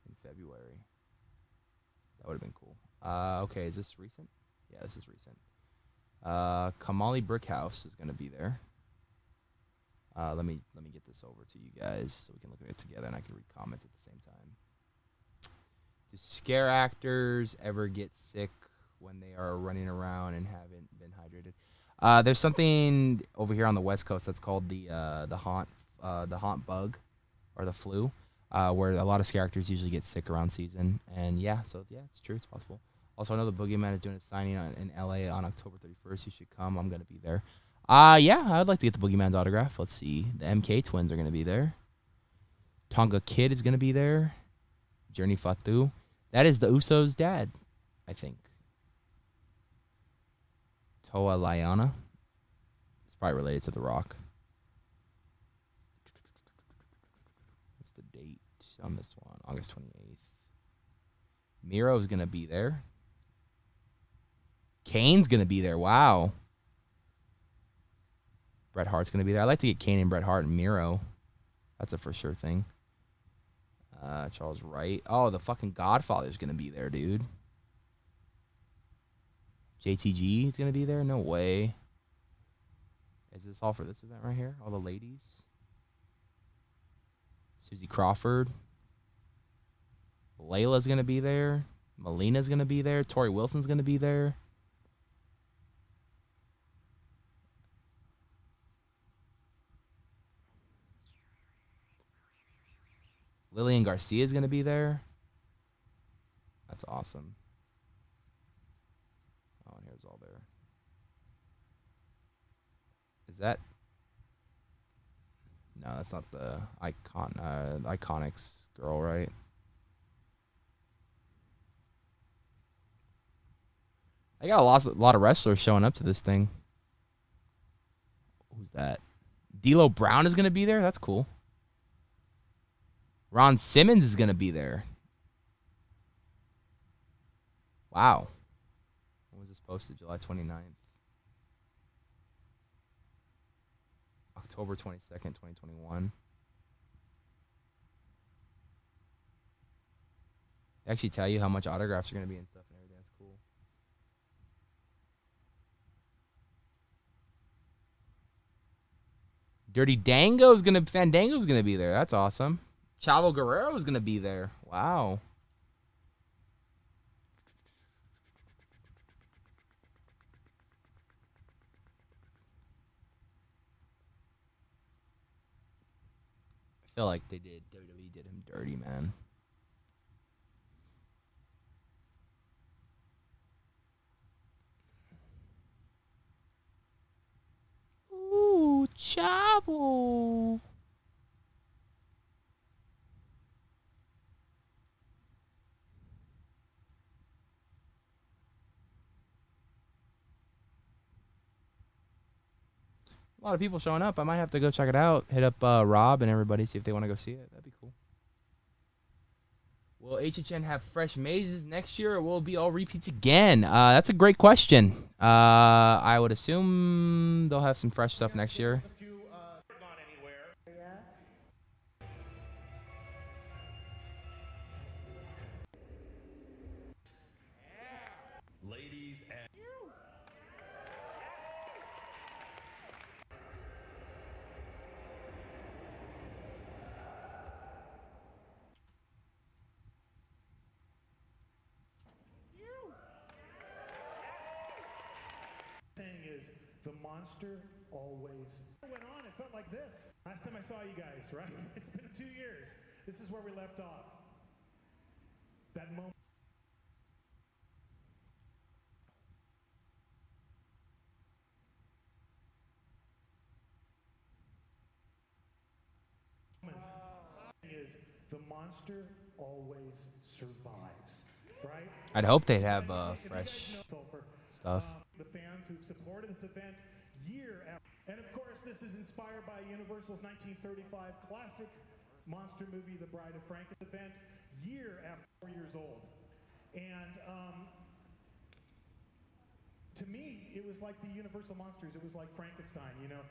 in February. That would have been cool. Okay, is this recent? Yeah, this is recent. Kamali Brickhouse is gonna be there. Let me get this over to you guys so we can look at it together and I can read comments at the same time. Do scare actors ever get sick when they are running around and haven't been hydrated? There's something over here on the West Coast that's called the haunt bug or the flu, where a lot of scare actors usually get sick around season. And yeah, so yeah, it's true, it's possible. Also, I know the Boogeyman is doing a signing in LA on October 31st. You should come. I'm gonna be there. Yeah, I'd like to get the Boogeyman's autograph. Let's see. The MK twins are gonna be there. Tonga Kid is gonna be there. Journey Fatu. That is the Usos' dad, I think. Toa Liana. It's probably related to The Rock. What's the date on this one? August 28th. Miro's going to be there. Kane's going to be there. Wow. Bret Hart's going to be there. I'd like to get Kane and Bret Hart and Miro. That's a for sure thing. Charles Wright. Oh, the fucking Godfather's going to be there, dude. JTG is going to be there? No way. Is this all for this event right here? All the ladies? Susie Crawford. Layla's going to be there. Melina's going to be there. Tori Wilson's going to be there. Lillian Garcia is going to be there. That's awesome. Oh, and here's all there. Is that? No, that's not the Iconics girl, right? I got a lot of wrestlers showing up to this thing. Who's that? D'Lo Brown is going to be there? That's cool. Ron Simmons is going to be there. Wow. When was this posted? July 29th. October 22nd, 2021. They actually tell you how much autographs are going to be and stuff and everything. That's cool. Dirty Fandango's going to be there. That's awesome. Chavo Guerrero is going to be there. Wow. I feel like WWE did him dirty, man. Ooh, Chavo. A lot of people showing up. I might have to go check it out. Hit up Rob and everybody, see if they want to go see it. That'd be cool. Will HHN have fresh mazes next year, or will it be all repeats again? That's a great question. I would assume they'll have some fresh stuff next year. Is the monster always went on? It felt like this. Last time I saw you guys, right? It's been 2 years. This is where we left off. That moment. Is the monster always survives, right? I'd hope they'd have fresh stuff. The fans who've supported this event year after. And of course, this is inspired by Universal's 1935 classic monster movie, The Bride of Frankenstein, event year after 4 years old. And to me, it was like the Universal monsters. It was like Frankenstein, you know.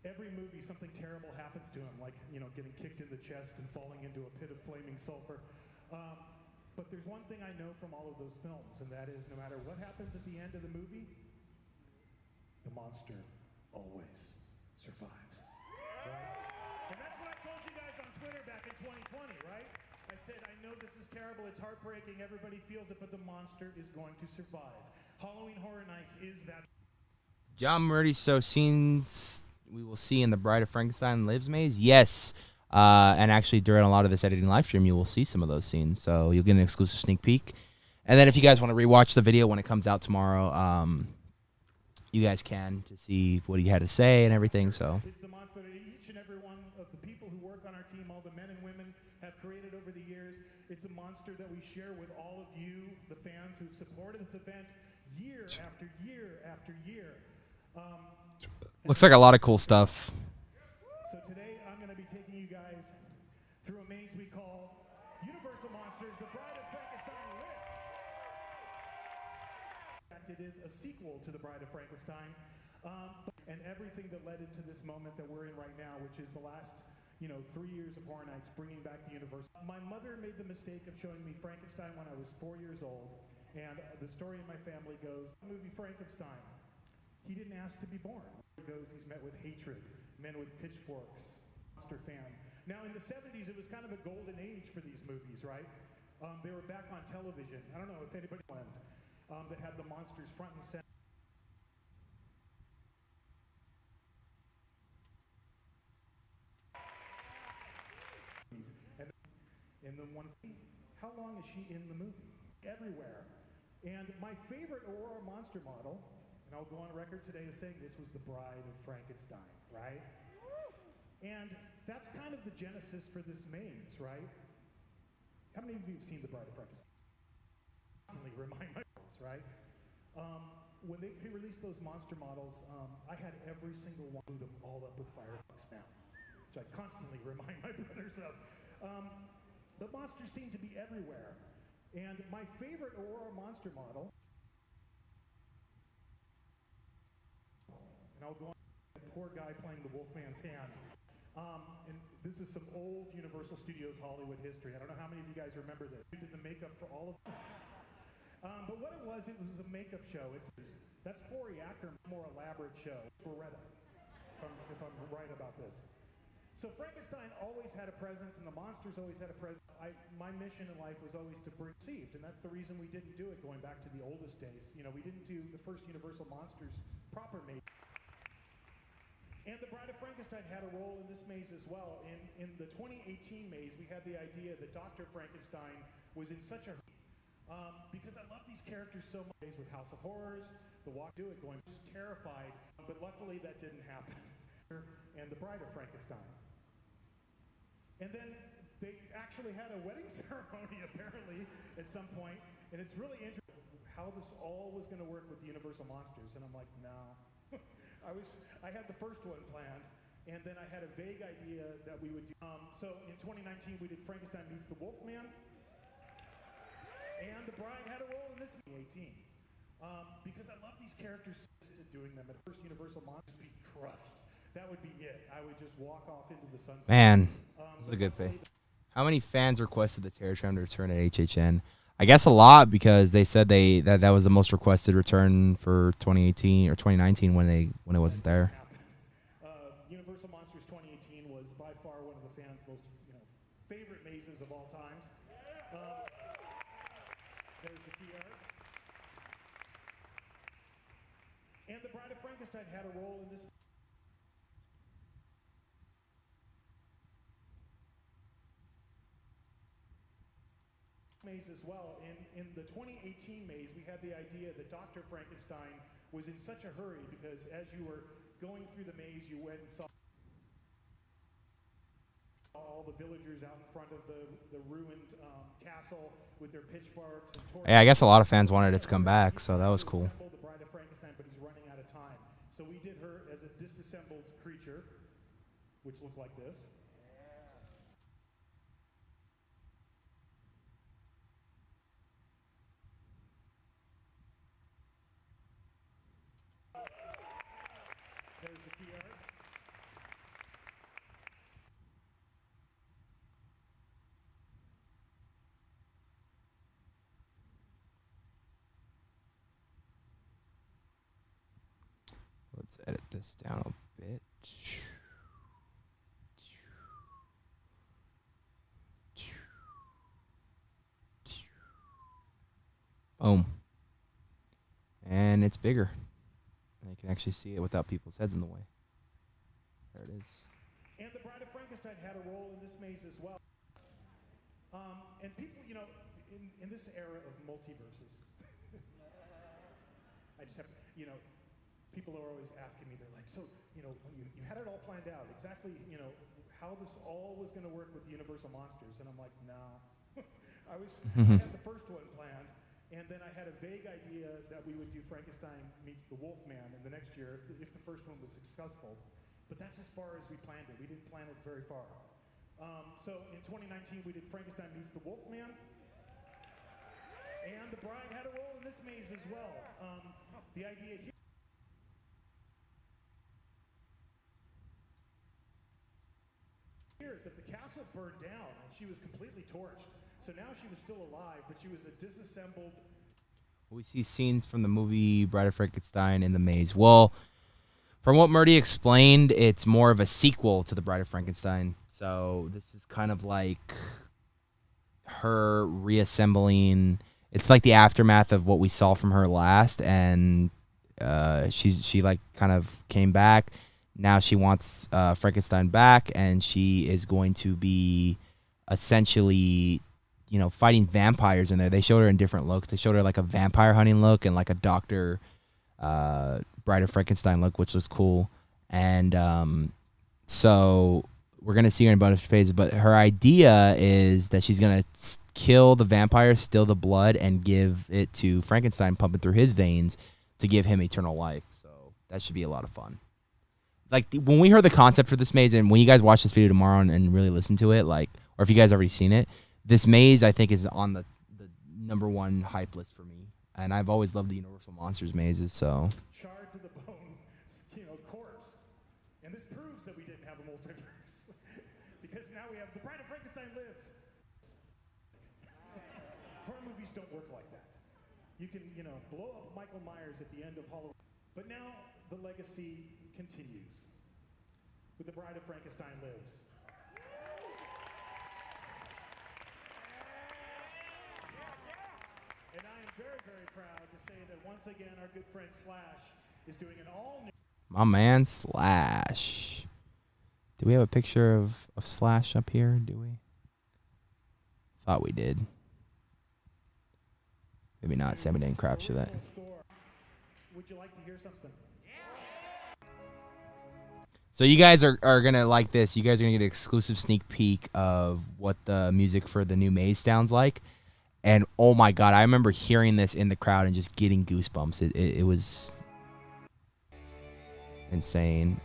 Every movie, something terrible happens to him, like, you know, getting kicked in the chest and falling into a pit of flaming sulfur. But there's one thing I know from all of those films, and that is no matter what happens at the end of the movie, the monster always survives. Right? And that's what I told you guys on Twitter back in 2020, right? I said, I know this is terrible, it's heartbreaking, everybody feels it, but the monster is going to survive. Halloween Horror Nights is that. John Murray, so scenes we will see in the Bride of Frankenstein Lives maze? Yes. And actually, during a lot of this editing live stream, you will see some of those scenes. So you'll get an exclusive sneak peek. And then if you guys want to rewatch the video when it comes out tomorrow, you guys can to see what he had to say and everything. So It's the monster that each and every one of the people who work on our team, all the men and women, have created over the years. It's a monster that we share with all of you, the fans who've supported this event year after year after year. looks like a lot of cool stuff. So today I'm going to be taking you guys through a maze we call Universal Monsters, The Bride of Frankenstein Lives. In fact, it is a sequel to The Bride of Frankenstein, and everything that led into this moment that we're in right now, which is the last 3 years of Horror Nights, bringing back the Universal. My mother made the mistake of showing me Frankenstein when I was 4 years old, and the story in my family goes, the movie Frankenstein, he didn't ask to be born. It goes, he's met with hatred, men with pitchforks, monster fan. Now in the 70s, it was kind of a golden age for these movies, right? They were back on television. I don't know if anybody that had the monsters front and center. And then how long is she in the movie? Everywhere. And my favorite Aurora monster model, and I'll go on record today as saying this was the Bride of Frankenstein, right? And that's kind of the genesis for this maze, right? How many of you have seen the Bride of Frankenstein? Constantly remind myself, right? When they released those monster models, I had every single one of them all up with fireworks now, which I constantly remind my brothers of. The monsters seem to be everywhere. And my favorite Aurora monster model, and I'll go on, that poor guy playing the Wolfman's hand. And this is some old Universal Studios Hollywood history. I don't know how many of you guys remember this. We did the makeup for all of them. But what it was a makeup show. That's Forey Ackerman's more elaborate show. Beretta, if I'm right about this. So Frankenstein always had a presence, and the monsters always had a presence. My mission in life was always to bring received, and that's the reason we didn't do it going back to the oldest days. We didn't do the first Universal Monsters proper maze. And the Bride of Frankenstein had a role in this maze as well. In the 2018 maze, we had the idea that Dr. Frankenstein was in such a because I love these characters so much. With House of Horrors, The Walk, do it going just terrified, but luckily that didn't happen. And the Bride of Frankenstein. And then they actually had a wedding ceremony apparently at some point, and it's really interesting how this all was going to work with the Universal Monsters. And I'm like, no. I had the first one planned, and then I had a vague idea that we would do. So in 2019 we did Frankenstein Meets the Wolfman, and the Bride had a role in this 2018. Because I love these characters doing them at first Universal Monsters be crushed. That would be it. I would just walk off into the sunset. Man, this is a good pick. How many fans requested the Terror Tram to return at HHN? I guess a lot, because they said that was the most requested return for 2018 or 2019 when it wasn't there. Universal Monsters 2018 was by far one of the fans' most favorite mazes of all times. There's the PR. And the Bride of Frankenstein had a role in this. Maze as well. In the 2018 maze, we had the idea that Dr. Frankenstein was in such a hurry because as you were going through the maze, you went and saw all the villagers out in front of the ruined castle with their pitchforks and torches. Yeah, I guess a lot of fans wanted it to come back, so that was cool. The Bride of Frankenstein, but he's running out of time. So we did her as a disassembled creature, which looked like this. There's the key art. Let's edit this down a bit. Boom. And it's bigger. And you can actually see it without people's heads in the way. There it is. And the Bride of Frankenstein had a role in this maze as well. And people, you know, in this era of multiverses, I just have, you know, people are always asking me, they're like, so, you know, when you had it all planned out, exactly, you know, how this all was going to work with the Universal Monsters. And I'm like, no. I had the first one planned, and then I had a vague idea that we would do Frankenstein meets the Wolfman in the next year if the first one was successful. But that's as far as we planned it. We didn't plan it very far. So in 2019, we did Frankenstein meets the Wolfman. And the Bride had a role in this maze as well. The idea here is that the castle burned down and she was completely torched. So now she was still alive, but she was a disassembled. We see scenes from the movie Bride of Frankenstein in the maze. Well, from what Murdy explained, it's more of a sequel to the Bride of Frankenstein. So this is kind of like her reassembling. It's like the aftermath of what we saw from her last, and she like kind of came back. Now she wants Frankenstein back, and she is going to be essentially, you know, fighting vampires in there. They showed her in different looks. They showed her like a vampire hunting look and like a Doctor Bride of Frankenstein look, which was cool. And so we're gonna see her in a bunch of phases. But her idea is that she's gonna kill the vampire, steal the blood, and give it to Frankenstein, pump it through his veins to give him eternal life. So that should be a lot of fun. Like when we heard the concept for this maze, and when you guys watch this video tomorrow and really listen to it, like, or if you guys already seen it, this maze I think is on the #1 hype list for me. And I've always loved the Universal Monsters mazes, so. Charred to the bone, you know, corpse. And this proves that we didn't have a multiverse. Because now we have the Bride of Frankenstein lives. Horror movies don't work like that. You can, you know, blow up Michael Myers at the end of Halloween. But now the legacy continues with the Bride of Frankenstein lives. And I am very, very proud to say that once again our good friend Slash is doing an all-new. My man Slash. Do we have a picture of Slash up here? Do we? Thought we did. Maybe not. Sammy didn't capture that. Would you like to hear something? So you guys are going to like this. You guys are going to get an exclusive sneak peek of what the music for the new maze sounds like. And oh my God, I remember hearing this in the crowd and just getting goosebumps. It was insane.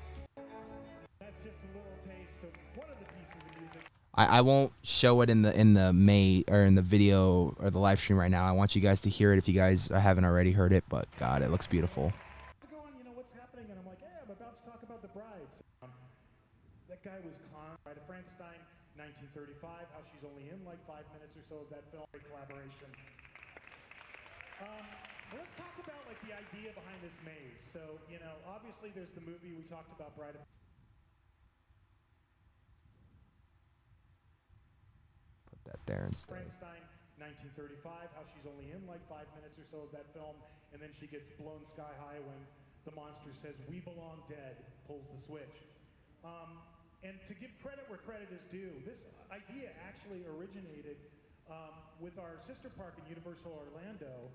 That's just a little taste of one of the pieces of music. I won't show it in the May or in the video or the live stream right now. I want you guys to hear it if you guys haven't already heard it. But God, it looks beautiful. Going, you know, what's happening? And I'm like, hey, I'm about to talk about the brides. That guy was Bride of Frankenstein, 1935. How she's only in like 5 minutes or so of that film. Great collaboration. Let's talk about like the idea behind this maze. So, you know, obviously there's the movie we talked about, Bride of. Put that there instead. Frankenstein, 1935. How she's only in like 5 minutes or so of that film, and then she gets blown sky high when the monster says, "We belong dead," pulls the switch. And to give credit where credit is due, this idea actually originated with our sister park in Universal Orlando.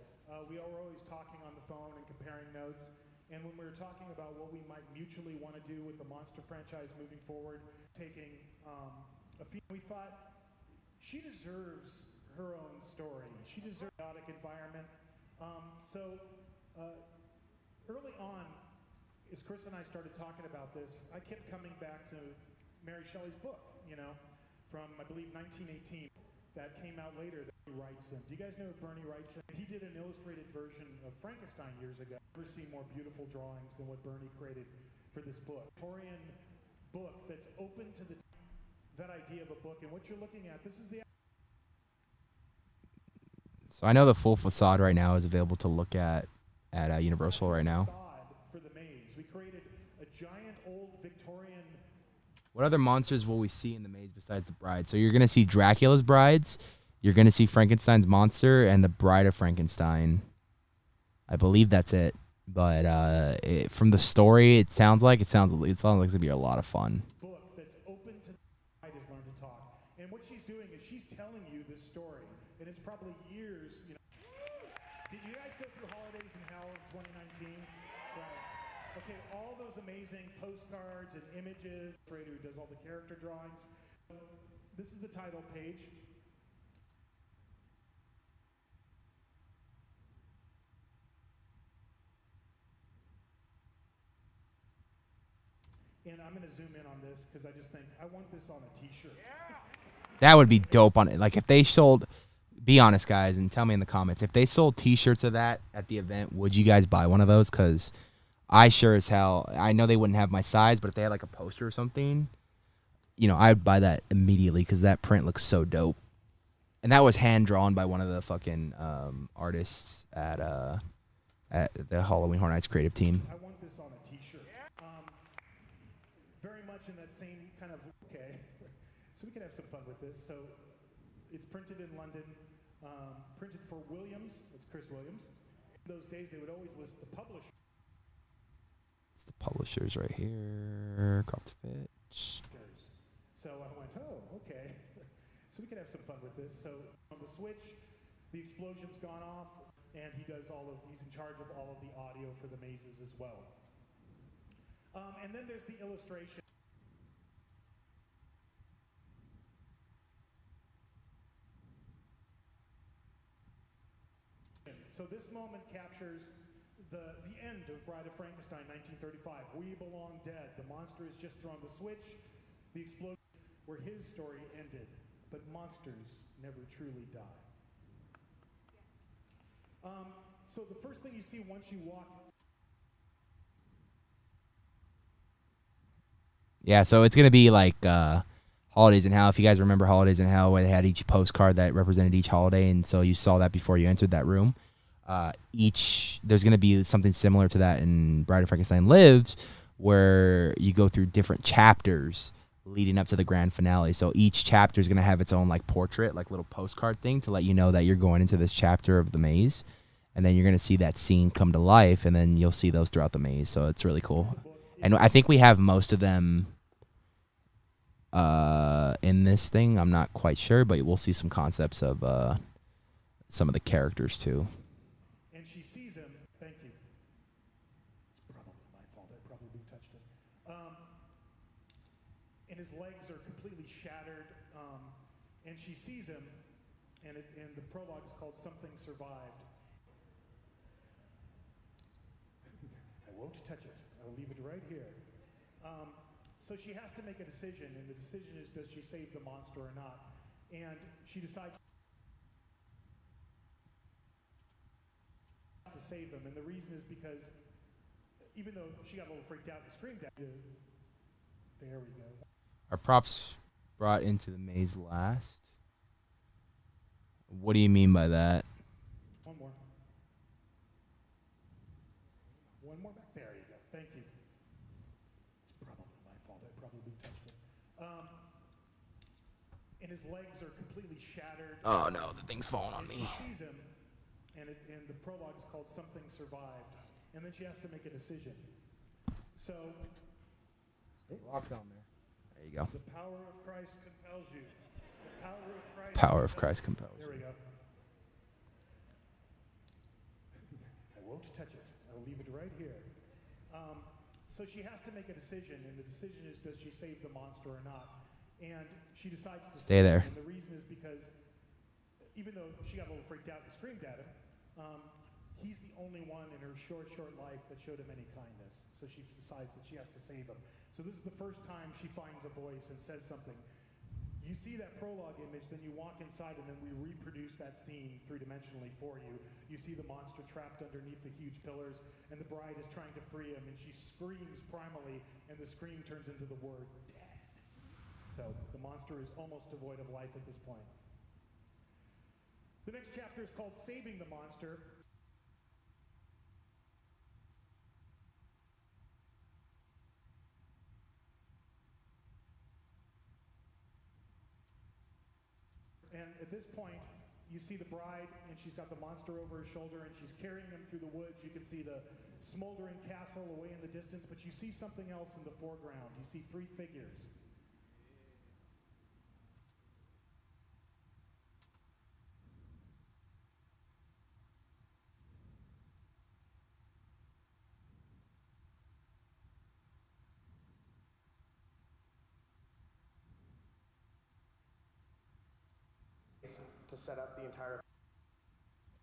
We were always talking on the phone and comparing notes. And when we were talking about what we might mutually want to do with the monster franchise moving forward, taking We thought she deserves her own story. She deserves a chaotic environment. Early on, as Chris and I started talking about this, I kept coming back to Mary Shelley's book, from, I believe, 1918, that came out later that Bernie writes in. Do you guys know who Bernie writes in? He did an illustrated version of Frankenstein years ago. I've never seen more beautiful drawings than what Bernie created for this book. Victorian book that's open to that idea of a book. And what you're looking at, this is the... So I know the full facade right now is available to look at Universal right now. For the maze. We created a giant old Victorian... What other monsters will we see in the maze besides the bride? So you're going to see Dracula's brides, you're going to see Frankenstein's monster, and the Bride of Frankenstein. I believe that's it. But from the story, it sounds like it's going to be a lot of fun. Book that's open to the has learned to talk. And what she's doing is she's telling you this story. And it's probably years, Did you guys go through Holidays in Hell in 2019? Right. Okay, all those amazing postcards and images, who does all the character drawings. This is the title page. And I'm going to zoom in on this because I just think I want this on a t-shirt. Yeah. That would be dope on it. Like if they sold, be honest guys and tell me in the comments, if they sold t-shirts of that at the event, would you guys buy one of those? Because I sure as hell, I know they wouldn't have my size, but if they had like a poster or something, I'd buy that immediately because that print looks so dope. And that was hand drawn by one of the fucking artists at the Halloween Horror Nights creative team. I want this on a t-shirt. Very much in that same kind of, okay, so we can have some fun with this. So it's printed in London, printed for Williams, it's Chris Williams. In those days, they would always list the publisher. It's the publishers right here, crop to fit. So I went, oh, okay. So we can have some fun with this. So on the Switch, the explosion's gone off, and he's in charge of all of the audio for the mazes as well. And then there's the illustration. So this moment captures the end of Bride of Frankenstein, 1935. We belong dead. The monster has just thrown the switch. The explosion where his story ended. But monsters never truly die. So the first thing you see once you walk... Yeah, so it's going to be like Holidays in Hell. If you guys remember Holidays in Hell, where they had each postcard that represented each holiday, and so you saw that before you entered that room. There's going to be something similar to that in Bride of Frankenstein Lives, where you go through different chapters leading up to the grand finale. So each chapter is going to have its own like portrait, like little postcard thing to let you know that you're going into this chapter of the maze. And then you're going to see that scene come to life, and then you'll see those throughout the maze. So it's really cool. And I think we have most of them in this thing. I'm not quite sure, but we'll see some concepts of some of the characters too. And she sees him. Thank you. It's probably my fault. I probably touched it. And his legs are completely shattered. And she sees him, and the prologue is called "Something Survived." I won't touch it. I'll leave it right here. So she has to make a decision, and the decision is, does she save the monster or not? And she decides to save him, and the reason is because even though she got a little freaked out and screamed at you, there we go. Are props brought into the maze last? What do you mean by that? One more. One more back. There you go. Thank you. It's probably my fault. I probably touched it. And his legs are completely shattered. Oh no, the thing's falling on me. She sees him, and the prologue is called "Something Survived," and then she has to make a decision. So, Rock's on there. There you go. The power of Christ compels you. The power of Christ compels. There we go. I won't touch it. I'll leave it right here. So she has to make a decision, and the decision is, does she save the monster or not? And she decides to Stay there. And the reason is because even though she got a little freaked out and screamed at him, he's the only one in her short life that showed him any kindness. So she decides that she has to save him. So this is the first time she finds a voice and says something. You see that prologue image, then you walk inside, and then we reproduce that scene three-dimensionally for you. You see the monster trapped underneath the huge pillars, and the bride is trying to free him, and she screams primally, and the scream turns into the word dead. So the monster is almost devoid of life at this point. The next chapter is called Saving the Monster. And at this point, you see the bride, and she's got the monster over her shoulder, and she's carrying him through the woods. You can see the smoldering castle away in the distance, but you see something else in the foreground. You see three figures. To set up the entire.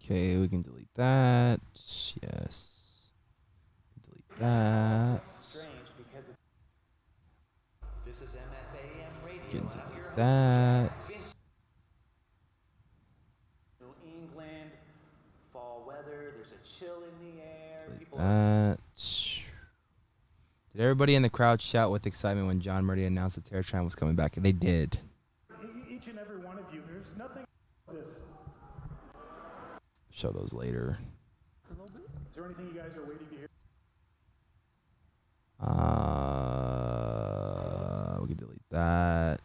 Okay, we can delete that. Yes. Delete that. Strange because this is MFAM radio. Can I'm delete your host, that. Jack Finch. New England, fall weather. There's a chill in the air. People That. Did everybody in the crowd shout with excitement when John Murray announced that Terror Tran was coming back? They did. Each and every one of you, there's nothing this. Show those later. Is there anything you guys are waiting to hear? We can delete that.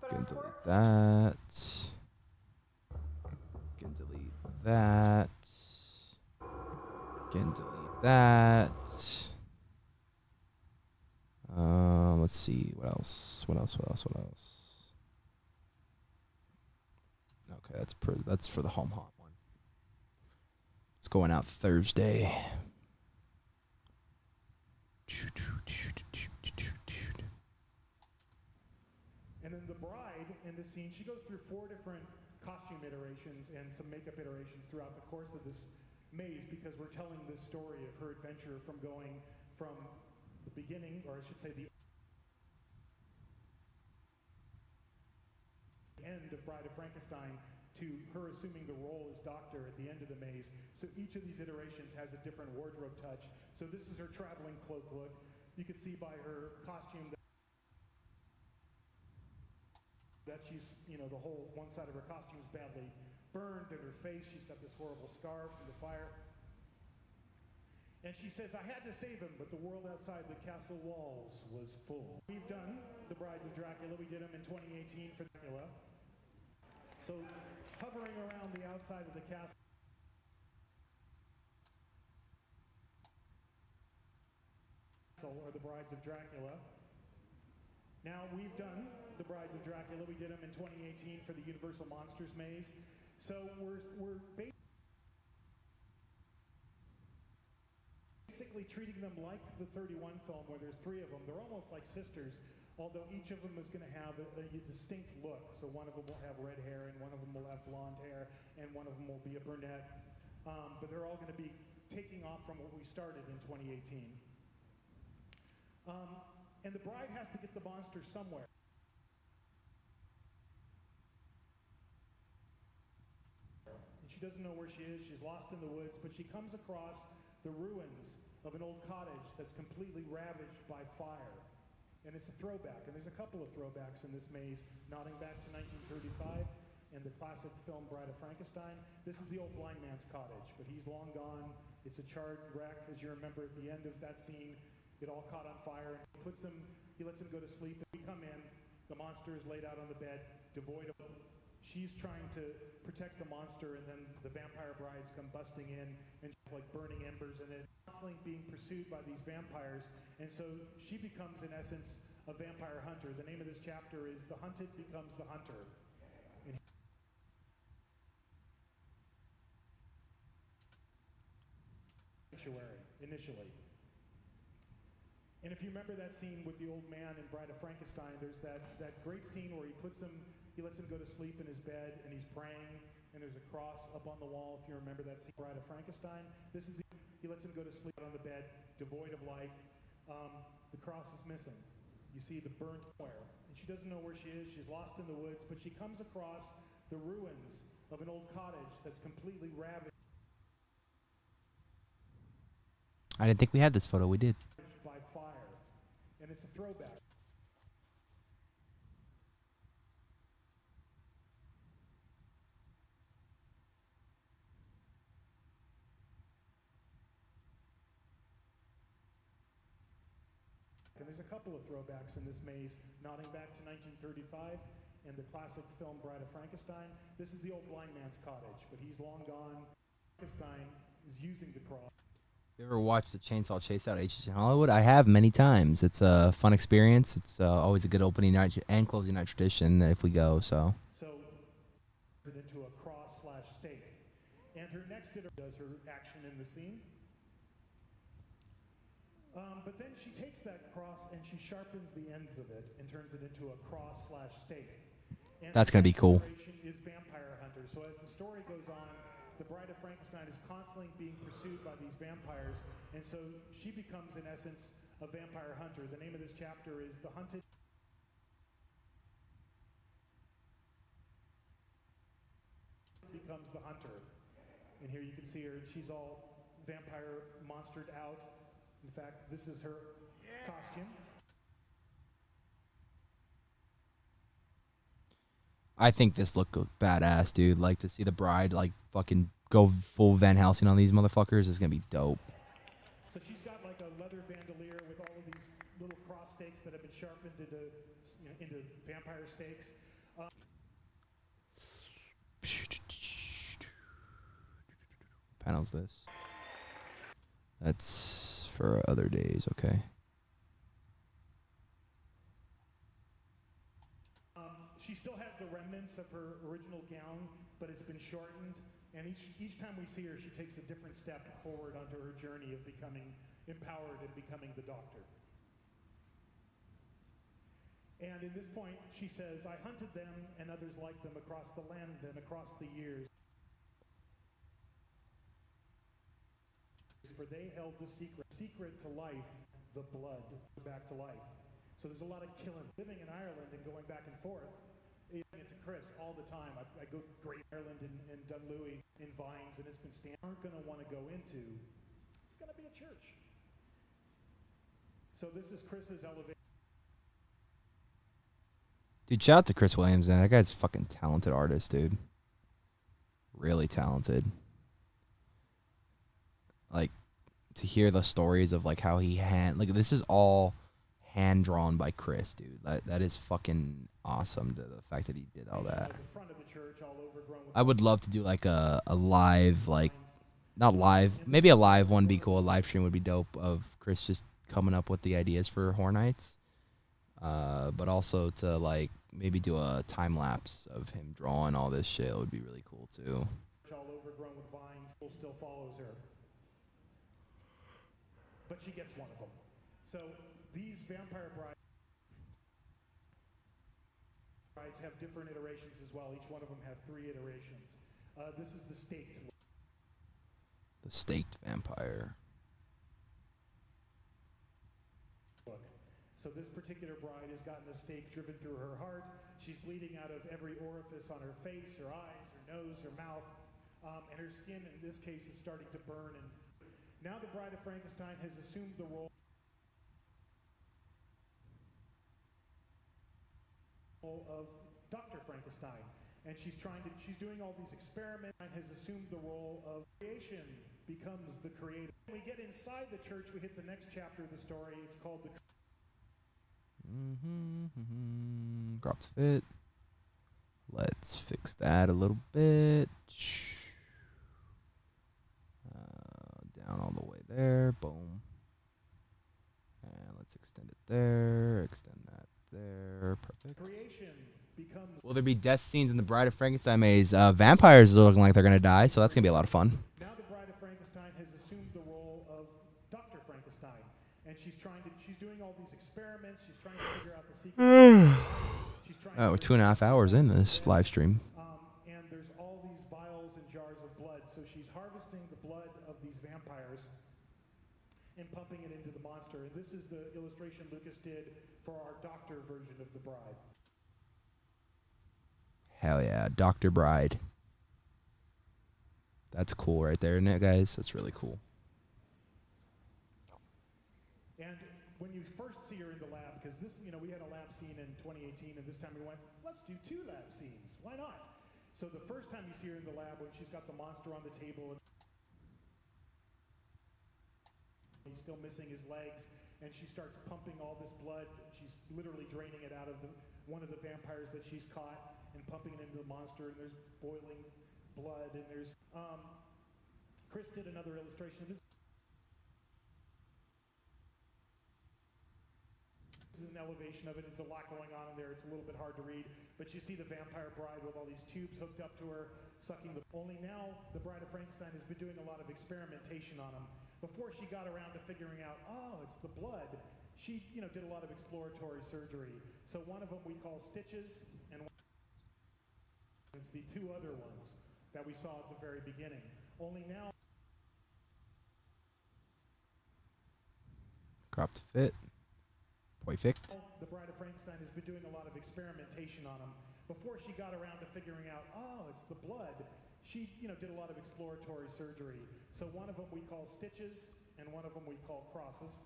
Can delete that. Can delete that. Can delete that. Let's see what else. What else? Okay, that's for the home haunt one. It's going out Thursday. And then the bride in this scene, she goes through 4 different costume iterations and some makeup iterations throughout the course of this maze, because we're telling this story of her adventure from going from the beginning, or I should say the end of Bride of Frankenstein, to her assuming the role as doctor at the end of the maze. So each of these iterations has a different wardrobe touch. So this is her traveling cloak look. You can see by her costume that she's, the whole one side of her costume is badly burned, and her face, she's got this horrible scar from the fire. And she says, I had to save him, but the world outside the castle walls was full. We've done The Brides of Dracula. We did them in 2018 for Dracula. So hovering around the outside of the castle are the Brides of Dracula. Now we've done The Brides of Dracula. We did them in 2018 for the Universal Monsters maze. So we're basically treating them like the 31 film, where there's 3 of them. They're almost like sisters, although each of them is going to have a distinct look. So one of them will have red hair, and one of them will have blonde hair, and one of them will be a brunette. But they're all going to be taking off from what we started in 2018. And the bride has to get the monster somewhere. And she doesn't know where she is. She's lost in the woods, but she comes across the ruins of an old cottage that's completely ravaged by fire. And it's a throwback, and there's a couple of throwbacks in this maze, nodding back to 1935 and the classic film Bride of Frankenstein. This is the old blind man's cottage, but he's long gone. It's a charred wreck. As you remember, at the end of that scene, it all caught on fire. He lets him go to sleep, and we come in. The monster is laid out on the bed, devoid of. She's trying to protect the monster, and then the vampire brides come busting in, and she's like burning embers, and it's constantly being pursued by these vampires. And so she becomes, in essence, a vampire hunter. The name of this chapter is The Hunted Becomes the Hunter. And sanctuary. initially. And if you remember that scene with the old man in Bride of Frankenstein, there's that great scene where he lets him go to sleep in his bed and he's praying and there's a cross up on the wall. If you remember that scene, Bride of Frankenstein, he lets him go to sleep on the bed, devoid of life. The cross is missing. You see the burnt square, and she doesn't know where she is. She's lost in the woods, but she comes across the ruins of an old cottage that's completely ravaged I didn't think we had this photo. We did. by fire, and it's a throwback. And there's a couple of throwbacks in this maze, nodding back to 1935 and the classic film Bride of Frankenstein. This is the old blind man's cottage, but he's long gone. Frankenstein is using the cross. You ever watched the Chainsaw Chase out at HHN Hollywood? I have many times. It's a fun experience. It's always a good opening night and closing night tradition if we go. So It into a cross/stake. And her next does her action in the scene. But then she takes that cross and she sharpens the ends of it and turns it into a cross/stake. And that's gonna be cool. Is vampire hunter. So as the story goes on, the Bride of Frankenstein is constantly being pursued by these vampires, and so she becomes, in essence, a vampire hunter. The name of this chapter is The Hunted. Becomes the hunter. And here you can see her. She's all vampire monstered out. In fact, this is her costume. I think this looked badass, dude. Like, to see the bride, like, fucking go full Van Helsing on these motherfuckers is gonna be dope. So she's got like a leather bandolier with all of these little cross stakes that have been sharpened into vampire stakes. Panels this. That's for other days, okay. She still has the remnants of her original gown, but it's been shortened. And each time we see her, she takes a different step forward onto her journey of becoming empowered and becoming the Doctor. And in this point, she says, I hunted them and others like them across the land and across the years. For they held the secret to life, the blood, back to life. So there's a lot of killing. Living in Ireland and going back and forth, into Chris all the time. I go to Great Ireland and Dunlewy in Vines, and it's been aren't going to want to go into. It's going to be a church. So this is Chris's elevation. Dude, shout out to Chris Williams, man. That guy's a fucking talented artist, dude. Really talented. Like, to hear the stories of, like, how he like, this is all hand-drawn by Chris, dude. That is fucking awesome, the fact that he did all that. I would love to do, like, a live, like, not live, maybe a live one would be cool. A live stream would be dope of Chris just coming up with the ideas for Horror Nights. But also to, like, maybe do a time lapse of him drawing all this shit would be really cool too. All overgrown with vines, still follows her, but she gets one of them. So these vampire brides have different iterations as well. Each one of them have 3 iterations. This is the staked. The staked vampire. Look. So this particular bride has gotten a stake driven through her heart. She's bleeding out of every orifice on her face, her eyes, her nose, her mouth, and her skin in this case is starting to burn. And now the Bride of Frankenstein has assumed the role of Dr. Frankenstein, and she's doing all these experiments and has assumed the role of creation, becomes the creator. When we get inside the church, we hit the next chapter of the story. It's called the Drops fit. Let's fix that a little bit. Down all the way there. Boom. And let's extend it there. Extend that there. Perfect. creation becomes. Will there be death scenes in the Bride of Frankenstein maze? Vampires are looking like they're going to die, so that's going to be a lot of fun. Now the Bride of Frankenstein has assumed the role of and she's doing all these experiments. She's trying to figure out the secret. She's trying. Oh, we're 2.5 hours in this live stream. And there's all these vials and jars of blood. So she's harvesting the blood of these vampires and pumping it into the monster. And this is the illustration Lucas did for our doctor version of the Bride. Hell yeah, Dr. Bride. That's cool right there, isn't it, guys? That's really cool. And when you first see her in the lab, because this, we had a lab scene in 2018, and this time we went, let's do 2 lab scenes. Why not? So the first time you see her in the lab, when she's got the monster on the table, and he's still missing his legs, and she starts pumping all this blood. She's literally draining it out of one of the vampires that she's caught and pumping it into the monster, and there's boiling blood, and there's Chris did another illustration of this. This is an elevation of it. It's a lot going on in there. It's a little bit hard to read, but you see the vampire bride with all these tubes hooked up to her, sucking the. Only now, the Bride of Frankenstein has been doing a lot of experimentation on him. Before she got around to figuring out, oh, it's the blood, she, did a lot of exploratory surgery. So one of them we call stitches, and it's the 2 other ones that we saw at the very beginning. Only now. Crop to fit. Perfect. The Bride of Frankenstein has been doing a lot of experimentation on him. Before she got around to figuring out, oh, it's the blood, she, did a lot of exploratory surgery. So one of them we call stitches, and one of them we call crosses.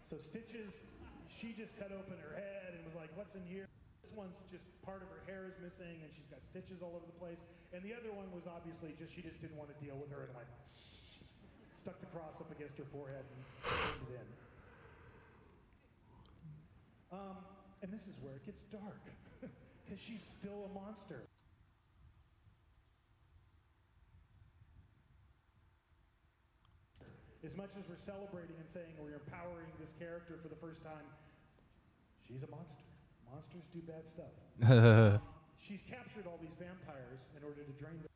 So stitches, she just cut open her head and was like, what's in here? This one's just part of her hair is missing, and she's got stitches all over the place. And the other one was obviously she just didn't want to deal with her, and went, stuck the cross up against her forehead and turned it in. And this is where it gets dark, because she's still a monster. As much as we're celebrating and saying we're empowering this character for the first time, she's a monster. Monsters do bad stuff. She's captured all these vampires in order to drain them.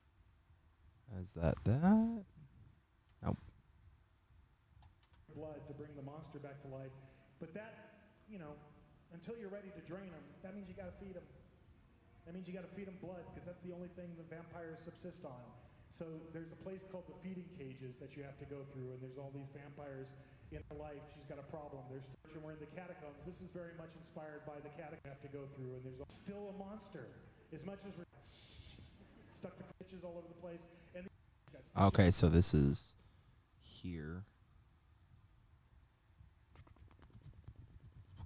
Is that? Nope. Blood to bring the monster back to life. But that, until you're ready to drain them, that means you got to feed them. That means you got to feed them blood, because that's the only thing the vampires subsist on. So there's a place called the feeding cages that you have to go through, and there's all these vampires in her life. She's got a problem. We're in the catacombs. This is very much inspired by the catacombs you have to go through, and there's still a monster. As much as we're stuck the stitches all over the place. And okay, so this is here.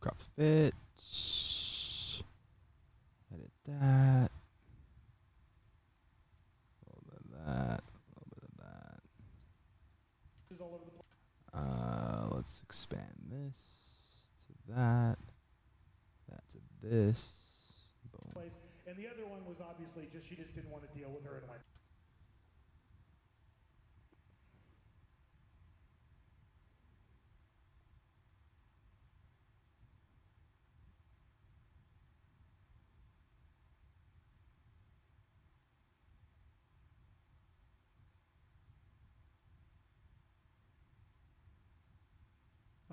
Crop to fit. Edit that. A little bit of that. A little bit of that. Let's expand this to that. That to this. Boom. And the other one was obviously she just didn't want to deal with her and went.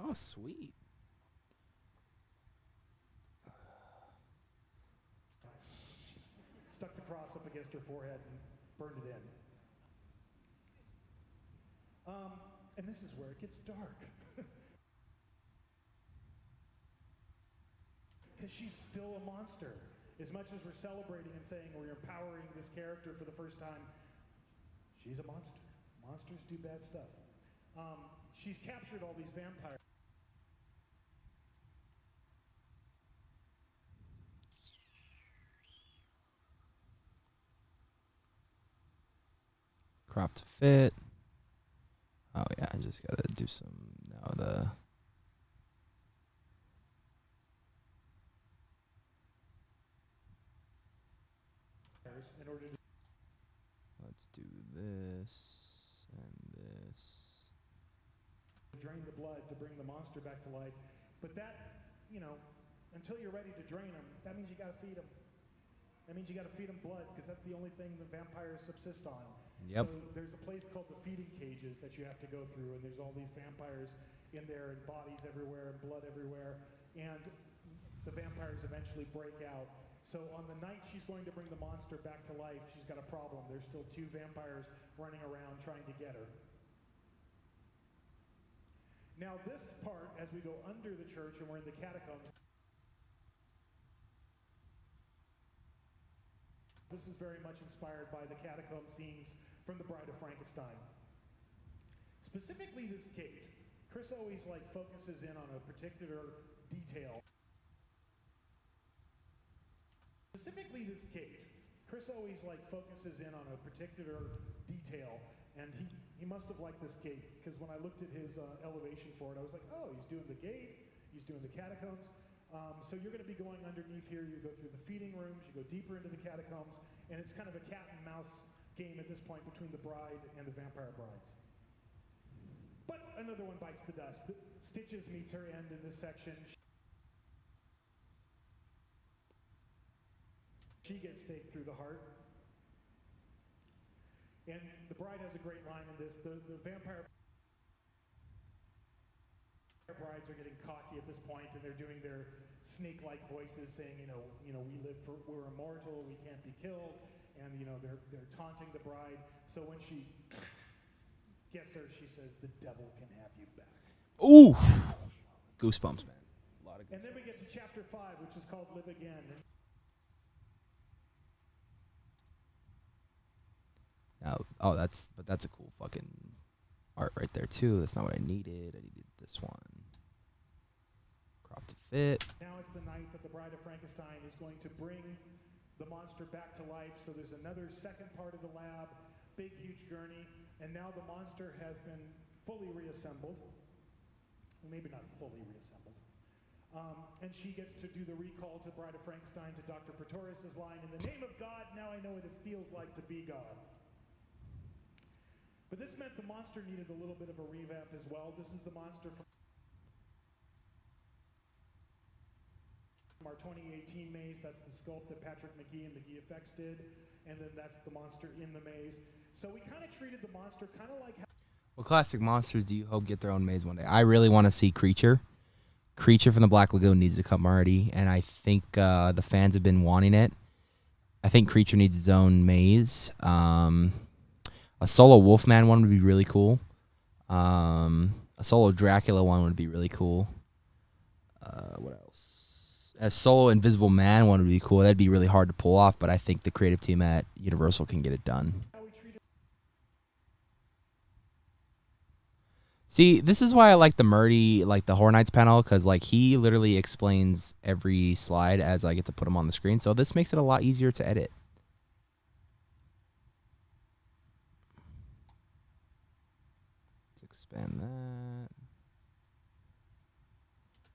Oh, sweet. Stuck the cross up against her forehead and burned it in. And this is where it gets dark. Because she's still a monster. As much as we're celebrating and saying we're empowering this character for the first time, she's a monster. Monsters do bad stuff. She's captured all these vampires. Crop to fit. Oh yeah, I just gotta do some now in order to let's do this and this. Drain the blood to bring the monster back to life. But that, until you're ready to drain them, that means you gotta feed them. That means you got to feed them blood because that's the only thing the vampires subsist on. Yep. So there's a place called the feeding cages that you have to go through, and there's all these vampires in there, and bodies everywhere, and blood everywhere, and the vampires eventually break out. So on the night she's going to bring the monster back to life, she's got a problem. There's still 2 vampires running around trying to get her. Now this part, as we go under the church and we're in the catacombs, this is very much inspired by the catacomb scenes from the Bride of Frankenstein. Specifically this gate. Chris always focuses in on a particular detail. Specifically this gate. Chris always focuses in on a particular detail, and he must have liked this gate, because when I looked at his elevation for it, I was like, oh, he's doing the gate, he's doing the catacombs. So you're going to be going underneath here. You go through the feeding rooms, you go deeper into the catacombs, and it's kind of a cat and mouse game at this point between the bride and the vampire brides. But another one bites the dust. Stitches meets her end in this section. She gets staked through the heart. And the bride has a great line in this. The vampire brides are getting cocky at this point, and they're doing their snake-like voices, saying, we're immortal, we can't be killed, and they're taunting the bride. So when she gets her, she says, "The devil can have you back." Ooh, goosebumps, man. A lot of goosebumps. And then we get to chapter 5, which is called "Live Again." That's a cool fucking art right there too. That's not what I needed. I needed this one. Crop to fit. Now it's the night that the Bride of Frankenstein is going to bring the monster back to life. So there's another second part of the lab, big huge gurney, and now the monster has been fully reassembled. Well, maybe not fully reassembled. And she gets to do the recall to Bride of Frankenstein to Dr. Pretorius's line, "In the name of God, now I know what it feels like to be God." But this meant the monster needed a little bit of a revamp as well. This is the monster from our 2018 maze. That's the sculpt that Patrick McGee and McGee Effects did. And then that's the monster in the maze. So we kind of treated the monster kind of like how... What classic monsters do you hope get their own maze one day? I really want to see Creature. Creature from the Black Lagoon needs to come already, and I think the fans have been wanting it. I think Creature needs its own maze. A solo Wolfman one would be really cool. A solo Dracula one would be really cool. What else? A solo Invisible Man one would be cool. That'd be really hard to pull off, but I think the creative team at Universal can get it done. See, this is why I like the Murdy, the Horror Nights panel, because he literally explains every slide as I get to put them on the screen. So this makes it a lot easier to edit. Expand that.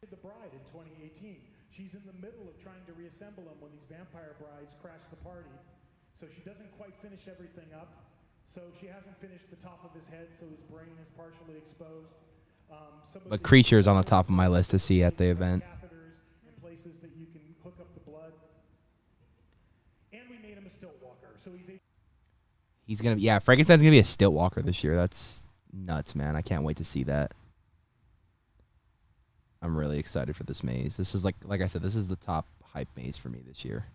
The bride in 2018. She's in the middle of trying to reassemble him when these vampire brides crash the party. So she doesn't quite finish everything up. So she hasn't finished the top of his head, so his brain is partially exposed. But Creature is on the top of my list to see at the event. Catheters and places that you can hook up the blood. And we made him a stilt walker. So he's gonna be, Frankenstein's gonna be a stilt walker this year. That's nuts, man. I can't wait to see that. I'm really excited for this maze. This is like I said, this is the top hype maze for me this year.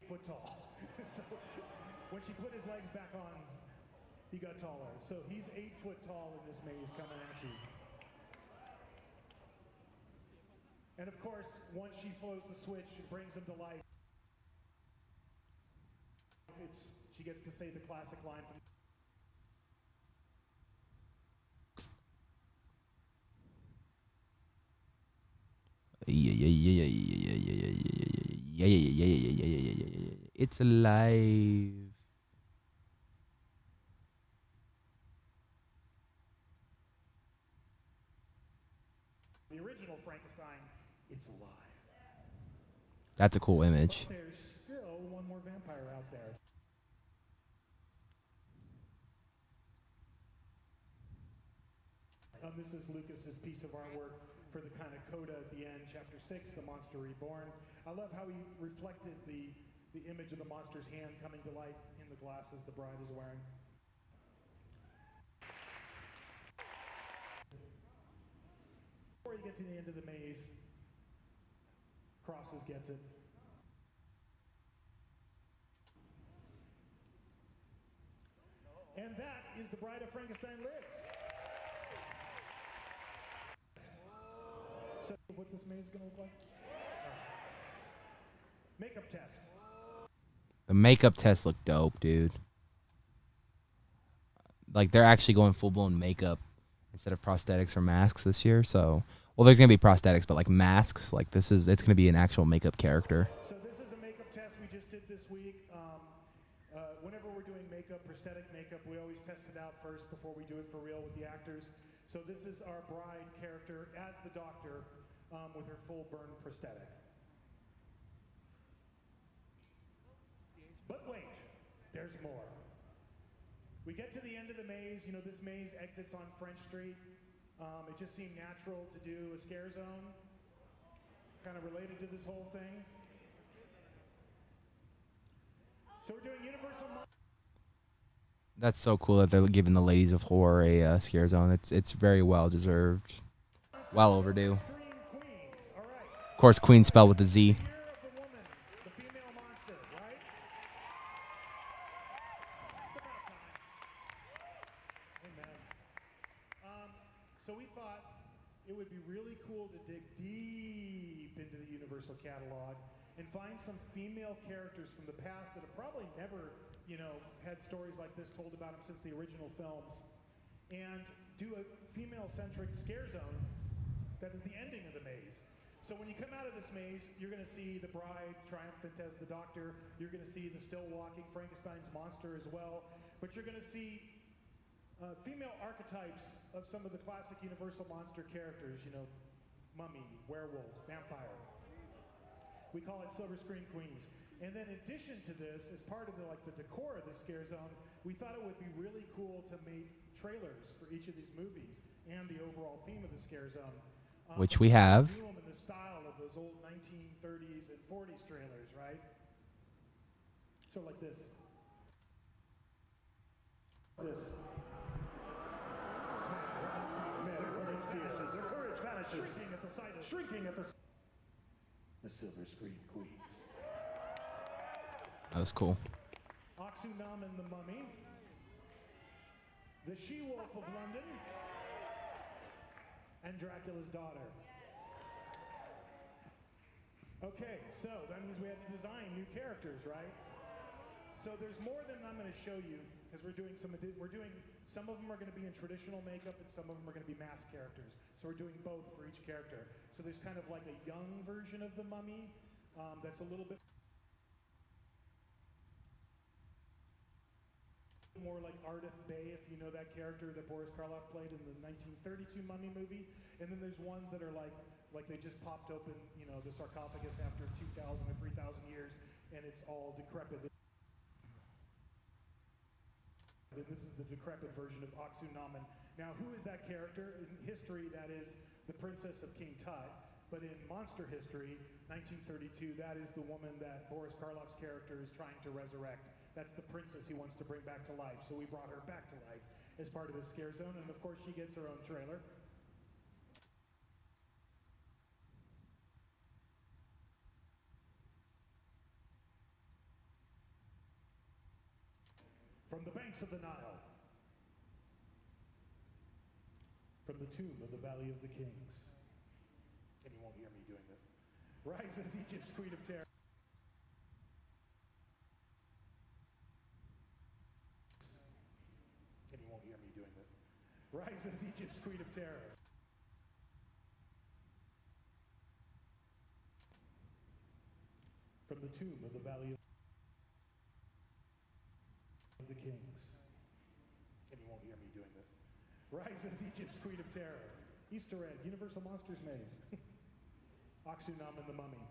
Foot tall. So when she put his legs back on, he got taller. So he's 8 foot tall in this maze coming at you. And of course, once she flows the switch, it brings him to life. She gets to say the classic line from It's alive. the original Frankenstein. It's alive. That's a cool image. But there's still one more vampire out there. This is Lucas's piece of artwork for the kind of coda at the end, Chapter 6, The Monster Reborn. I love how he reflected the image of the monster's hand coming to life in the glasses the bride is wearing. Before you get to the end of the maze, Crosses gets it. And that is the Bride of Frankenstein Lives. So what this maze is going to look like? Makeup test. The makeup test looked dope, dude. Like, they're actually going full-blown makeup instead of prosthetics or masks this year. So, well, there's going to be prosthetics, but, like, masks. Like, it's going to be an actual makeup character. So this is a makeup test we just did this week. Whenever we're doing makeup, prosthetic makeup, we always test it out first before we do it for real with the actors. So this is our bride character as the doctor with her full burn prosthetic. But wait, there's more. We get to the end of the maze. You know, this maze exits on French Street. It just seemed natural to do a scare zone, kind of related to this whole thing. So we're doing Universal. That's so cool that they're giving the ladies of horror a scare zone. It's very well deserved, well overdue. Of course, Queen spelled with a Z. So we thought it would be really cool to dig deep into the Universal catalog and find some female characters from the past that have probably never, you know, had stories like this told about them since the original films, and do a female-centric scare zone that is the ending of the maze. So when you come out of this maze, you're going to see the bride triumphant as the doctor. You're going to see the still-walking Frankenstein's monster as well. But you're going to see female archetypes of some of the classic Universal monster characters, you know, mummy, werewolf, vampire. We call it Silver Screen Queens. And then in addition to this, as part of the decor of the scare zone, we thought it would be really cool to make trailers for each of these movies and the overall theme of the scare zone. Which we have. Do them in the style of those old 1930s and 40s trailers, right? Sort of like this. This. Their courage vanishes. Shrinking at the sight of... Shrinking at the Silver Screen Queens. That was cool. Oxunam and the Mummy. The She-Wolf of London. And Dracula's daughter. Okay, so that means we had to design new characters, right? So there's more than I'm going to show you because we're doing some of them are going to be in traditional makeup and some of them are going to be masked characters. So we're doing both for each character. So there's kind of like a young version of the Mummy that's a little bit more like Ardith Bay, if you know that character that Boris Karloff played in the 1932 Mummy movie. And then there's ones that are like they just popped open, you know, the sarcophagus after 2,000 or 3,000 years, and it's all decrepit. And this is the decrepit version of Oxunaman. Now, who is that character? In history, that is the Princess of King Tut. But in monster history, 1932, that is the woman that Boris Karloff's character is trying to resurrect. That's the princess he wants to bring back to life. So we brought her back to life as part of the scare zone. And of course, she gets her own trailer. From the banks of the Nile. From the tomb of the Valley of the Kings. And you won't hear me doing this. Rises Egypt's Queen of Terror. And you won't hear me doing this. Rises Egypt's Queen of Terror. From the tomb of the Valley of the Kings. And you won't hear me doing this. Rises Egypt's Queen of Terror. Easter egg, Universal Monsters Maze. Oxunam and the Mummy.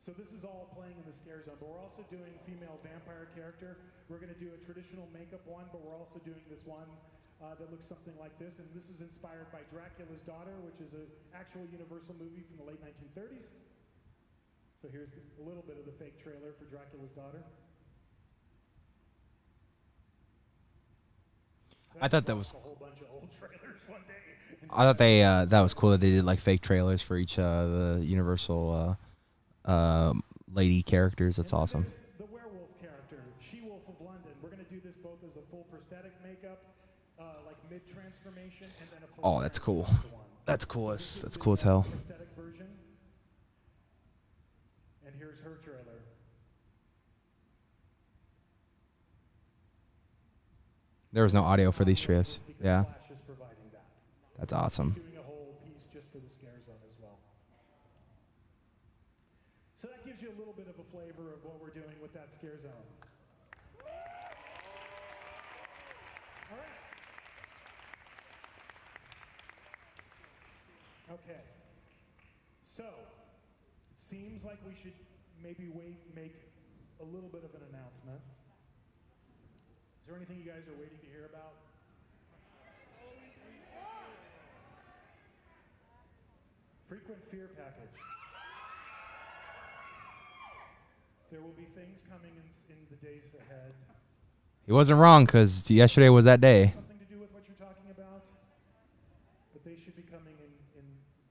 So this is all playing in the scare zone, but we're also doing female vampire character. We're going to do a traditional makeup one, but we're also doing this one that looks something like this, and this is inspired by Dracula's Daughter, which is an actual Universal movie from the late 1930s. So here's a little bit of the fake trailer for Dracula's Daughter. I thought that was. A whole bunch of old trailers one day. I thought they that was cool that they did like fake trailers for each the Universal lady characters. That's awesome. The werewolf character, She-Wolf of London. We're going to do this both as a full prosthetic makeup, like mid-transformation, and then a full. Oh, that's cool. That's cool. So That's cool as hell. Prosthetic version. And here's her trailer. There was no audio for these trailers. Yeah, Flash is providing that. that's awesome. Doing a whole piece just for the scare zone as well. So that gives you a little bit of a flavor of what we're doing with that scare zone. All right. Okay. So it seems like we should maybe make a little bit of an announcement. Is there anything you guys are waiting to hear about? Frequent fear package. There will be things coming in the days ahead. He wasn't wrong because yesterday was that day. Something to do with what you're talking about, but they should be coming in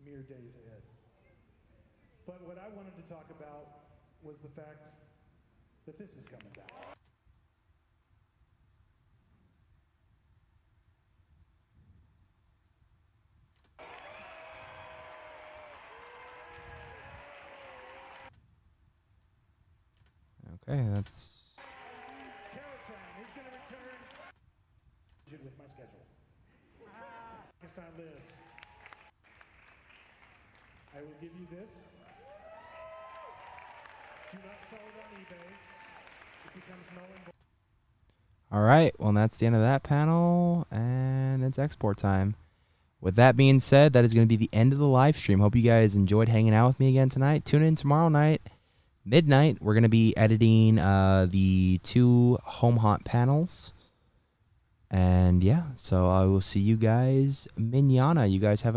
mere days ahead. But what I wanted to talk about was the fact that this is coming back. Okay, that's. Terrortron is going to return with my schedule. Frankenstein lives. I will give you this. Do not sell it on eBay. It becomes null and void. All right, well, that's the end of that panel, and it's export time. With that being said, that is going to be the end of the live stream. Hope you guys enjoyed hanging out with me again tonight. Tune in tomorrow night, midnight. We're going to be editing the 2 home haunt panels. And yeah, so I will see you guys manana. You guys have a